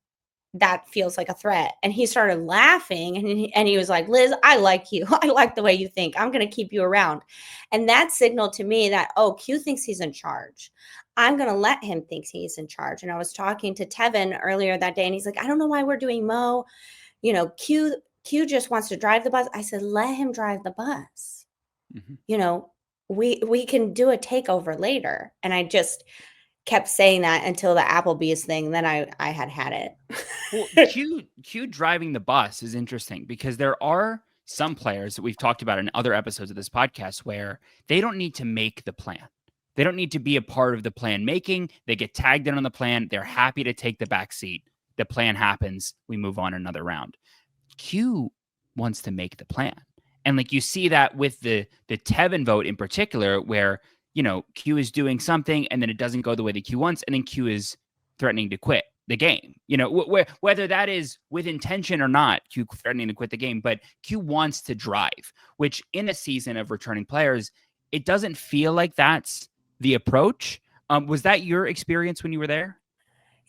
that feels like a threat. And he started laughing and he was like, Liz, I like you. I like the way you think. I'm going to keep you around. And that signaled to me that, oh, Q thinks he's in charge. I'm going to let him think he's in charge. And I was talking to Tevin earlier that day and he's like, I don't know why we're doing Mo. Q just wants to drive the bus. I said, let him drive the bus. Mm-hmm. We can do a takeover later. And I just kept saying that until the Applebee's thing. Then I had it. Well, Q driving the bus is interesting because there are some players that we've talked about in other episodes of this podcast where they don't need to make the plan. They don't need to be a part of the plan making. They get tagged in on the plan. They're happy to take the back seat. The plan happens. We move on another round. Q wants to make the plan. And like you see that with the Tevin vote in particular, where, Q is doing something and then it doesn't go the way that Q wants. And then Q is threatening to quit. the game. You know, whether that is with intention or not, Q threatening to quit the game, but Q wants to drive, which in a season of returning players, it doesn't feel like that's the approach. Was that your experience when you were there?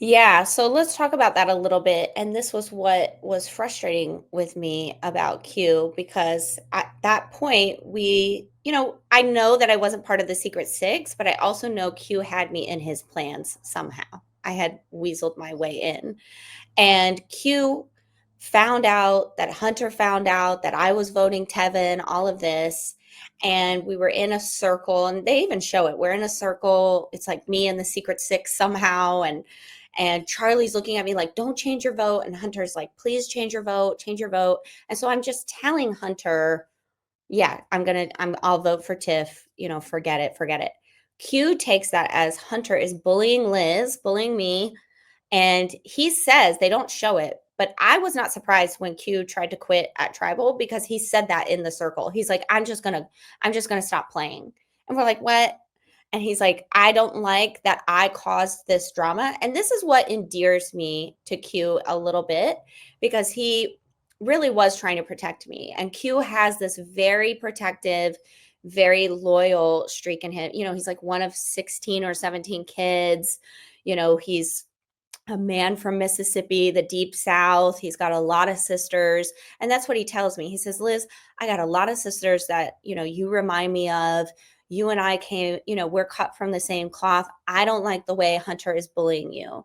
Yeah, so let's talk about that a little bit. And this was what was frustrating with me about Q, because at that point, I know that I wasn't part of the Secret Six, but I also know Q had me in his plans somehow. I had weaseled my way in. And Q found out that Hunter found out that I was voting Tevin, all of this. And we were in a circle, and they even show it. We're in a circle. It's like me and the Secret Six somehow. And Charlie's looking at me like, don't change your vote. And Hunter's like, please change your vote, change your vote. And so I'm just telling Hunter, yeah, I'll vote for Tiff, forget it. Q takes that as Hunter is bullying Liz, bullying me. And he says, they don't show it, but I was not surprised when Q tried to quit at Tribal, because he said that in the circle. He's like, I'm just going to stop playing. And we're like, what? And he's like, I don't like that I caused this drama. And this is what endears me to Q a little bit, because he really was trying to protect me. And Q has this very protective, very loyal streak in him. He's like one of 16 or 17 kids. He's a man from Mississippi, the deep South. He's got a lot of sisters. And that's what he tells me. He says, Liz, I got a lot of sisters that, you remind me of. You and I came, we're cut from the same cloth. I don't like the way Hunter is bullying you.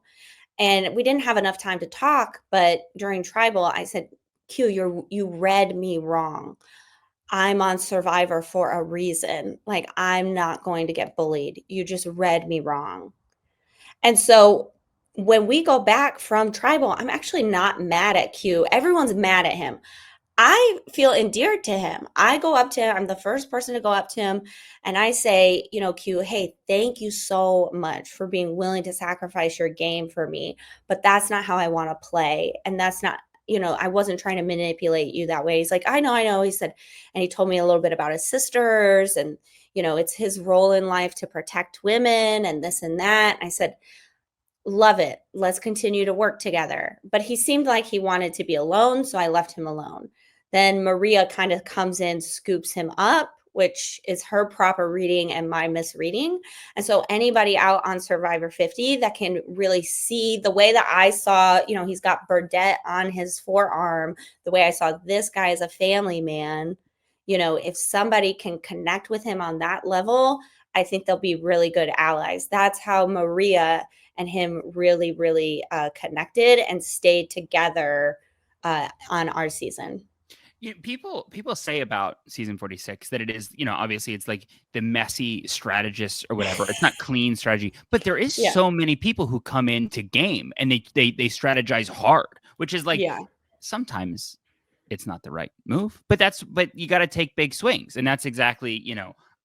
And we didn't have enough time to talk, but during Tribal, I said, Q, you read me wrong. I'm on Survivor for a reason. Like, I'm not going to get bullied. You just read me wrong. And so when we go back from Tribal, I'm actually not mad at Q. Everyone's mad at him. I feel endeared to him. I go up to him. I'm the first person to go up to him. And I say, Q, hey, thank you so much for being willing to sacrifice your game for me. But that's not how I want to play. And that's not, I wasn't trying to manipulate you that way. He's like, I know. He said, and he told me a little bit about his sisters. And, it's his role in life to protect women and this and that. I said, love it. Let's continue to work together. But he seemed like he wanted to be alone. So I left him alone. Then Maria kind of comes in, scoops him up, which is her proper reading and my misreading. And so anybody out on Survivor 50 that can really see the way that I saw, he's got Burdette on his forearm, the way I saw this guy as a family man, if somebody can connect with him on that level, I think they'll be really good allies. That's how Maria and him really, really connected and stayed together on our season. People say about season 46 that it is, obviously it's like the messy strategist or whatever. It's not clean strategy, but there is so many people who come into game and they strategize hard, which is like sometimes it's not the right move, but you got to take big swings. And that's exactly,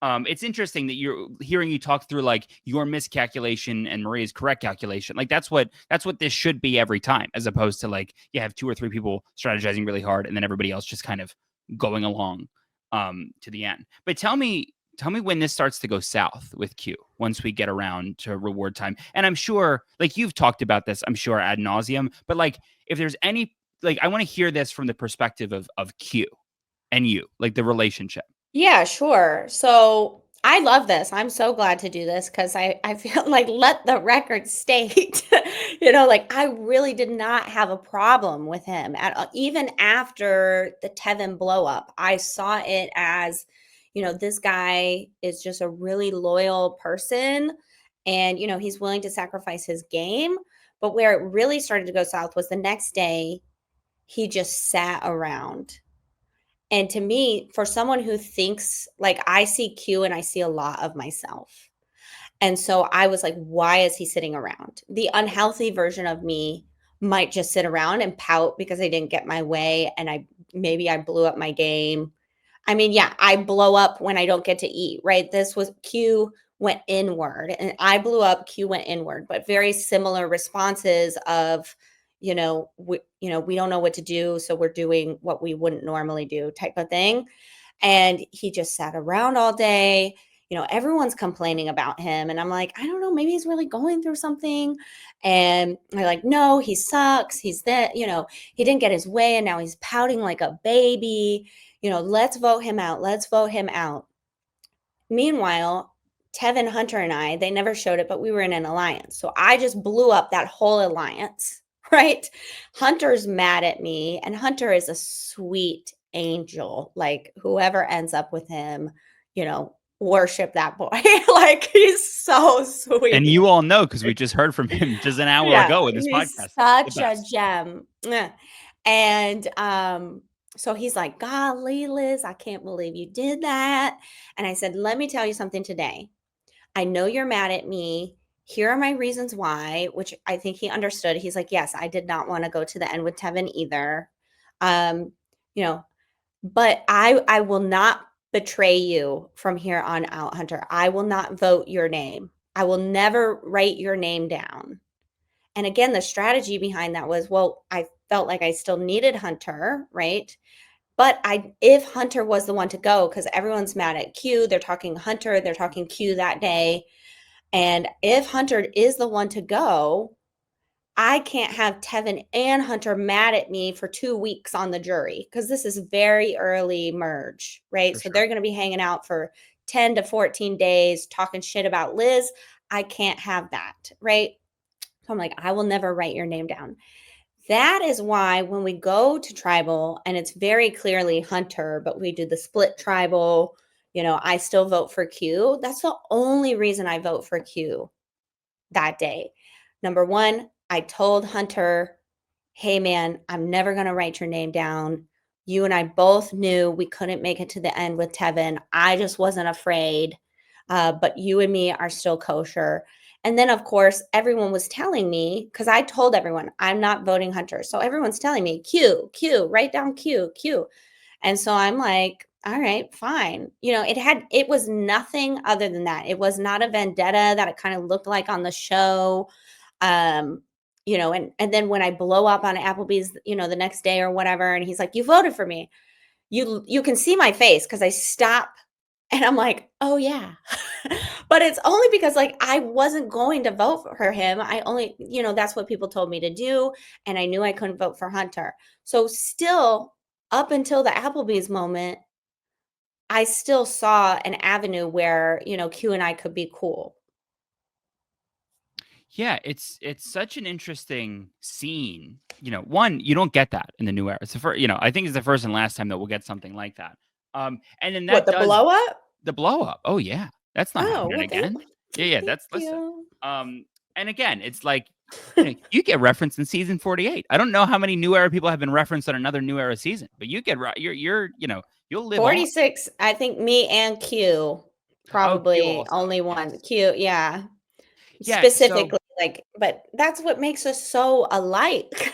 it's interesting that you're hearing you talk through like your miscalculation and Maria's correct calculation. Like that's what this should be every time, as opposed to like you have 2 or 3 people strategizing really hard and then everybody else just kind of going along to the end. But tell me when this starts to go south with Q once we get around to reward time. And I'm sure like you've talked about this, I'm sure ad nauseum, but like if there's any, like I want to hear this from the perspective of Q and you, like the relationship. Yeah, sure. So I love this. I'm so glad to do this because I feel like let the record state, like I really did not have a problem with him even after the Tevin blow up. I saw it as, this guy is just a really loyal person and, he's willing to sacrifice his game. But where it really started to go south was the next day, he just sat around. And to me, for someone who thinks like I see Q and I see a lot of myself. And so I was like, why is he sitting around? The unhealthy version of me might just sit around and pout because I didn't get my way. And maybe I blew up my game. I mean, yeah, I blow up when I don't get to eat, right? This was Q went inward and I blew up, Q went inward, but very similar responses of, we don't know what to do. So we're doing what we wouldn't normally do type of thing. And he just sat around all day. everyone's complaining about him. And I'm like, I don't know, maybe he's really going through something. And they're like, no, he sucks. He's that, he didn't get his way and now he's pouting like a baby. Let's vote him out. Let's vote him out. Meanwhile, Tevin, Hunter, and I, they never showed it, but we were in an alliance. So I just blew up that whole alliance, right? Hunter's mad at me, and Hunter is a sweet angel. Like, whoever ends up with him, worship that boy. Like, he's so sweet. And you all know, because we just heard from him just an hour ago in this podcast. Such a gem. And so he's like, golly, Liz, I can't believe you did that. And I said, let me tell you something today. I know you're mad at me. Here are my reasons why, which I think he understood. He's like, yes, I did not want to go to the end with Tevin either. But I will not betray you from here on out, Hunter. I will not vote your name. I will never write your name down. And again, the strategy behind that was, well, I felt like I still needed Hunter, right? But if Hunter was the one to go, because everyone's mad at Q, they're talking Hunter, they're talking Q that day. And if Hunter is the one to go, I can't have Tevin and Hunter mad at me for 2 weeks on the jury, because this is very early merge, right? So they're going to be hanging out for 10 to 14 days talking shit about Liz. I can't have that, right? So I'm like, I will never write your name down. That is why when we go to tribal, and it's very clearly Hunter, but we do the split tribal, I still vote for Q. That's the only reason I vote for Q that day. Number one, I told Hunter, hey man, I'm never going to write your name down. You and I both knew we couldn't make it to the end with Tevin. I just wasn't afraid. But you and me are still kosher. And then, of course, everyone was telling me, because I told everyone, I'm not voting Hunter. So everyone's telling me, Q, write down Q. And so I'm like, all right, fine. It was nothing other than that. It was not a vendetta that it kind of looked like on the show. And then when I blow up on Applebee's, the next day or whatever, and he's like, you voted for me. You can see my face because I stop. And I'm like, oh yeah. But it's only because I wasn't going to vote for him. I only, that's what people told me to do. And I knew I couldn't vote for Hunter. So still up until the Applebee's moment, I still saw an avenue where, Q and I could be cool. Yeah, it's such an interesting scene. One, you don't get that in the new era. It's the first, I think it's the first and last time that we'll get something like that. And then that blow up? The blow up. Oh yeah, that's not happening again. Yeah, that's listen. And again, it's like you get referenced in season 48. I don't know how many new era people have been referenced on another new era season, but you get you'll live 46. On. I think me and Q probably only one. Q, yeah. Specifically, but that's what makes us so alike.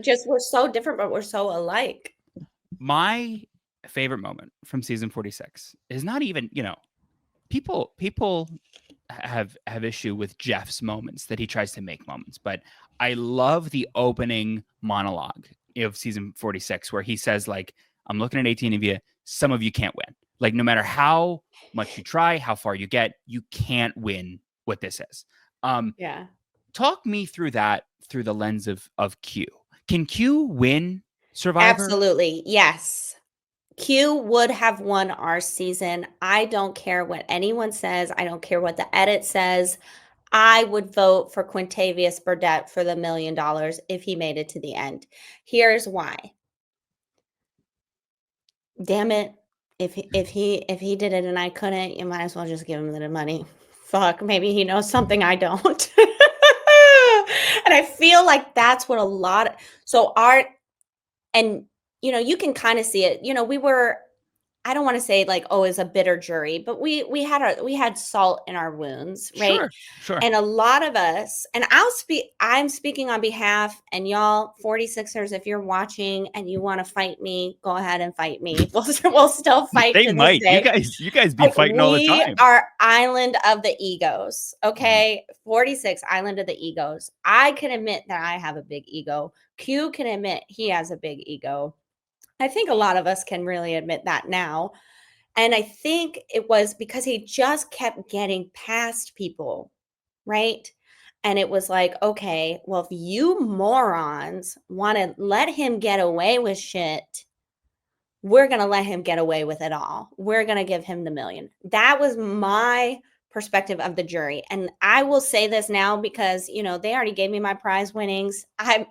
Just we're so different, but we're so alike. My favorite moment from season 46 is not even, people have issue with Jeff's moments, that he tries to make moments, but I love the opening monologue of season 46 where he says, I'm looking at 18 of you, some of you can't win. Like, no matter how much you try, how far you get, you can't win what this is. Yeah. Talk me through that through the lens of Q. Can Q win Survivor? Absolutely. Yes. Q would have won our season. I don't care what anyone says. I don't care what the edit says. I would vote for Quintavious Burdett for the $1 million if he made it to the end. Here's why. Damn it. If he did it and I couldn't, you might as well just give him the money. Fuck, maybe he knows something I don't. And I feel like that's what a lot of, so art, and you can kind of see it. We were, I don't want to say it's a bitter jury, but we had salt in our wounds, right? Sure. And a lot of us, and I'm speaking on behalf, and y'all 46ers, if you're watching and you want to fight me, go ahead and fight me. We'll still fight. They might. You guys be fighting all the time. We are island of the egos. Okay. 46 island of the egos. I can admit that I have a big ego. Q can admit he has a big ego. I think a lot of us can really admit that now. And I think it was because he just kept getting past people, right? And it was like, okay, well, if you morons want to let him get away with shit, we're going to let him get away with it all. We're going to give him the $1 million. That was my perspective of the jury. And I will say this now because, they already gave me my prize winnings. I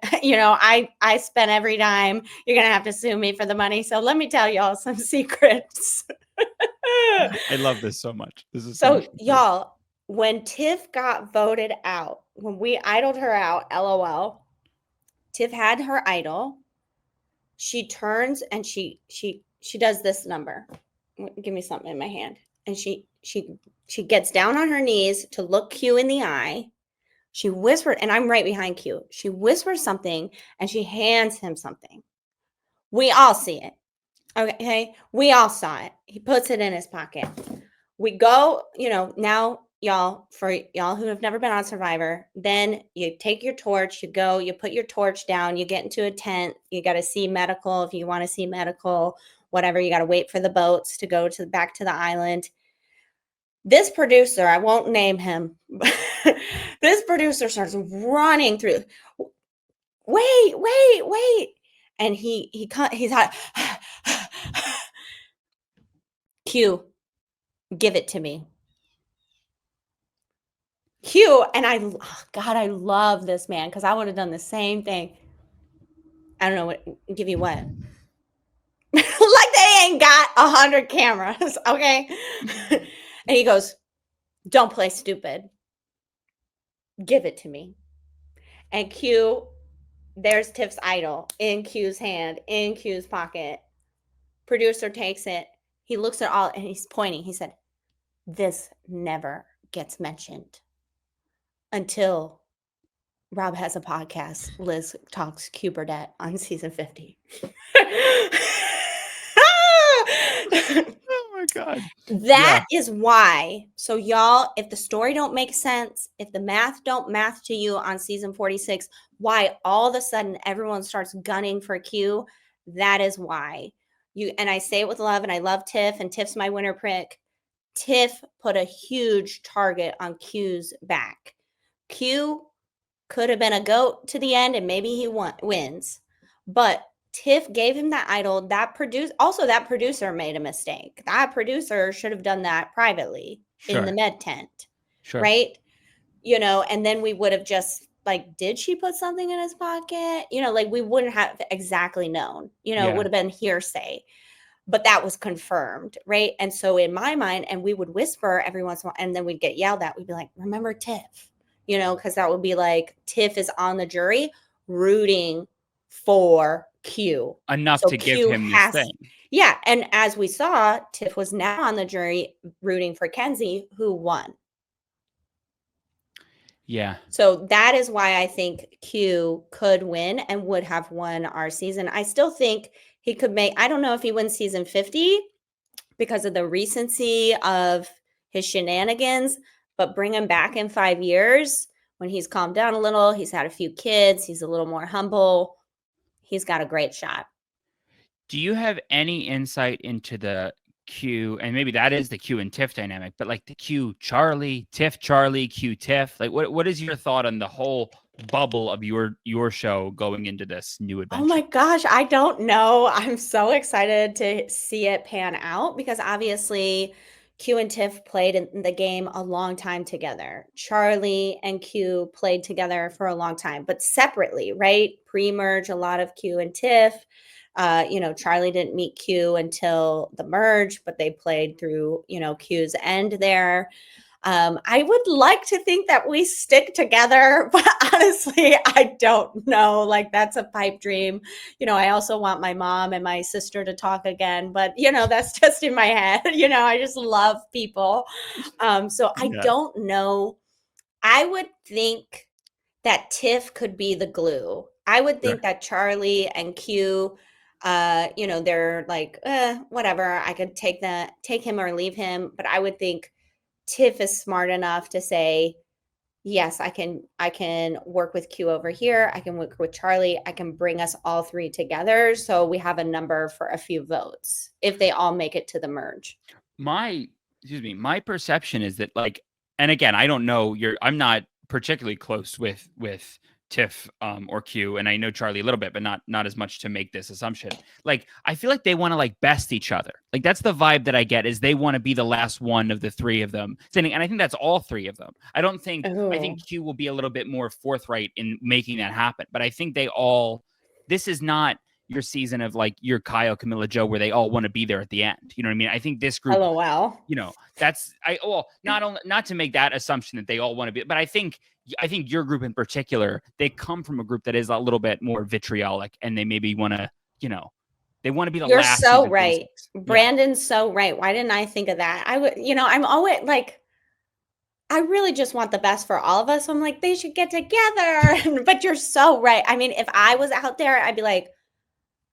spent every dime. You're going to have to sue me for the money. So let me tell y'all some secrets. I love this so much. This is so much fun. y'all, when Tiff got voted out, when we idled her out, LOL, Tiff had her idol. She turns and she does this number. Give me something in my hand. And she gets down on her knees to look Q in the eye. She whispered, and I'm right behind Q. She whispers something and she hands him something. We all see it. Okay. We all saw it. He puts it in his pocket. We go, now y'all, for y'all who have never been on Survivor, then you take your torch, you go, you put your torch down, you get into a tent, you got to see medical. If you want to see medical, whatever, you got to wait for the boats to go back to the island. This producer, I won't name him, this producer starts running through. Wait. And he's hot. Q, give it to me. Q, and I love this man because I would have done the same thing. I don't know what, give you what? Like they ain't got 100 cameras, okay? And he goes, don't play stupid. Give it to me. And Q, there's Tiff's idol in Q's hand, in Q's pocket. Producer takes it. He looks at all and he's pointing. He said, this never gets mentioned until Rob has a podcast. Liz talks Q Burdett on season 50. Oh my God. That is why. So y'all, if the story don't make sense, if the math don't math to you on season 46, why all of a sudden everyone starts gunning for Q, that is why. And I say it with love, and I love Tiff, and Tiff's my winner pick. Tiff put a huge target on Q's back. Q could have been a goat to the end, and maybe he wins. But Tiff gave him that idol. That producer made a mistake. That producer should have done that privately in the med tent. Sure. Right? And then we would have just did she put something in his pocket? We wouldn't have exactly known. It would have been hearsay. But that was confirmed, right? And so in my mind, and we would whisper every once in a while, and then we'd get yelled at. We'd be like, remember Tiff? Because that would be like Tiff is on the jury rooting for Q. Enough So to Q give him this thing. Yeah. And as we saw, Tiff was now on the jury rooting for Kenzie, who won. Yeah. So that is why I think Q could win and would have won our season. I still think he could I don't know if he wins season 50 because of the recency of his shenanigans, but bring him back in 5 years when he's calmed down a little, he's had a few kids, he's a little more humble. He's got a great shot. Do you have any insight into the Q, and maybe that is the Q and Tiff dynamic, but the Q Charlie, Tiff Charlie, Q Tiff? What is your thought on the whole bubble of your show going into this new adventure? Oh my gosh, I don't know. I'm so excited to see it pan out because obviously Q and Tiff played in the game a long time together. Charlie and Q played together for a long time, but separately, right? Pre-merge, a lot of Q and Tiff. Charlie didn't meet Q until the merge, but they played through, Q's end there. I would like to think that we stick together, but honestly, I don't know. That's a pipe dream. I also want my mom and my sister to talk again, but that's just in my head. I just love people. So I don't know. I would think that Tiff could be the glue. I would think that Charlie and Q, they're whatever. I could take him or leave him, but I would think Tiff is smart enough to say, yes, I can work with Q over here. I can work with Charlie. I can bring us all three together. So we have a number for a few votes if they all make it to the merge. My perception is that, like, and again, I don't know, I'm not particularly close with Tiff or Q, and I know Charlie a little bit, but not as much to make this assumption. Like, I feel like they want to like best each other. Like, that's the vibe that I get, is they want to be the last one of the three of them sitting, and I think that's all three of them. I think Q will be a little bit more forthright in making that happen, but I think this is not your season of like your Kyle, Camilla, Joe, where they all want to be there at the end. You know what I mean? I think this group, LOL. not to make that assumption that they all want to be, but I think your group in particular, they come from a group that is a little bit more vitriolic, and they maybe want to, they want to be the You're last. so right. Brandon's so right. Why didn't I think of that? I'm always like, I really just want the best for all of us. So I'm like, they should get together. But you're so right. I mean, if I was out there, I'd be like,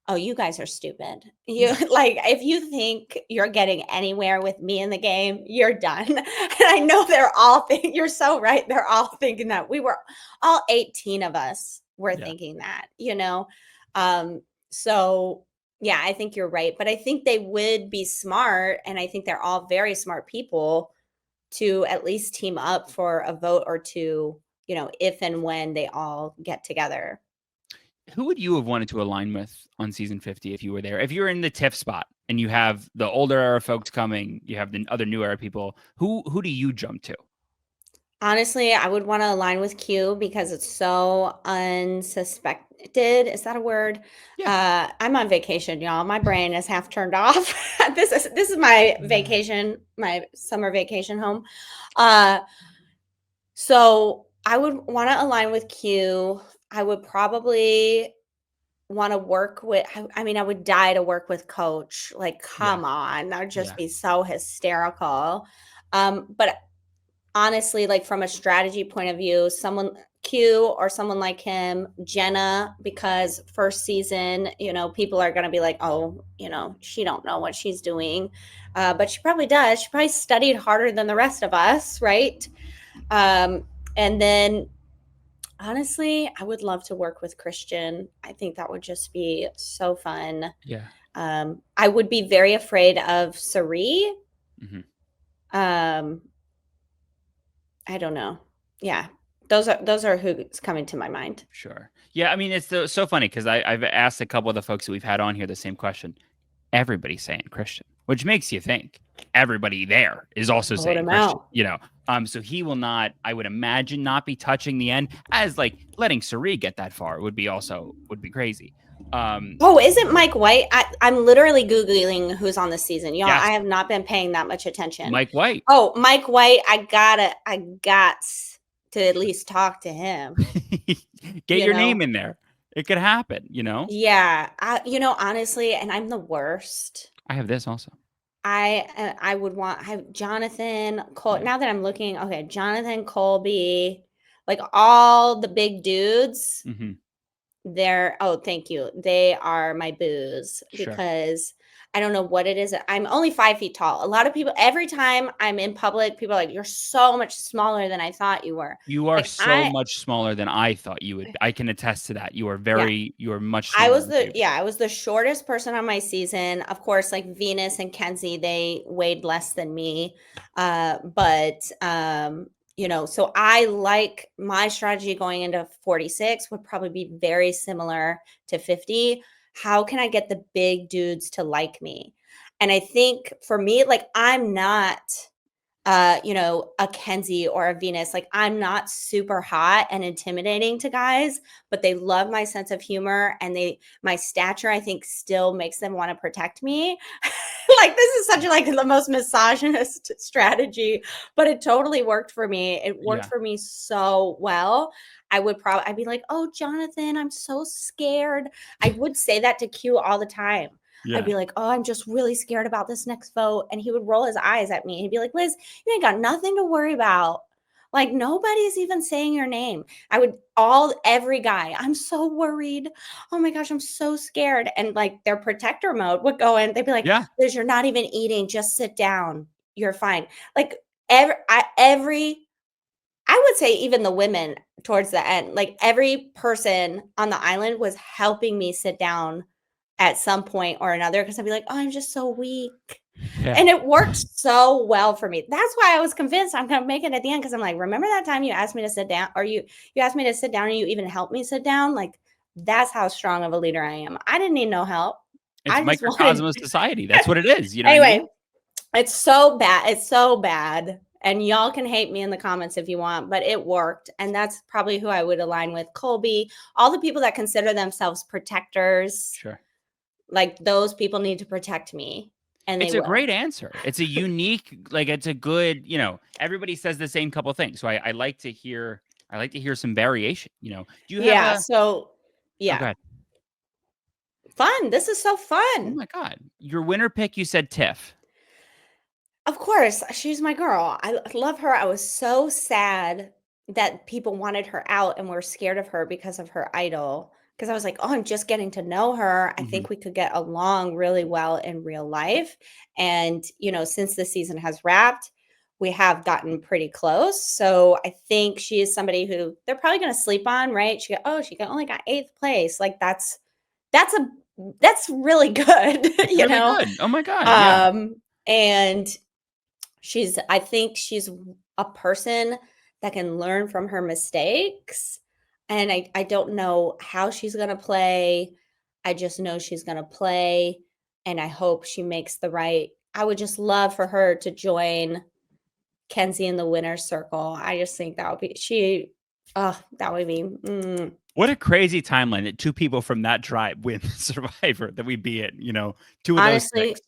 oh, you guys are stupid. Like, if you think you're getting anywhere with me in the game, you're done. And I know they're all thinking, you're so right. They're all thinking that. We were all 18 of us were thinking that, So yeah, I think you're right. But I think they would be smart. And I think they're all very smart people to at least team up for a vote or two, if and when they all get together. Who would you have wanted to align with on season 50 if you were there? If you're in the Tiff spot and you have the older era folks coming, you have the other new era people, who do you jump to? Honestly, I would want to align with Q because it's so unsuspected. Is that a word? Yeah. I'm on vacation, y'all. My brain is half turned off. This is my vacation, my summer vacation home. So I would want to align with Q. I would probably want to work with, I mean, I would die to work with Coach. Like, come on, that would just be so hysterical. But honestly, like from a strategy point of view, someone Q or someone like him, Jenna, because first season, people are going to be like, oh, she don't know what she's doing. But she probably does. She probably studied harder than the rest of us. Right. And then honestly, I would love to work with Christian. I think that would just be so fun. Yeah. I would be very afraid of Sari. Mm-hmm. I don't know. Yeah. Those are who's coming to my mind. Sure. Yeah. I mean, it's so funny because I've asked a couple of the folks that we've had on here the same question. Everybody's saying Christian, which makes you think everybody there is also saying Christian, so he will not, I would imagine, not be touching the end, as like letting Sari get that far would be crazy. Isn't Mike White? I'm literally Googling who's on this season. Y'all, I have not been paying that much attention. Mike White. Oh, Mike White. I got to at least talk to him. Get your name in there. It could happen, Yeah. Honestly, and I'm the worst. I have this also. I would have Jonathan Cole. Now that I'm looking, okay, Jonathan, Colby, like all the big dudes. Mm-hmm. Thank you. They are my boos because I don't know what it is. I'm only 5 feet tall. A lot of people, every time I'm in public, people are like, you're so much smaller than I thought you were. You are much smaller than I thought you would. I can attest to that. You are you are much smaller. I was the shortest person on my season. Of course, like Venus and Kenzie, they weighed less than me. So I like my strategy going into 46 would probably be very similar to 50. How can I get the big dudes to like me? And I think for me, like I'm not, a Kenzie or a Venus. Like I'm not super hot and intimidating to guys, but they love my sense of humor and my stature, I think, still makes them want to protect me. Like this is such like the most misogynist strategy, but it totally worked for me. It worked for me so well. I'd be like, oh, Jonathan, I'm so scared. I would say that to Q all the time. Yeah. I'd be like, oh, I'm just really scared about this next vote. And he would roll his eyes at me. He'd be like, Liz, you ain't got nothing to worry about. Like nobody's even saying your name. Every guy, I'm so worried. Oh my gosh, I'm so scared. And like their protector mode would go in. They'd be like, Liz, you're not even eating. Just sit down. You're fine. Like I I would say even the women towards the end, like every person on the island was helping me sit down at some point or another because I'd be like, oh, I'm just so weak. Yeah. And it worked so well for me. That's why I was convinced I'm going to make it at the end because I'm like, remember that time you asked me to sit down or you asked me to sit down and you even helped me sit down? Like, that's how strong of a leader I am. I didn't need no help. It's I just microcosm wanted of society. That's what it is. You know what I anyway, mean? it's so bad. It's so bad. And y'all can hate me in the comments if you want, but it worked. And that's probably who I would align with. Colby, all the people that consider themselves protectors, Sure. like those people need to protect me. And It's they a will. great answer. It's a unique, like it's a good, everybody says the same couple things. So I like to hear some variation, Do you have Yeah. a So oh, yeah. go ahead. Fun. This is so Oh fun. my God. Your winner pick, you said Tiff. Of course, she's my girl. I love her. I was so sad that people wanted her out and were scared of her because of her idol. Because I was like, oh, I'm just getting to know her. I Mhm. think we could get along really well in real life. And, since the season has wrapped, we have gotten pretty close. So I think she is somebody who they're probably going to sleep on, right? She only got 8th place. Like that's really good, It's really good. Oh my God. Yeah. And I think she's a person that can learn from her mistakes. And I don't know how she's going to play. I just know she's going to play. And I hope she makes I would just love for her to join Kenzie in the winner's circle. I just think that would be, that would be. What a crazy timeline that 2 people from that tribe win Survivor that we'd be in, 2 of Honestly, those 6.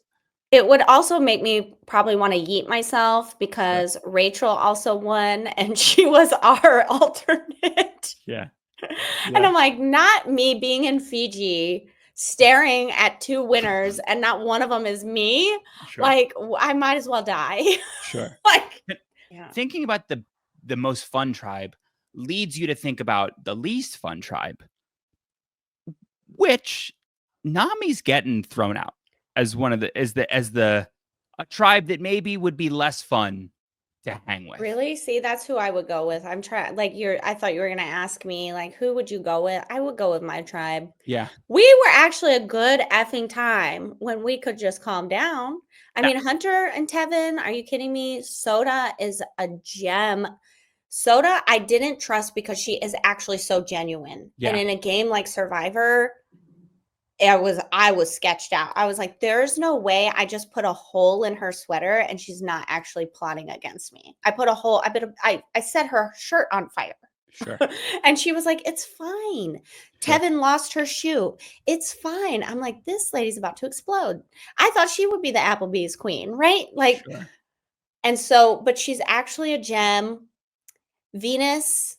it would also make me probably want to yeet myself Sure. because Rachel also won and she was our alternate. Yeah. And I'm like, not me being in Fiji staring at 2 winners and not one of them is me. Sure. Like, I might as well die. Sure. Like, yeah. Thinking about the most fun tribe leads you to think about the least fun tribe, which Nami's getting thrown out as one of a tribe that maybe would be less fun to hang with. Really? See, that's who I would go with. I'm trying, like, I thought you were going to ask me, like, who would you go with? I would go with my tribe. Yeah. We were actually a good effing time when we could just calm down. I mean, Hunter and Tevin, are you kidding me? Soda is a gem. Soda, I didn't trust because she is actually so genuine. Yeah. And in a game like Survivor, I was sketched out. I was like, there's no way I just put a hole in her sweater and she's not actually plotting against me. I set her shirt on fire. Sure. And she was like, it's fine. Sure. Tevin lost her shoe. It's fine. I'm like, this lady's about to explode. I thought she would be the Applebee's queen, right? Like, Sure. and so, but she's actually a gem. Venus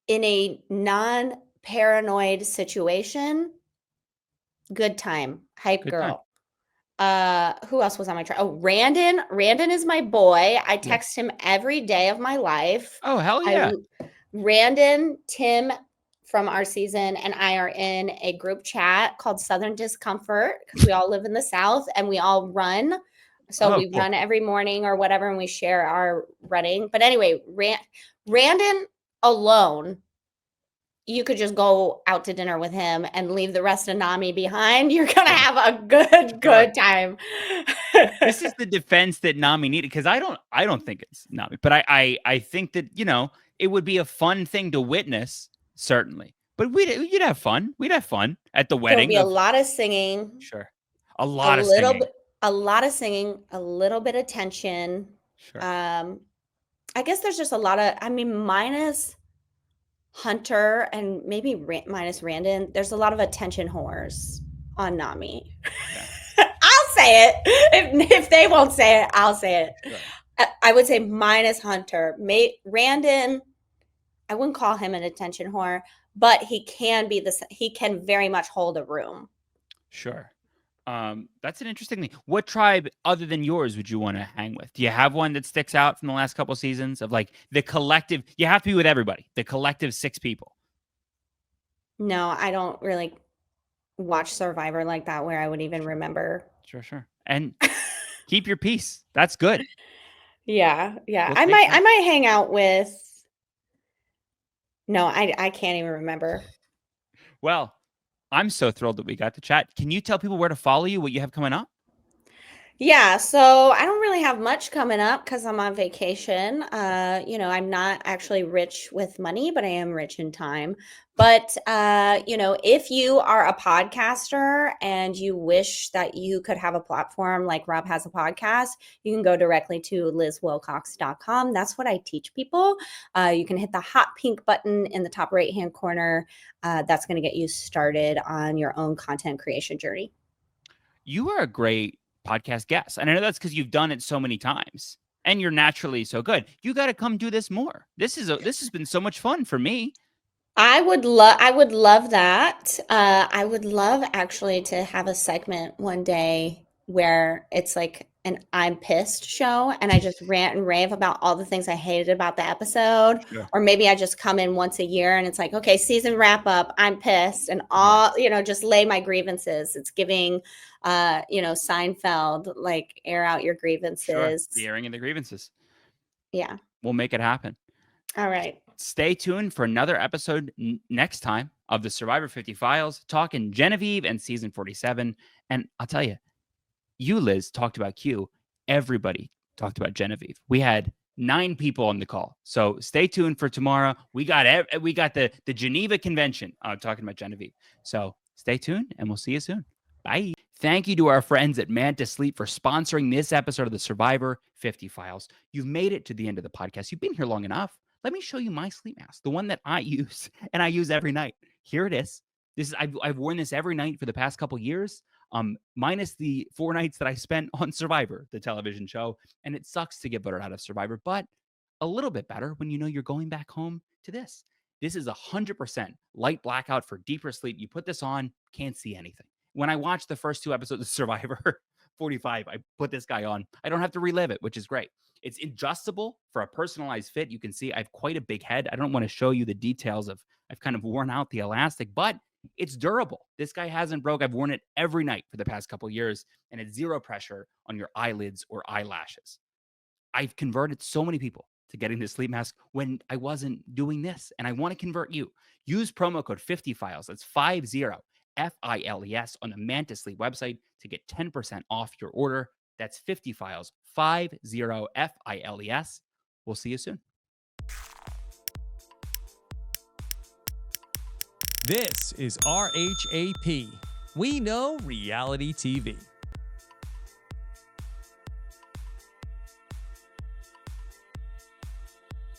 in a non-paranoid situation. Good time. Hype Good girl. Who else was on my track? Oh, Brandon. Brandon is my boy. I text him every day of my life. Oh, hell yeah. Brandon, Tim from our season, and I are in a group chat called Southern Discomfort because we all live in the South and we all run. So we run every morning or whatever, and we share our running. But anyway, Brandon alone, you could just go out to dinner with him and leave the rest of Nami behind. You're going to have a good time. This is the defense that Nami needed because I don't think it's Nami, but I think that, it would be a fun thing to witness, certainly. But you'd have fun. We'd have fun at the wedding. There'll be a lot of singing. Sure. A lot of singing. A lot of singing, a little bit of tension. Sure. I guess there's just a lot of, minus Hunter and maybe minus Brandon, there's a lot of attention whores on Nami. Yeah. I'll say it. If they won't say it, I'll say it. Sure. I would say minus Hunter. Brandon, I wouldn't call him an attention whore, but he can very much hold a room. Sure. That's an interesting thing. What tribe other than yours would you want to hang with? Do you have one that sticks out from the last couple seasons of like the collective? You have to be with everybody. The collective 6 people. No, I don't really watch Survivor like that where I would even remember. Sure. And keep your peace. That's good. Yeah. I might hang out with No, I can't even remember. Well, I'm so thrilled that we got to chat. Can you tell people where to follow you, what you have coming up? Yeah, so I don't really have much coming up because I'm on vacation. I'm not actually rich with money, but I am rich in time. But if you are a podcaster and you wish that you could have a platform like Rob has a podcast, you can go directly to lizwilcox.com. That's what I teach people. You can hit the hot pink button in the top right-hand corner. That's going to get you started on your own content creation journey. You are a great podcast guest. And I know that's because you've done it so many times and you're naturally so good. You got to come do this more. This has been so much fun for me. I would love that. I would love actually to have a segment one day where it's like an I'm pissed show and I just rant and rave about all the things I hated about the episode. Sure. Or maybe I just come in once a year and it's like, okay, season wrap up, I'm pissed and just lay my grievances. It's giving Seinfeld, like air out your grievances. Sure. The airing of the grievances. Yeah. We'll make it happen. All right. Stay tuned for another episode next time of the Survivor 50 Files, talking Genevieve and season 47. And I'll tell you, Liz, talked about Q. Everybody talked about Genevieve. We had 9 people on the call. So stay tuned for tomorrow. We got the Geneva Convention talking about Genevieve. So stay tuned and we'll see you soon. Bye. Thank you to our friends at Manta Sleep for sponsoring this episode of the Survivor 50 Files. You've made it to the end of the podcast. You've been here long enough. Let me show you my sleep mask, the one that I use and I use every night. Here it is. I've worn this every night for the past couple years, minus the 4 nights that I spent on Survivor, the television show. And it sucks to get voted out of Survivor, but a little bit better when you know you're going back home to this. This is 100% light blackout for deeper sleep. You put this on, can't see anything. When I watched the first 2 episodes of Survivor 45, I put this guy on. I don't have to relive it, which is great. It's adjustable for a personalized fit. You can see I have quite a big head. I don't want to show you the details of I've kind of worn out the elastic, but it's durable. This guy hasn't broke. I've worn it every night for the past couple of years, and it's zero pressure on your eyelids or eyelashes. I've converted so many people to getting this sleep mask when I wasn't doing this, and I want to convert you. Use promo code 50files. That's 50 FILES on the Manta Sleep website to get 10% off your order. That's 50 files, 50 FILES. We'll see you soon. This is RHAP. We know reality TV.